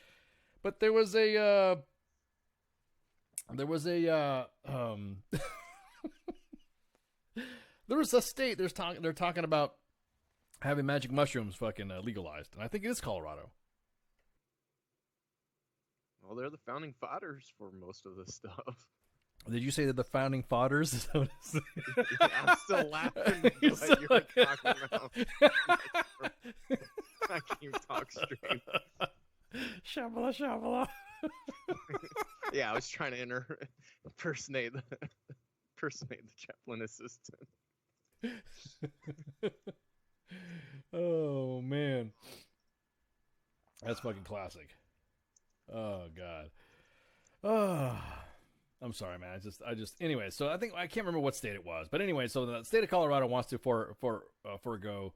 but there was a. There was a state they're talking about having magic mushrooms fucking legalized, and I think it is Colorado. Well, they're the founding fathers for most of this stuff. Did you say that the founding fathers? Yeah, I'm still laughing at what you were talking about. I can't even talk straight. Shabala shabala. Yeah, I was trying to impersonate the chaplain assistant. Oh man, that's fucking classic. Oh God. Oh, I'm sorry, man. I just. Anyway, so I can't remember what state it was, but anyway, so the state of Colorado wants to forego.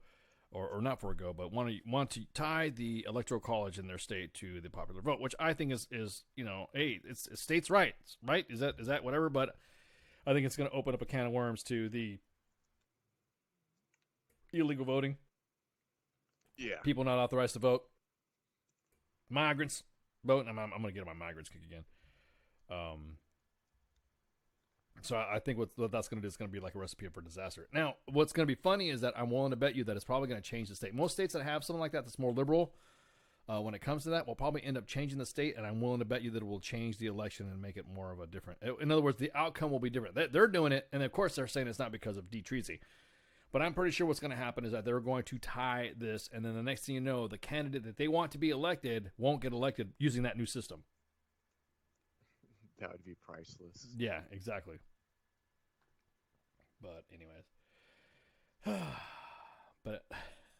Or not forego, but want to tie the electoral college in their state to the popular vote, which I think is hey, it's states' rights, right? Is that whatever? But I think it's going to open up a can of worms to the illegal voting. Yeah, people not authorized to vote, migrants vote. I'm going to get on my migrants kick again. So I think what that's going to do is going to be like a recipe for disaster. Now, what's going to be funny is that I'm willing to bet you that it's probably going to change the state. Most states that have something like that that's more liberal, when it comes to that, will probably end up changing the state, and I'm willing to bet you that it will change the election and make it more of a different. In other words, the outcome will be different. They're doing it, and of course they're saying it's not because of Treacy. But I'm pretty sure what's going to happen is that they're going to tie this, and then the next thing you know, the candidate that they want to be elected won't get elected using that new system. That would be priceless. Yeah, exactly. But anyways. But,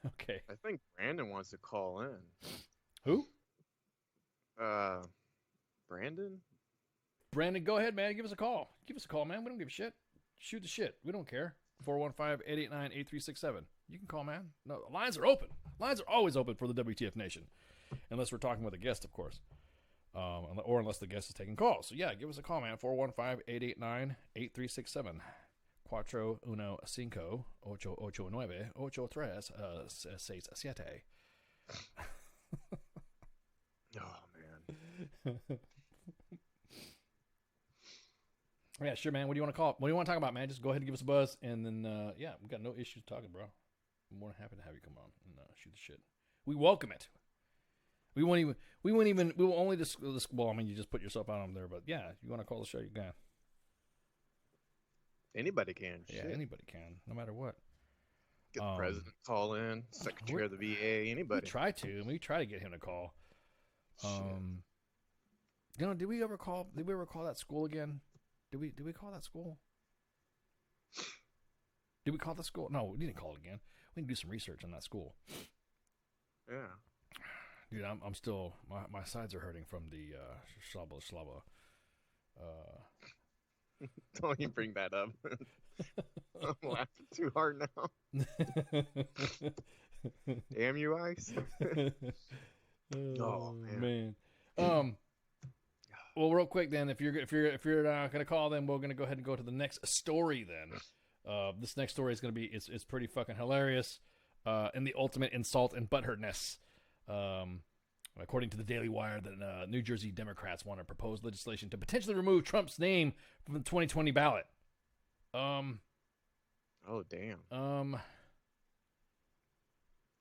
okay. I think Brandon wants to call in. Who? Brandon? Brandon, go ahead, man. Give us a call. Give us a call, man. We don't give a shit. Shoot the shit. We don't care. 415-889-8367. You can call, man. No, the lines are open. Lines are always open for the WTF Nation. Unless we're talking with a guest, of course. Or unless the guest is taking calls. So, yeah, give us a call, man. 415-889-8367. 415-889-8367. Oh, man. Yeah, sure, man. What do you want to call? What do you want to talk about, man? Just go ahead and give us a buzz, and then yeah, we got no issues talking, bro. I'm more than happy to have you come on and shoot the shit. We welcome it. We won't even. We will only discuss. Well, I mean, you just put yourself out on there, but yeah, if you want to call the show, you can. Anybody can. Yeah, Shit. anybody can, no matter what. Get the president to call in, secretary of the VA, anybody. We try to get him to call. Did we ever call that school again? Did we call that school? Did we call the school? No, we didn't call it again. We need to do some research on that school. Yeah. Dude, I'm still, my sides are hurting from the slava. Don't even bring that up. I'm laughing too hard now. Damn you, Ice. Oh man. Well, real quick then, if you're not gonna call, then we're gonna go ahead and go to the next story. Then, this next story is gonna be it's pretty fucking hilarious, and the ultimate insult and butthurtness. According to the Daily Wire, that New Jersey Democrats want to propose legislation to potentially remove Trump's name from the 2020 ballot. Oh damn.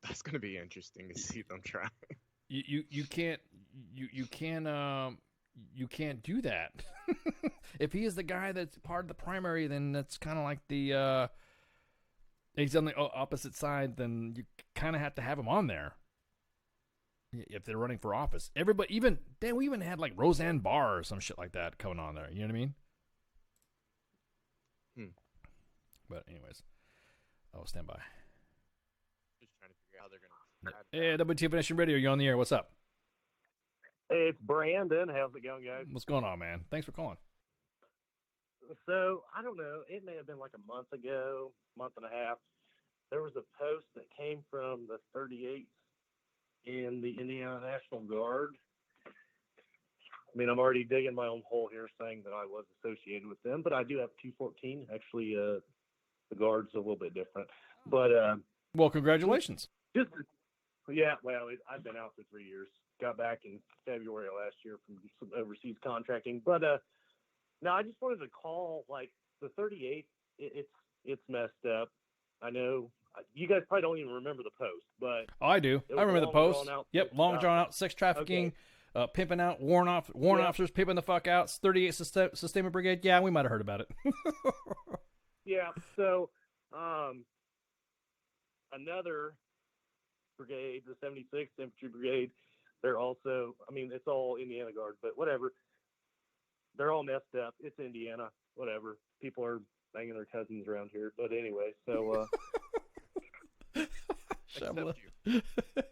That's gonna be interesting to see them try. You can't do that. If he is the guy that's part of the primary, then that's kind of like the he's on the opposite side. Then you kind of have to have him on there if they're running for office. Everybody, we even had like Roseanne Barr or some shit like that coming on there. You know what I mean? But anyways, I'll stand by. Just trying to figure out how they're gonna. Hey, WTF Nation Radio, you're on the air. What's up? Hey, it's Brandon. How's it going, guys? What's going on, man? Thanks for calling. So, I don't know. It may have been like a month ago, month and a half. There was a post that came from the 38th in the Indiana National Guard. I mean, I'm already digging my own hole here saying that I was associated with them, but I do have 214. Actually, the Guard's a little bit different. But well, congratulations. Yeah, well, I've been out for 3 years. Got back in February of last year from some overseas contracting. But no, I just wanted to call, like, the 38th, it's messed up. I know you guys probably don't even remember the post, but oh, I do. I remember the post. Yep, long drawn out sex trafficking, pimping out warrant officers, pimping the fuck out. 38 Sustainment Brigade. Yeah, we might have heard about it. Yeah. So another brigade, the 76th Infantry Brigade. They're also, I mean, it's all Indiana Guard, but whatever. They're all messed up. It's Indiana, whatever. People are banging their cousins around here. But anyway, so I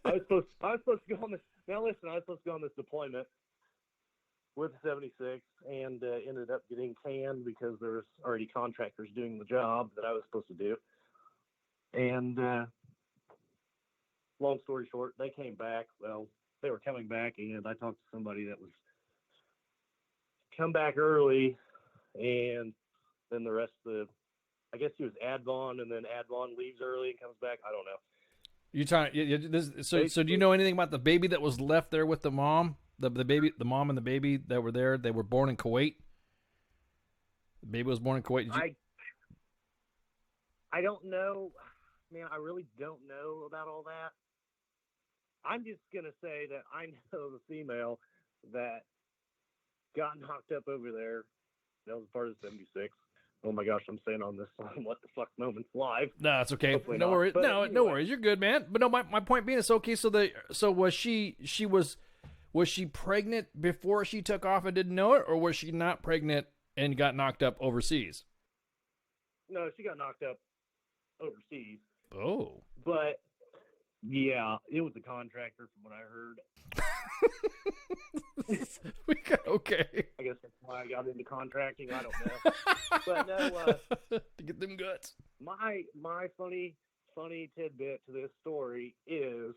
was supposed to go on this. Now listen, I was supposed to go on this deployment with the 76 and ended up getting canned because there's already contractors doing the job that I was supposed to do. And long story short, they came back. Well, they were coming back, and I talked to somebody that was come back early, and then the rest of the, I guess he was Advon, and then Advon leaves early and comes back. I don't know. You so do you know anything about the baby that was left there with the mom? The baby, the mom and the baby that were there, they were born in Kuwait. The baby was born in Kuwait. I don't know. Man, I really don't know about all that. I'm just going to say that I know the female that got knocked up over there. That was part of the 76. Oh my gosh, I'm saying on this on What the Fuck Moments live. No, it's okay. Hopefully No not. worries. But No anyway, worries. You're good, man. But no, my point being is okay. So was she pregnant before she took off and didn't know it, or was she not pregnant and got knocked up overseas? No, she got knocked up overseas. Oh. But yeah, it was a contractor from what I heard. Okay. I guess that's why I got into contracting. I don't know. But no, to get them guts. My funny tidbit to this story is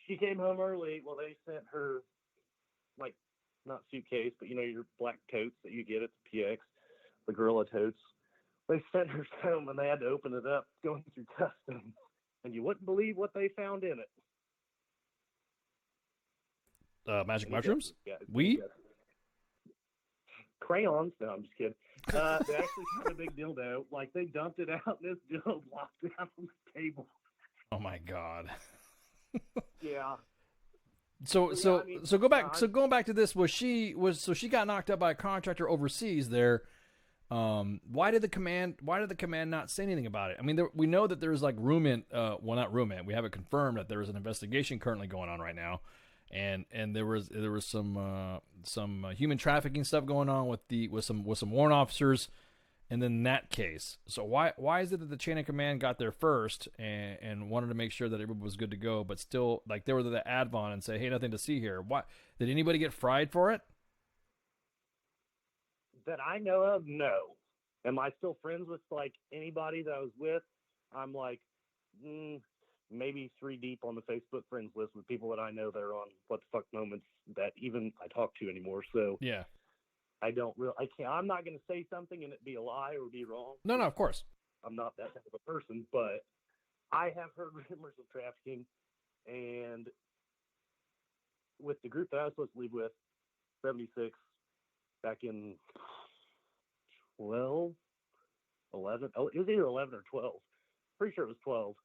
she came home early. Well, they sent her, like, not suitcase, but your black totes that you get at the PX, the gorilla totes. They sent her home and they had to open it up going through customs. And you wouldn't believe what they found in it. Magic mushrooms? Yeah, Weed? Crayons? No, I'm just kidding. They actually found a big dildo. Like, they dumped it out and this dildo locked out on the table. Oh my God. Yeah. So go back. yeah, So going back to this, she got knocked up by a contractor overseas there. Why did the command not say anything about it? I mean, we know that there's like not rumor. We have it confirmed that there is an investigation currently going on right now, and there was some human trafficking stuff going on with some warrant officers, and then that case. So why is it that the chain of command got there first and wanted to make sure that everybody was good to go, but still like they were the advon and say, hey, nothing to see here? Why did anybody get fried for it? That I know of, no. Am I still friends with like anybody that I was with? I'm like maybe 3 deep on the Facebook friends list with people that I know that are on What the Fuck Moments that even I talk to anymore. So yeah, I'm not going to say something and it be a lie or be wrong. No, of course. I'm not that type of a person, but I have heard rumors of trafficking, and with the group that I was supposed to leave with, 76. Back in 11. Oh, it was either 11 or 12. Pretty sure it was 12.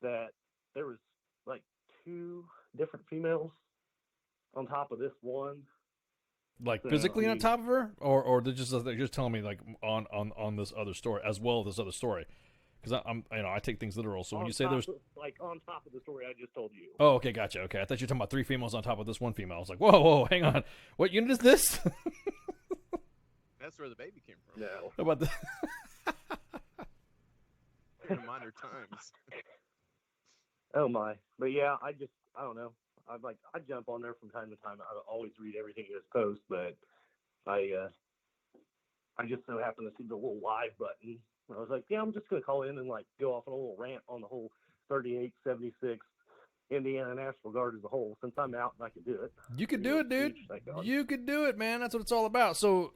That there was like 2 different females on top of this one. Like physically on top of her, or they're just telling me like on this other story as well as this other story, because I take things literal. So when you say there's like on top of the story I just told you. Oh, okay, gotcha. Okay, I thought you were talking about 3 females on top of this one female. I was like, whoa, hang on, what unit is this? That's where the baby came from. No. How about the in minor times. Oh my, but yeah, I don't know. I jump on there from time to time. I always read everything you guys post, but I just so happen to see the little live button. I was like, yeah, I'm just gonna call in and like go off on a little rant on the whole 38, 76 Indiana National Guard as a whole. Since I'm out and I can do it. You could do it, dude. You could do it, man. That's what it's all about. So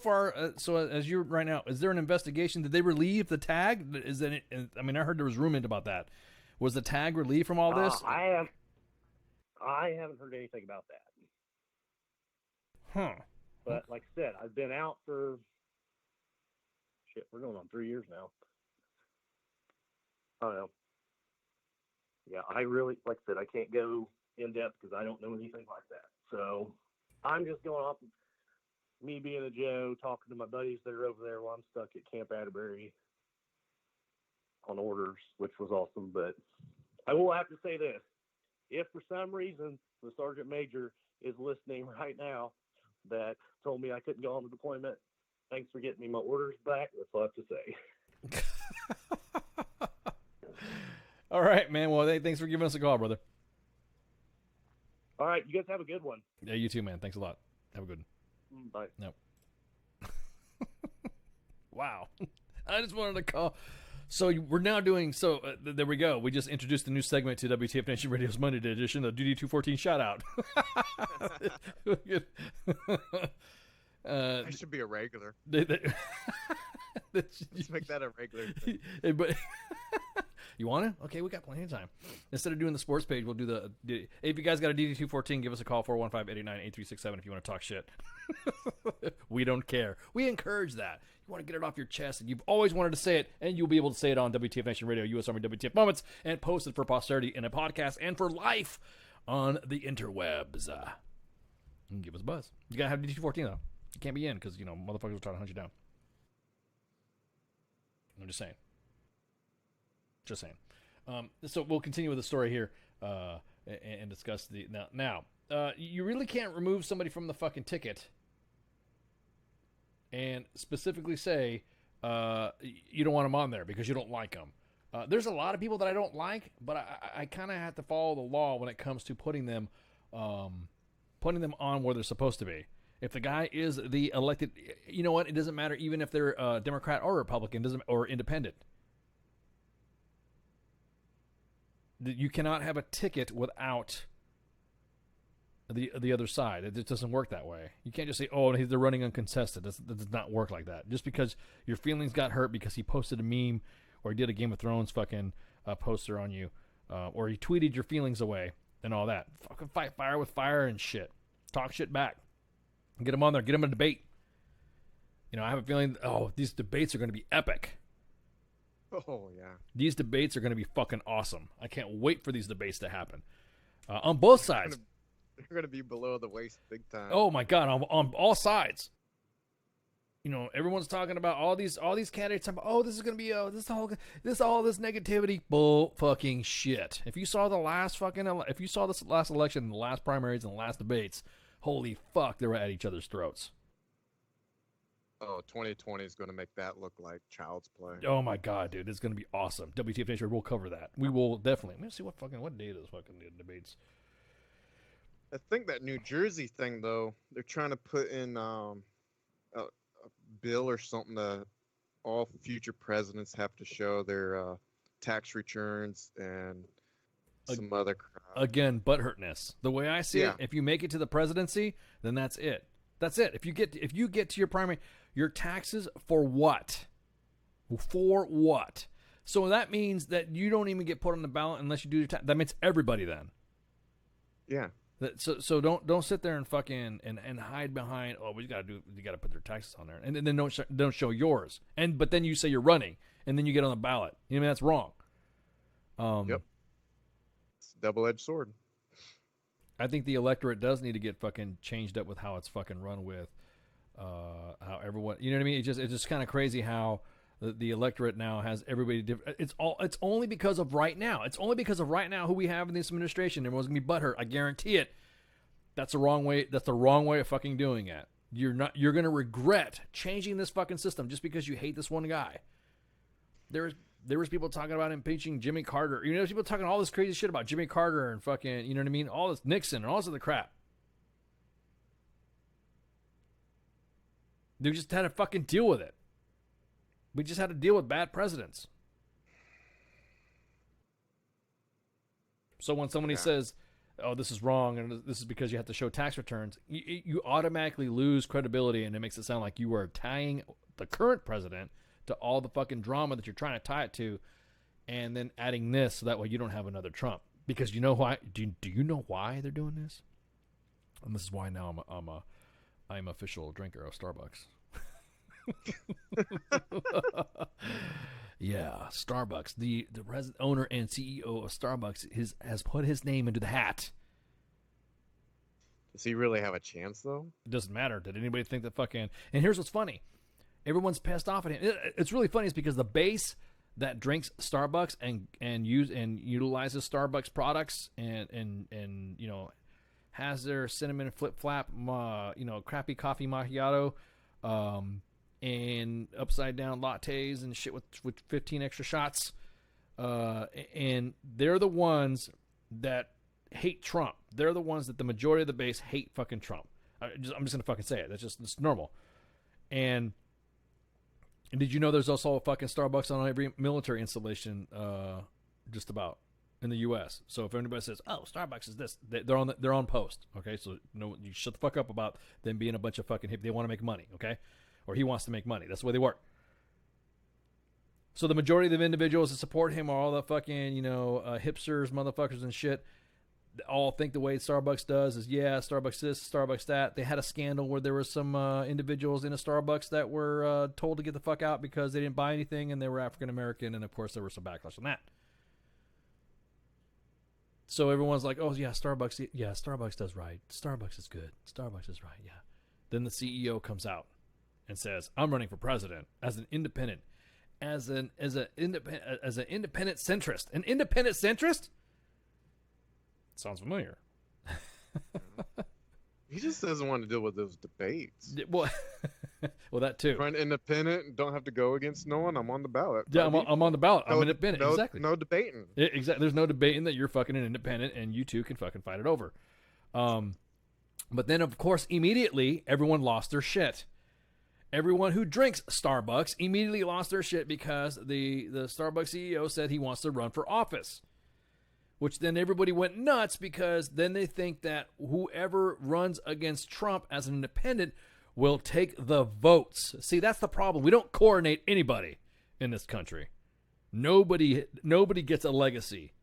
far, as you're right now, is there an investigation? Did they relieve the tag? Is that? I mean, I heard there was rumors about that. Was the tag relieved from all this? I haven't heard anything about that. Huh. But like I said, I've been out for we're going on 3 years now. I don't know. Yeah, I really, like I said, I can't go in depth because I don't know anything like that. So I'm just going off of me being a Joe, talking to my buddies that are over there while I'm stuck at Camp Atterbury on orders, which was awesome. But I will have to say this. If for some reason the Sergeant Major is listening right now that told me I couldn't go on the deployment, thanks for getting me my orders back. That's all I have to say. All right, man. Well, thanks for giving us a call, brother. All right. You guys have a good one. Yeah, you too, man. Thanks a lot. Have a good one. Bye. Nope. Wow. I just wanted to call. So we're now doing, there we go. We just introduced a new segment to WTF Nation Radio's Monday edition, the Duty 214 shout out. That should be a regular. Let's make that a regular thing. But You want to? Okay, we got plenty of time. Instead of doing the sports page, we'll do the. If you guys got a DD214, give us a call 415-889-8367 if you want to talk shit. We don't care. We encourage that. You want to get it off your chest, and you've always wanted to say it, and you'll be able to say it on WTF Nation Radio, U.S. Army WTF Moments, and post it for posterity in a podcast and for life on the interwebs. You can give us a buzz. You got to have DD214, though. You can't be in because, motherfuckers will try to hunt you down. I'm just saying. Just saying. So we'll continue with the story here and discuss the... Now, you really can't remove somebody from the fucking ticket and specifically say you don't want them on there because you don't like them. There's a lot of people that I don't like, but I kind of have to follow the law when it comes to putting them on where they're supposed to be. If the guy is the elected, you know what? It doesn't matter even if they're Democrat or Republican, or independent. You cannot have a ticket without the other side. It doesn't work that way. You can't just say, "Oh, they're running uncontested." That does not work like that. Just because your feelings got hurt because he posted a meme or he did a Game of Thrones fucking poster on you, or he tweeted your feelings away and all that. Fucking fight fire with fire and shit. Talk shit back. Get them on there. Get them a debate. I have a feeling, these debates are going to be epic. Oh, yeah. These debates are going to be fucking awesome. I can't wait for these debates to happen. On both sides. They're going to be below the waist big time. Oh, my God. On all sides. Everyone's talking about all these candidates. This is going to be this negativity. Bull fucking shit. If you saw this last election, the last primaries, and the last debates, holy fuck, they were at each other's throats. Oh, 2020 is going to make that look like child's play. Oh my God, dude, it's going to be awesome. WTF Nation, we'll cover that. We will definitely. Let's see what day it is. Fucking debates. I think that New Jersey thing, though, they're trying to put in a bill or something that all future presidents have to show their tax returns and some other crap. Again, butthurtness. The way I see it, if you make it to the presidency, then that's it. That's it. If you get to your primary, your taxes for what? For what? So that means that you don't even get put on the ballot unless you do your tax. That means everybody then. Yeah. So don't sit there and fucking and hide behind. Oh, you got to put their taxes on there, and then don't show yours. But then you say you're running, and then you get on the ballot. That's wrong. Yep. It's a double-edged sword. I think the electorate does need to get fucking changed up with how it's fucking run with, how everyone, you know what I mean? It's just kind of crazy how the electorate now has everybody different. It's only because of right now. It's only because of right now who we have in this administration. Everyone's gonna be butthurt. I guarantee it. That's the wrong way. That's the wrong way of fucking doing it. You're gonna regret changing this fucking system just because you hate this one guy. There was people talking about impeaching Jimmy Carter. There's people talking all this crazy shit about Jimmy Carter and fucking, you know what I mean? All this Nixon and all this other crap. They just had to fucking deal with it. We just had to deal with bad presidents. So when somebody says, "Oh, this is wrong," and this is because you have to show tax returns, you automatically lose credibility, and it makes it sound like you are tying the current president to all the fucking drama that you're trying to tie it to, and then adding this so that way you don't have another Trump. Because you know why? Do you know why they're doing this? And this is why now I'm official drinker of Starbucks. Yeah, Starbucks. The owner and CEO of Starbucks has put his name into the hat. Does he really have a chance, though? It doesn't matter. Did anybody think that fucking... And here's what's funny. Everyone's pissed off at him. It's really funny. It's because the base that drinks Starbucks and utilizes Starbucks products and has their cinnamon flip flap crappy coffee macchiato and upside down lattes and shit with 15 extra shots, and they're the ones that hate Trump. They're the ones that the majority of the base hate fucking Trump. I'm just gonna fucking say it. It's normal. And did you know there's also a fucking Starbucks on every military installation, just about, in the U.S.? So if anybody says, "Oh, Starbucks is this," they're on post. Okay, so you shut the fuck up about them being a bunch of fucking hip. They want to make money. Okay, or he wants to make money. That's the way they work. So the majority of the individuals that support him are all the fucking, hipsters, motherfuckers and shit. They all think the way Starbucks does is, yeah, Starbucks this, Starbucks that. They had a scandal where there were some individuals in a Starbucks that were told to get the fuck out because they didn't buy anything and they were African American, and of course there was some backlash on that. So everyone's like, oh yeah, Starbucks does right. Starbucks is good. Starbucks is right, yeah. Then the CEO comes out and says, I'm running for president as an independent. As an independent centrist. An independent centrist? Sounds familiar. He just doesn't want to deal with those debates. Well, that too. Run independent and don't have to go against no one. I'm on the ballot. Yeah, I'm on the ballot. I'm independent. Exactly. No debating. Exactly. There's no debating that you're fucking an independent, and you two can fucking fight it over. But then, of course, immediately everyone lost their shit. Everyone who drinks Starbucks immediately lost their shit because the Starbucks CEO said he wants to run for office. Which then everybody went nuts because then they think that whoever runs against Trump as an independent will take the votes. See, that's the problem. We don't coordinate anybody in this country. Nobody gets a legacy.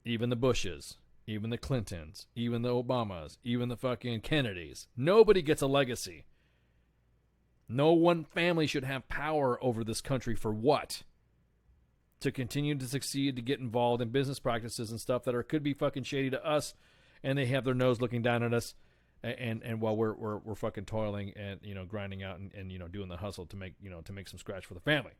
Even the Bushes, even the Clintons, even the Obamas, even the fucking Kennedys. Nobody gets a legacy. No one family should have power over this country for what? To continue to succeed, to get involved in business practices and stuff that could be fucking shady to us, and they have their nose looking down at us, and while we're fucking toiling and grinding out and doing the hustle to make some scratch for the family.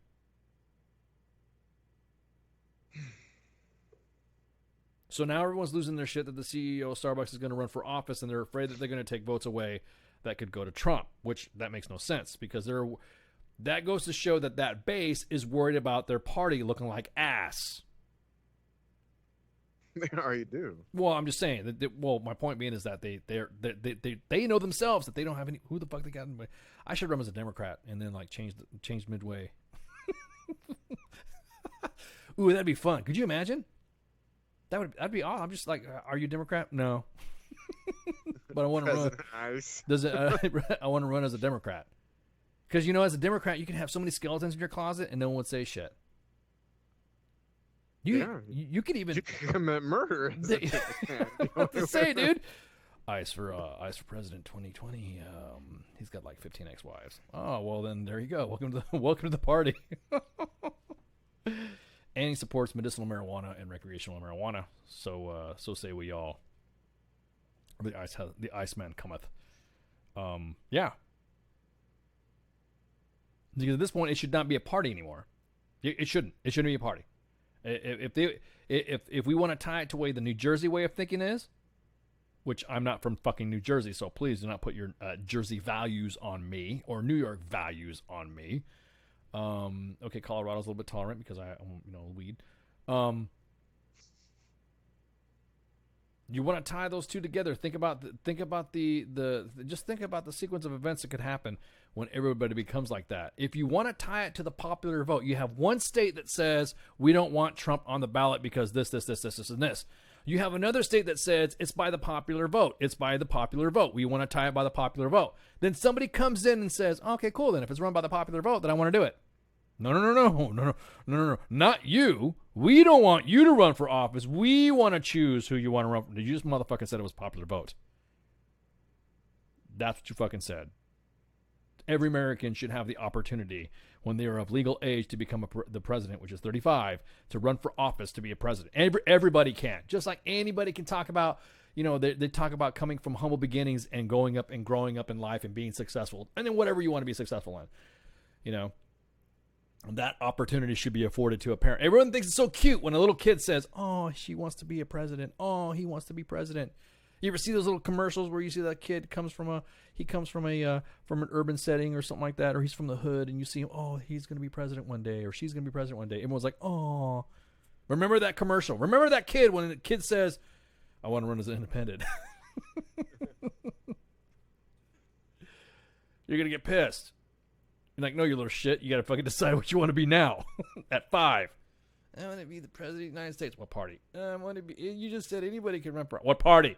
So now everyone's losing their shit that the CEO of Starbucks is going to run for office, and they're afraid that they're going to take votes away that could go to Trump, which that makes no sense because that goes to show that base is worried about their party looking like ass. They already do. Well, I'm just saying. My point being is that they know themselves that they don't have any. Who the fuck they got? I should run as a Democrat and then change midway. Ooh, that'd be fun. Could you imagine? That'd be awesome. I'm just like, are you a Democrat? No. But I want to run. Nice. I want to run as a Democrat. Because, as a Democrat, you can have so many skeletons in your closet and no one would say shit. You could even... You can commit murder. What to say, dude? ICE for President 2020. He's got like 15 ex-wives. Oh, well, then there you go. Welcome to the party. And he supports medicinal marijuana and recreational marijuana. So say we all. The Iceman cometh. Yeah. Because at this point, it should not be a party anymore. It shouldn't. It shouldn't be a party. If we want to tie it to the way the New Jersey way of thinking is, which I'm not from fucking New Jersey, so please do not put your Jersey values on me or New York values on me. Okay, Colorado's a little bit tolerant because I weed. You want to tie those two together. Think about the sequence of events that could happen when everybody becomes like that. If you want to tie it to the popular vote, you have one state that says we don't want Trump on the ballot because this, and this. You have another state that says it's by the popular vote. It's by the popular vote. We want to tie it by the popular vote. Then somebody comes in and says, okay, cool. Then if it's run by the popular vote, then I want to do it. No. Not you. We don't want you to run for office. We want to choose who you want to run for. Did you just motherfucking said it was popular vote? That's what you fucking said. Every American should have the opportunity when they are of legal age to become the president, which is 35, to run for office to be a president. Everybody can. Just like anybody can talk about, they talk about coming from humble beginnings and going up and growing up in life and being successful. And then whatever you want to be successful in, that opportunity should be afforded to a parent. Everyone thinks it's so cute when a little kid says, oh, she wants to be a president. Oh, he wants to be president. You ever see those little commercials where you see that kid comes from an urban setting or something like that, or he's from the hood, and you see him, oh, he's going to be president one day, or she's going to be president one day. Everyone's like, oh. Remember that commercial. Remember that kid when the kid says, I want to run as an independent. You're going to get pissed. You're like, no, you little shit. You got to fucking decide what you want to be now at 5. I want to be the president of the United States. What party? I want to be. You just said anybody can run for. What party?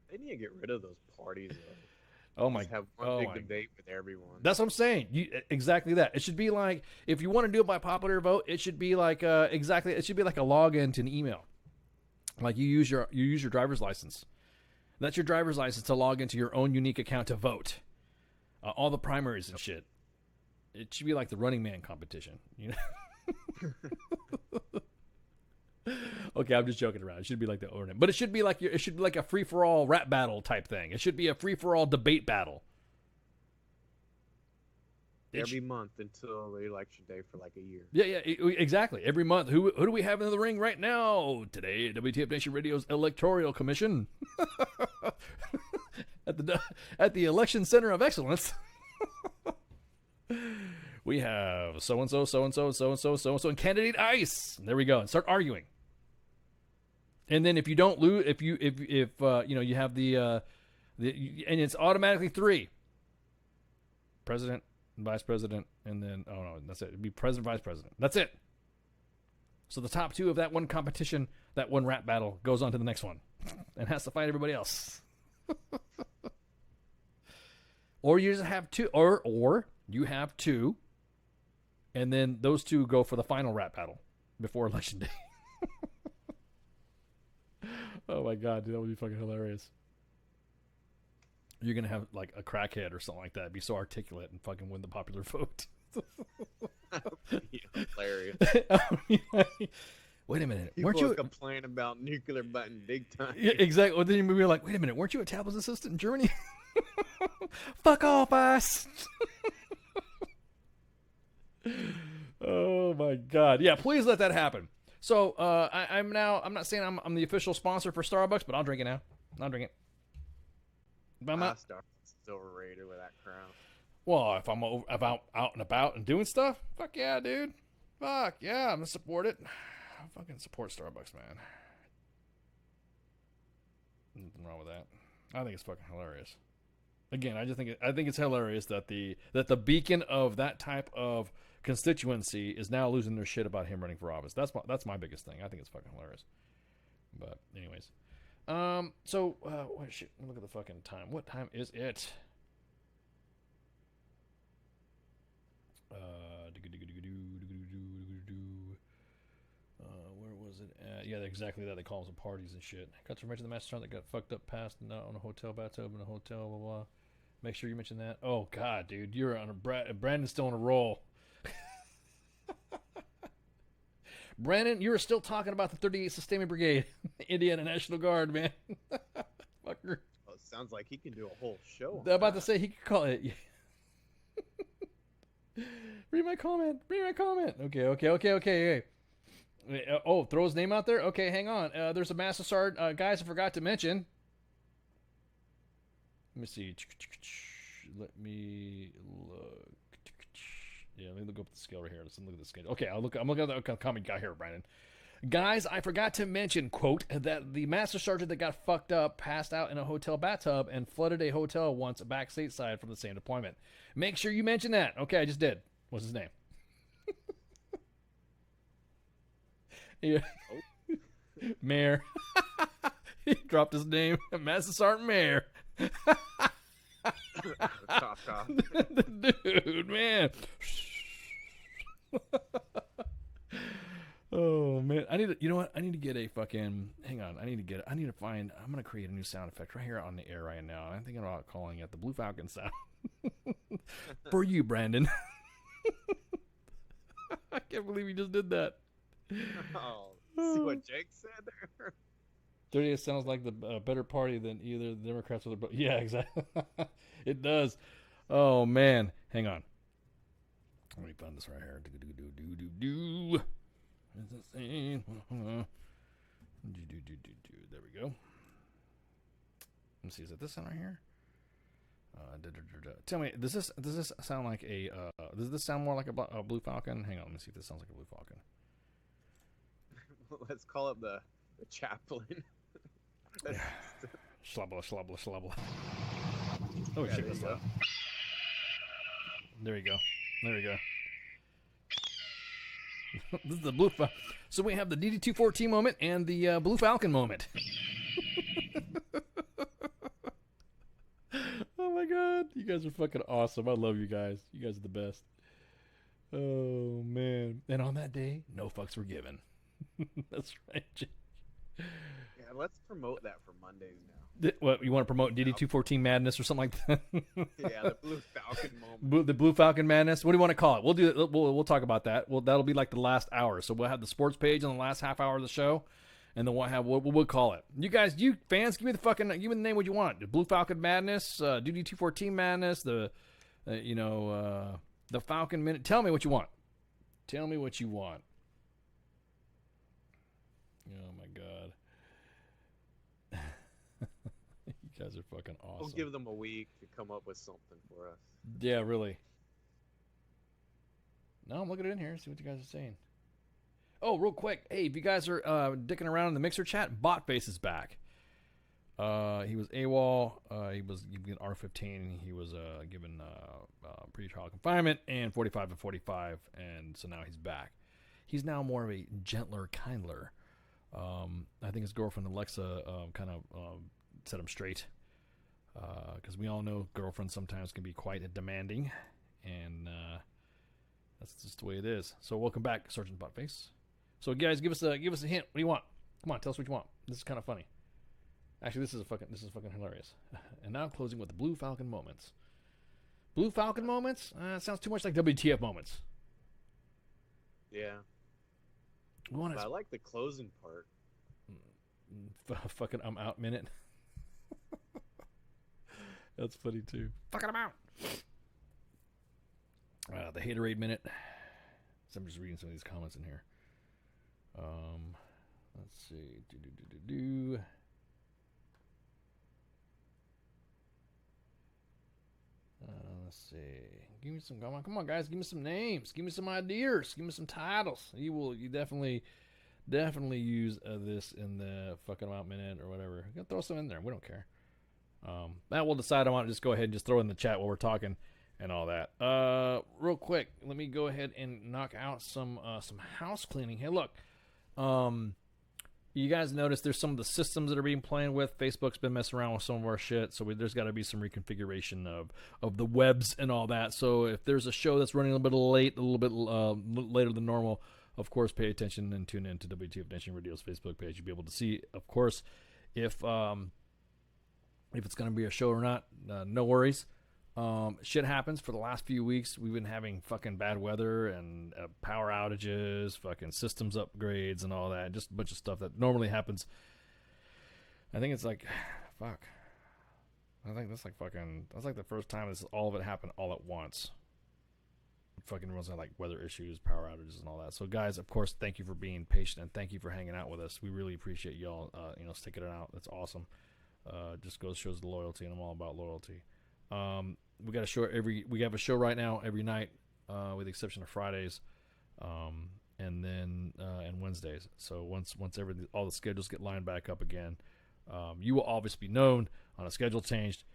They need to get rid of those parties, Oh my! Just have one big debate with everyone. That's what I'm saying. Exactly that. It should be like, if you want to do it by popular vote, it should be like exactly. It should be like a login to an email. Like you use your driver's license. That's your driver's license to log into your own unique account to vote. All the primaries and shit. It should be like the Running Man competition, you know. Okay, I'm just joking around. It should be like the Ornament, but it should be like a free for all rap battle type thing. It should be a free for all debate battle. Every month until the election day for like a year. Yeah, exactly. Every month. Who do we have in the ring right now? Today, WTF Nation Radio's Electoral Commission at the Election Center of Excellence. We have so and so, and candidate ICE. There we go. And start arguing. And then if you don't lose, if you have the and it's automatically 3. President, Vice President, and then that's it. It'd be President, Vice President. That's it. So the top 2 of that one competition, that one rap battle, goes on to the next one, and has to fight everybody else. Or you just have 2, or you have 2, and then those 2 go for the final rap battle before Election Day. Oh my God, dude, that would be fucking hilarious. You're going to have like a crackhead or something like that. Be so articulate and fucking win the popular vote. That would be hilarious. Wait a minute. People Weren't you complain about nuclear button big time? Yeah, exactly. Well, then you'd be like, wait a minute. Weren't you a tablet assistant in Germany? Fuck off, us. Oh my God. Yeah, please let that happen. So I'm not saying I'm the official sponsor for Starbucks, but I'll drink it now. I'll drink it. But I'm not. Starbucks is overrated with that crowd. Well, if I'm out and about and doing stuff, fuck yeah, dude. Fuck yeah, I'm gonna support it. I fucking support Starbucks, man. Nothing wrong with that. I think it's fucking hilarious. Again, I think it's hilarious that the beacon of that type of constituency is now losing their shit about him running for office. That's my biggest thing. I think it's fucking hilarious. But anyways, shit. Look at the fucking time. What time is it? Where was it at? Yeah, exactly that. They call them parties and shit. Got to mention the master that got fucked up past on a hotel bathtub in a hotel, blah, blah. Make sure you mention that. Oh, God, dude. You're on Brandon's still on a roll. Brandon, you were still talking about the 38th Sustainment Brigade, Indiana National Guard, man. Fucker. Well, it sounds like he can do a whole show. I'm about to say he could call it. Read my comment. Okay. Throw his name out there? Okay, hang on. There's a Master Sergeant. Guys, I forgot to mention. Let me see. Let me look. Yeah, let me look up the scale right here. Let's look at the scale. Okay, I'm looking at the comment guy here, Brandon. Guys, I forgot to mention, quote, that the Master Sergeant that got fucked up passed out in a hotel bathtub and flooded a hotel once back stateside from the same deployment. Make sure you mention that. Okay, I just did. What's his name? Yeah. Oh. Mayor. He dropped his name. Master Sergeant Mayor. Dude, man. Oh man, I need to get a fucking. Hang on, I need to find. I'm gonna create a new sound effect right here on the air right now. I'm thinking about calling it the Blue Falcon sound for you, Brandon. I can't believe you just did that. Oh, see what Jake said there. 38 sounds like the better party than either the Democrats or the... Yeah, exactly. It does. Oh, man. Hang on. Let me find this right here. There we go. Let me see. Is it this one right here? Tell me, does this sound like a... does this sound more like a Blue Falcon? Hang on. Let me see if this sounds like a Blue Falcon. Let's call it the chaplain. Schlubble. Oh, yeah, shit, that's loud. There you go. This is the Blue Falcon. So we have the DD-214 moment and the Blue Falcon moment. Oh my God. guys are fucking awesome. I love you guys. You guys are the best. Oh, man. And on that day, no fucks were given. That's right. Yeah, let's promote that for Mondays now. What, you want to promote DD214 Madness or something like that? Yeah, the Blue Falcon moment. The Blue Falcon Madness. What do you want to call it? We'll do it. We'll talk about that. Well, that'll be like the last hour. So we'll have the sports page on the last half hour of the show, and then we'll call it. You guys, you fans, give me the name what you want. The Blue Falcon Madness, DD214 Madness, the Falcon Minute. Tell me what you want. Tell me what you want. Oh my God. You guys are fucking awesome. We'll give them a week to come up with something for us. Yeah, really. No, I'm looking it in here, see what you guys are saying. Oh, real quick. Hey, if you guys are dicking around in the Mixer chat, Botface is back. He was AWOL. He was given R15. He was given pre-trial confinement and 45 and 45, and so now he's back. He's now more of a gentler, kindler. I think his girlfriend Alexa kind of set him straight, because we all know girlfriends sometimes can be quite demanding, and that's just the way it is. So welcome back, Sergeant Buttface. So guys, give us a hint. What do you want? Come on, tell us what you want. This is kind of funny. Actually, this is fucking hilarious. And now closing with the Blue Falcon moments. Blue Falcon moments? Sounds too much like WTF moments. Yeah. But I like the closing part. Fucking I'm out minute. That's funny too. Fucking I'm out. The Haterade minute. So I'm just reading some of these comments in here. Let's see. Let's see. Give me some. Come on, guys. Give me some names. Give me some ideas. Give me some titles. You definitely use this in the fucking out minute or whatever. You can throw some in there. We don't care. That we'll decide. I want to just go ahead and just throw it in the chat while we're talking and all that. Real quick, let me go ahead and knock out some house cleaning. Hey, look. You guys notice there's some of the systems that are being played with. Facebook's been messing around with some of our shit, so there's got to be some reconfiguration of the webs and all that. So if there's a show that's running a little bit later than normal, of course, pay attention and tune in to WTF Nation Radio's Facebook page. You'll be able to see, of course, if it's going to be a show or not. No worries. Shit happens. For the last few weeks, we've been having fucking bad weather and power outages, fucking systems upgrades and all that. Just a bunch of stuff that normally happens. I think it's like, fuck. I think that's like the first time all of it happened all at once. Fucking everyone's had like weather issues, power outages and all that. So guys, of course, thank you for being patient and thank you for hanging out with us. We really appreciate y'all, sticking it out. That's awesome. Just shows the loyalty, and I'm all about loyalty. We got a show we have a show right now every night, with the exception of Fridays, and then and Wednesdays. So once all the schedules get lined back up again, you will obviously be known on a schedule changed.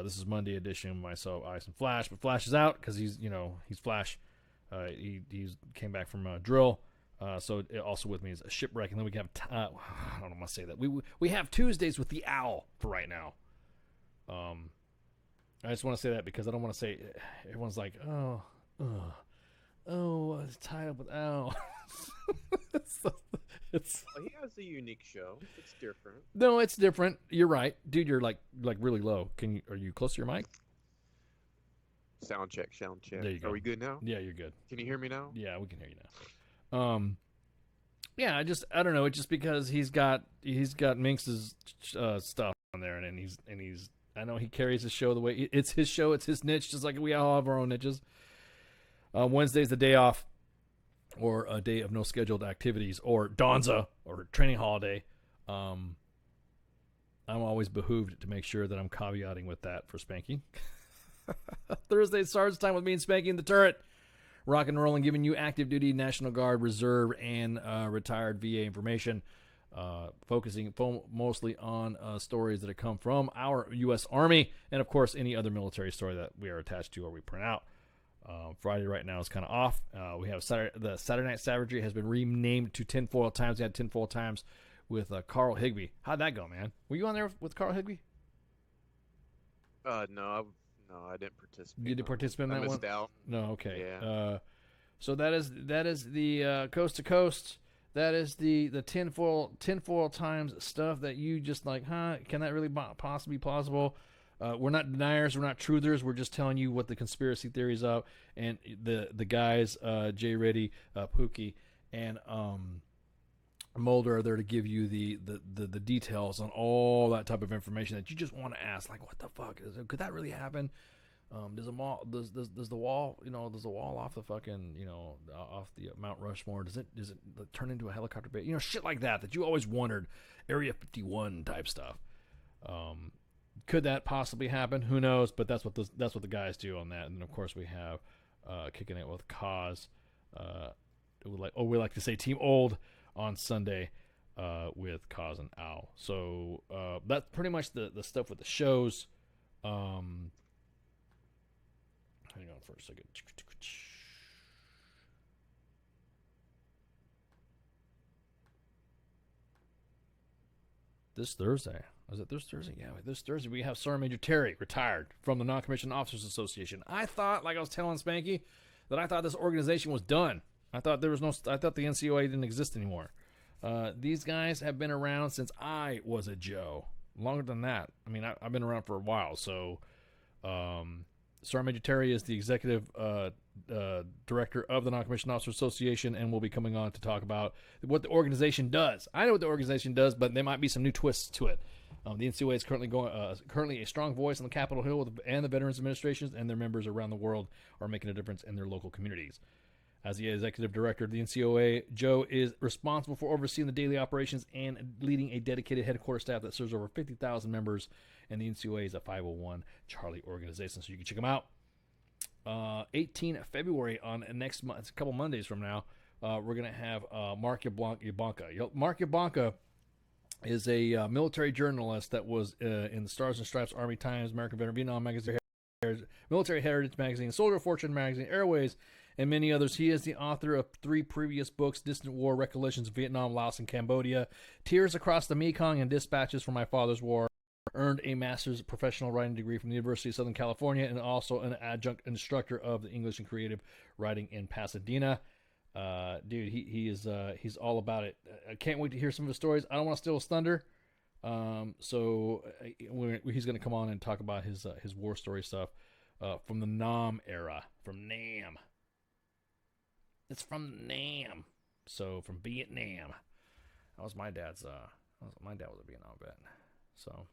This is Monday edition. Myself, Ice, and Flash, but Flash is out because he's Flash. He's came back from drill. So also with me is a shipwreck, and then we have I don't want to say that we have Tuesdays with the Owl for right now. I just want to say that because I don't want to say everyone's like, oh, it's tied up with Al. He has a unique show. It's different. No, it's different. You're right, dude. You're like really low. Are you close to your mic? Sound check. There you go. Are we good now? Yeah, you're good. Can you hear me now? Yeah, we can hear you now. Yeah, I don't know. It's just because he's got Minx's stuff on there, and he's. I know he carries his show the way it's his show, it's his niche, just like we all have our own niches. Wednesday's the day off, or a day of no scheduled activities, or Donza, or training holiday. I'm always behooved to make sure that I'm caveating with that for Spanky. Thursday starts time with me and Spanky in the turret, rock and rolling, giving you active duty, National Guard, Reserve, and retired VA information. Focusing mostly on stories that have come from our U.S. Army, and of course any other military story that we are attached to or we print out. Friday right now is kind of off. We have the Saturday Night Savagery has been renamed to Tinfoil Times. We had Tinfoil Times with Carl Higbee. How'd that go, man? Were you on there with Carl Higbee? No, I've No, I didn't participate. You didn't participate in that I missed one? out. No, okay. Yeah. So that is the coast to coast. That is the tinfoil times stuff that you just like, huh? Can that really possibly be plausible? We're not deniers. We're not truthers. We're just telling you what the conspiracy theories of, and the guys, Jay Reddy, Pookie, and Mulder are there to give you the details on all that type of information that you just want to ask, like, what the fuck could that really happen? Does the wall off the fucking, off the Mount Rushmore, does it turn into a helicopter base? Shit like that you always wondered, Area 51 type stuff. Could that possibly happen? Who knows? But that's what the guys do on that. And then of course we have kicking it with Cause. We like to say Team Old on Sunday with Cause and Owl. So that's pretty much the stuff with the shows. Hang on for a second. This Thursday. Was it this Thursday? Yeah, this Thursday we have Sergeant Major Terry, retired from the Non-Commissioned Officers Association. I thought, like I was telling Spanky, that I thought this organization was done. I thought the NCOA didn't exist anymore. These guys have been around since I was a Joe. Longer than that. I mean, I've been around for a while. So, Sergeant Major Terry is the executive director of the Non-Commissioned Officers Association, and will be coming on to talk about what the organization does. I know what the organization does, but there might be some new twists to it. The NCOA is currently a strong voice on the Capitol Hill and the Veterans Administrations, and their members around the world are making a difference in their local communities. As the executive director of the NCOA, Joe is responsible for overseeing the daily operations and leading a dedicated headquarters staff that serves over 50,000 members, and the NCOA is a 501 Charlie organization, so you can check them out. 18 February on next month, it's a couple Mondays from now, we're going to have Mark Yabanka. Mark Yabanka is a military journalist that was in the Stars and Stripes, Army Times, American Veteran, Vietnam Magazine, Military Heritage Magazine, Soldier of Fortune Magazine, Airways, and many others. He is the author of 3 previous books: Distant War, Recollections of Vietnam, Laos, and Cambodia, Tears Across the Mekong, and Dispatches from My Father's War. Earned a master's professional writing degree from the University of Southern California, and also an adjunct instructor of the English and Creative Writing in Pasadena. Dude, he's all about it. I can't wait to hear some of his stories. I don't want to steal his thunder. So he's going to come on and talk about his war story stuff from the Nam era, from Nam. It's from Nam, so from Vietnam. That was my dad's. My dad was a Vietnam vet. So,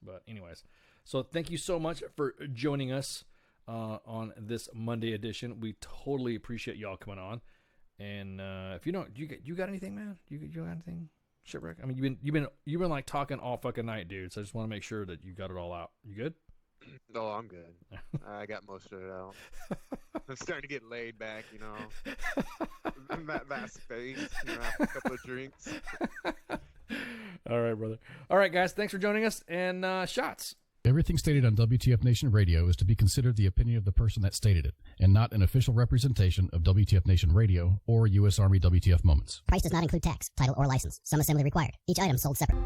but anyways, so thank you so much for joining us on this Monday edition. We totally appreciate y'all coming on. And if you don't, you got anything, man? You got anything? Shipwreck? I mean, you've been like talking all fucking night, dude. So I just want to make sure that you got it all out. You good? No, I'm good. I got most of it out. I'm starting to get laid back, that space, after a couple of drinks. All right, brother. All right, guys. Thanks for joining us. And shots. Everything stated on WTF Nation Radio is to be considered the opinion of the person that stated it, and not an official representation of WTF Nation Radio or U.S. Army WTF Moments. Price does not include tax, title, or license. Some assembly required. Each item sold separate.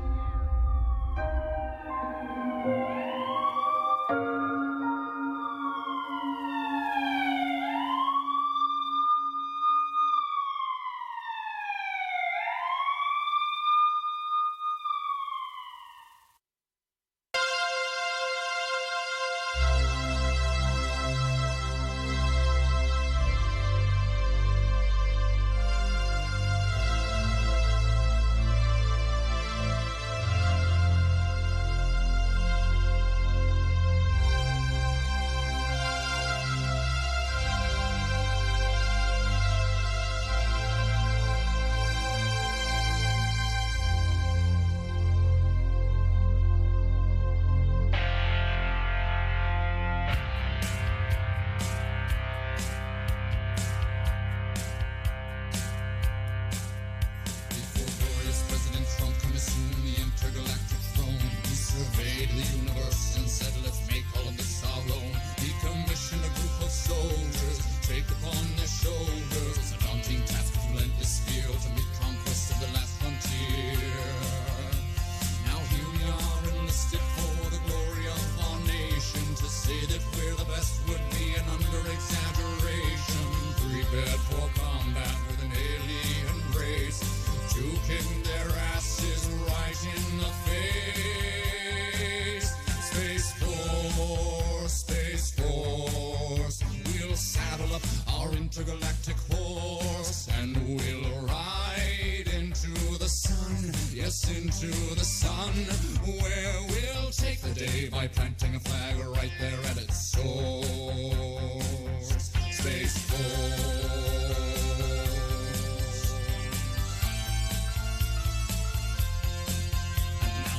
Say that we're intergalactic horse, and we'll ride into the sun, yes, into the sun, where we'll take the day by planting a flag right there at its source. Space Force.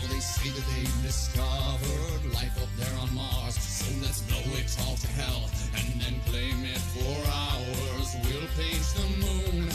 They say that they've discovered life up there on Mars, so let's blow it all to hell and then claim it for ours. We'll paint the moon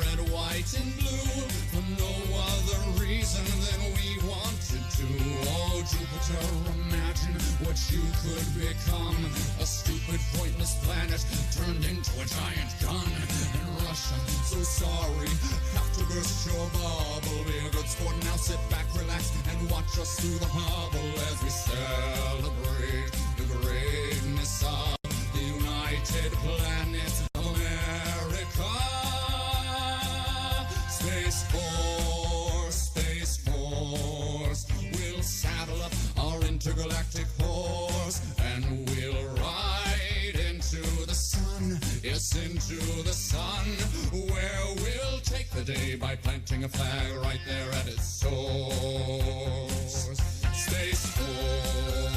red, white, and blue for no other reason than we wanted to. Oh, Jupiter, imagine what you could become. A stupid, pointless planet turned into a giant gun. And Russia, so sorry, have to burst your bubble. Be a good sport now, sit back, relax, and watch us through the hubble as we celebrate the greatness of the United Planets of America. Space Force, Space Force. We'll saddle up our intergalactic horse and we'll ride into the sun, yes, into the sun, where we'll take the day by planting a flag right there at its source. Space Force.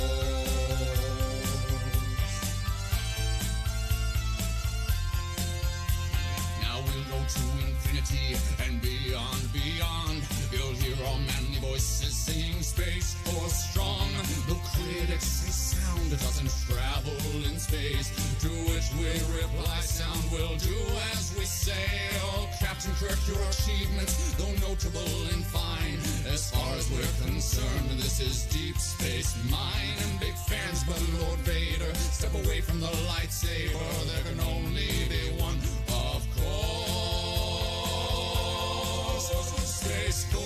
Now we'll go to infinity and beyond, beyond. You'll hear our manly voices singing Space Force strong. The critics say sound doesn't travel in space, to which we reply sound will do as we say. Oh, Captain Kirk, your achievements, though notable and fine, as far as we're concerned, this is Deep Space Mine. And big fans, but Lord Vader, step away from the lightsaber. There can only be one, of course. Space Force.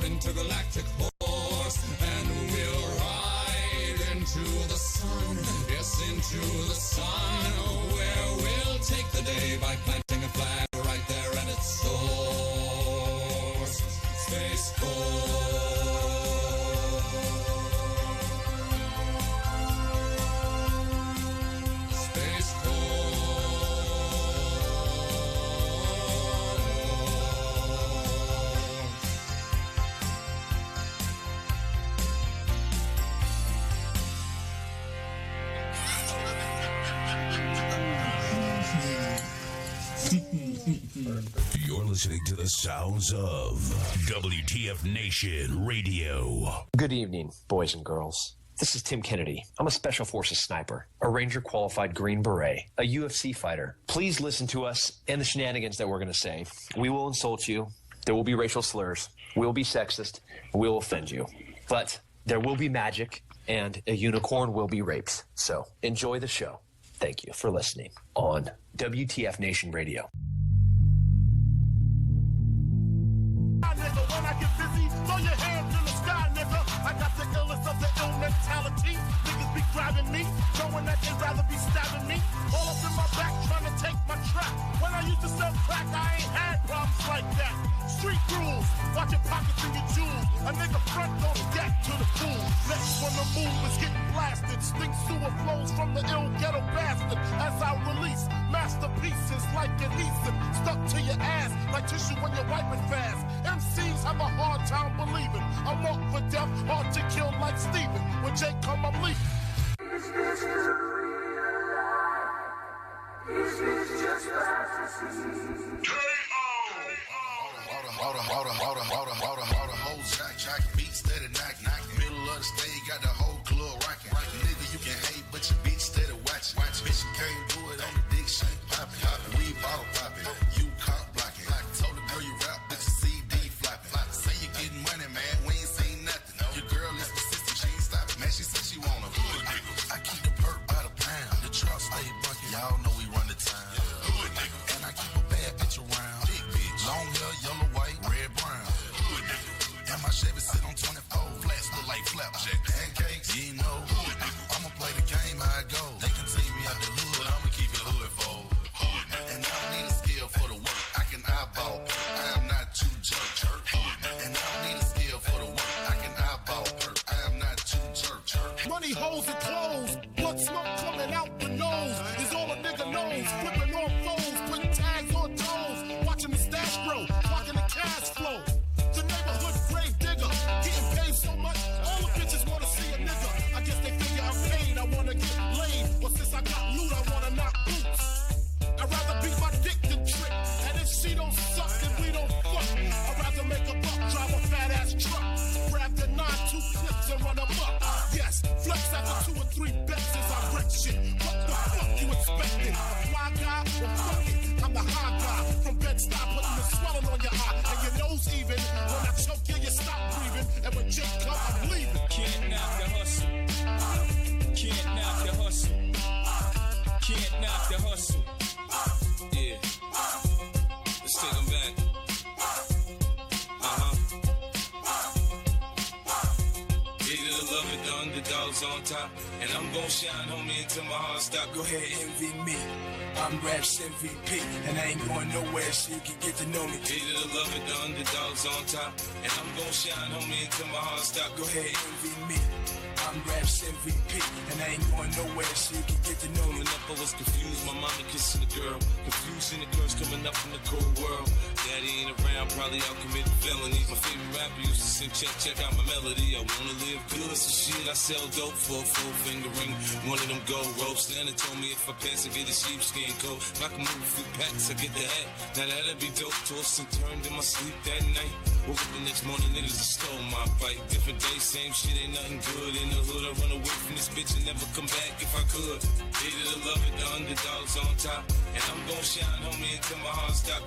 Intergalactic horse, and we'll ride into the sun, yes, into the sun, where we'll take the day by planting a flag right there at its source. Space Force. Space You're listening to the sounds of WTF Nation Radio. Good evening, boys and girls. This is Tim Kennedy. I'm a Special Forces sniper, a Ranger qualified Green Beret, a UFC fighter. Please listen to us and the shenanigans that we're going to say. We will insult you. There will be racial slurs. We will be sexist. We will offend you. But there will be magic, and a unicorn will be raped. So enjoy the show. Thank you for listening on WTF Nation Radio. When I get busy, throw your hands in the sky, nigga. I got the illness of the ill mentality. Niggas be grabbing me, knowing that they'd rather be stabbing me. All up in my back, trying to take my trap. When I used to sell crack, I ain't had problems like that. Street rules, watch your pockets and your jewels. A nigga front don't get to the fool. Next when the move is getting blasted, stink sewer flows from the ill ghetto bastard. As I release masterpieces like adhesive, stuck to your ass like tissue when you're wiping fast. MCs have a hard time believing. I'm up for death, hard to kill like Steven. When Jake come, I'm leaving. Is this real life? Is this just fantasy? All the hoes jack beats steady knock. Middle of the stage got the whole club rocking. Nigga, you can hate, but your bitch steady watching. Bitch, you can't do it on the dick shake popping. We bottle popping, you cop blocking. Told the girl you rap, but your CD flopping. Say you getting money, man, we ain't seen nothing. Your girl is persistent, she ain't stopping. Man, she said she want a hood nigga. I keep the perk by the pound. The truck stay bucket, y'all know we run the town. Hood nigga. And hoes and clothes. Blood smoke coming out the nose is all a nigga knows. Flipping on foes, putting tags on toes. Watching the stash grow, watching the cash flow. The neighborhood grave digger, getting paid so much, all the bitches wanna see a nigga. I guess they figure I'm paid, I wanna get laid. But since I got loot, I wanna knock boots. I'd rather beat my dick than trick. And if she don't suck, then we don't fuck. I'd rather make a buck, drive a fat ass truck. Grab the 9-2 clips and run 'em up. Yes, flex after 2 or 3 bets as I wreck shit. What the fuck you expecting? Fly guy? Well, fuck it. I'm the high guy from Bed-Stuy, putting the swelling on your eye and your nose even. When I choke you, you stop breathing. And when Jake come, I'm leaving. Can't knock the hustle. Can't knock the hustle. Can't knock the hustle. Yeah. Let's take them back. Either love it, the underdogs on top. And I'm gon' shine, homie, until my heart stop. Go ahead, envy me. I'm Raps MVP, and I ain't going nowhere, so you can get to know me. Either love it, the underdogs on top. And I'm gon' shine, homie, until my heart stop. Go ahead, envy me. I'm Raps MVP, and I ain't going nowhere, so you can get to know me. Growing up, I was confused, my mama kissing a girl. Confusing the girls coming up from the cold world. Daddy ain't around, probably out committing felonies. My favorite rapper used to sing, check out my melody. I wanna live good, so shit, I sell dope for a 4-finger ring. One of them gold ropes. Santa told me if I pass, I get a sheepskin coat. If I can move a few packs, I get the hat. Now that'd be dope. Tossed and turned in my sleep that night. Woke up the next morning, niggas just stole my bike. Different day, same shit, ain't nothing good in the hood. I run away from this bitch and never come back if I could. Hated to love it, the underdogs on top. And I'm gon' shine, homie, until my heart stop.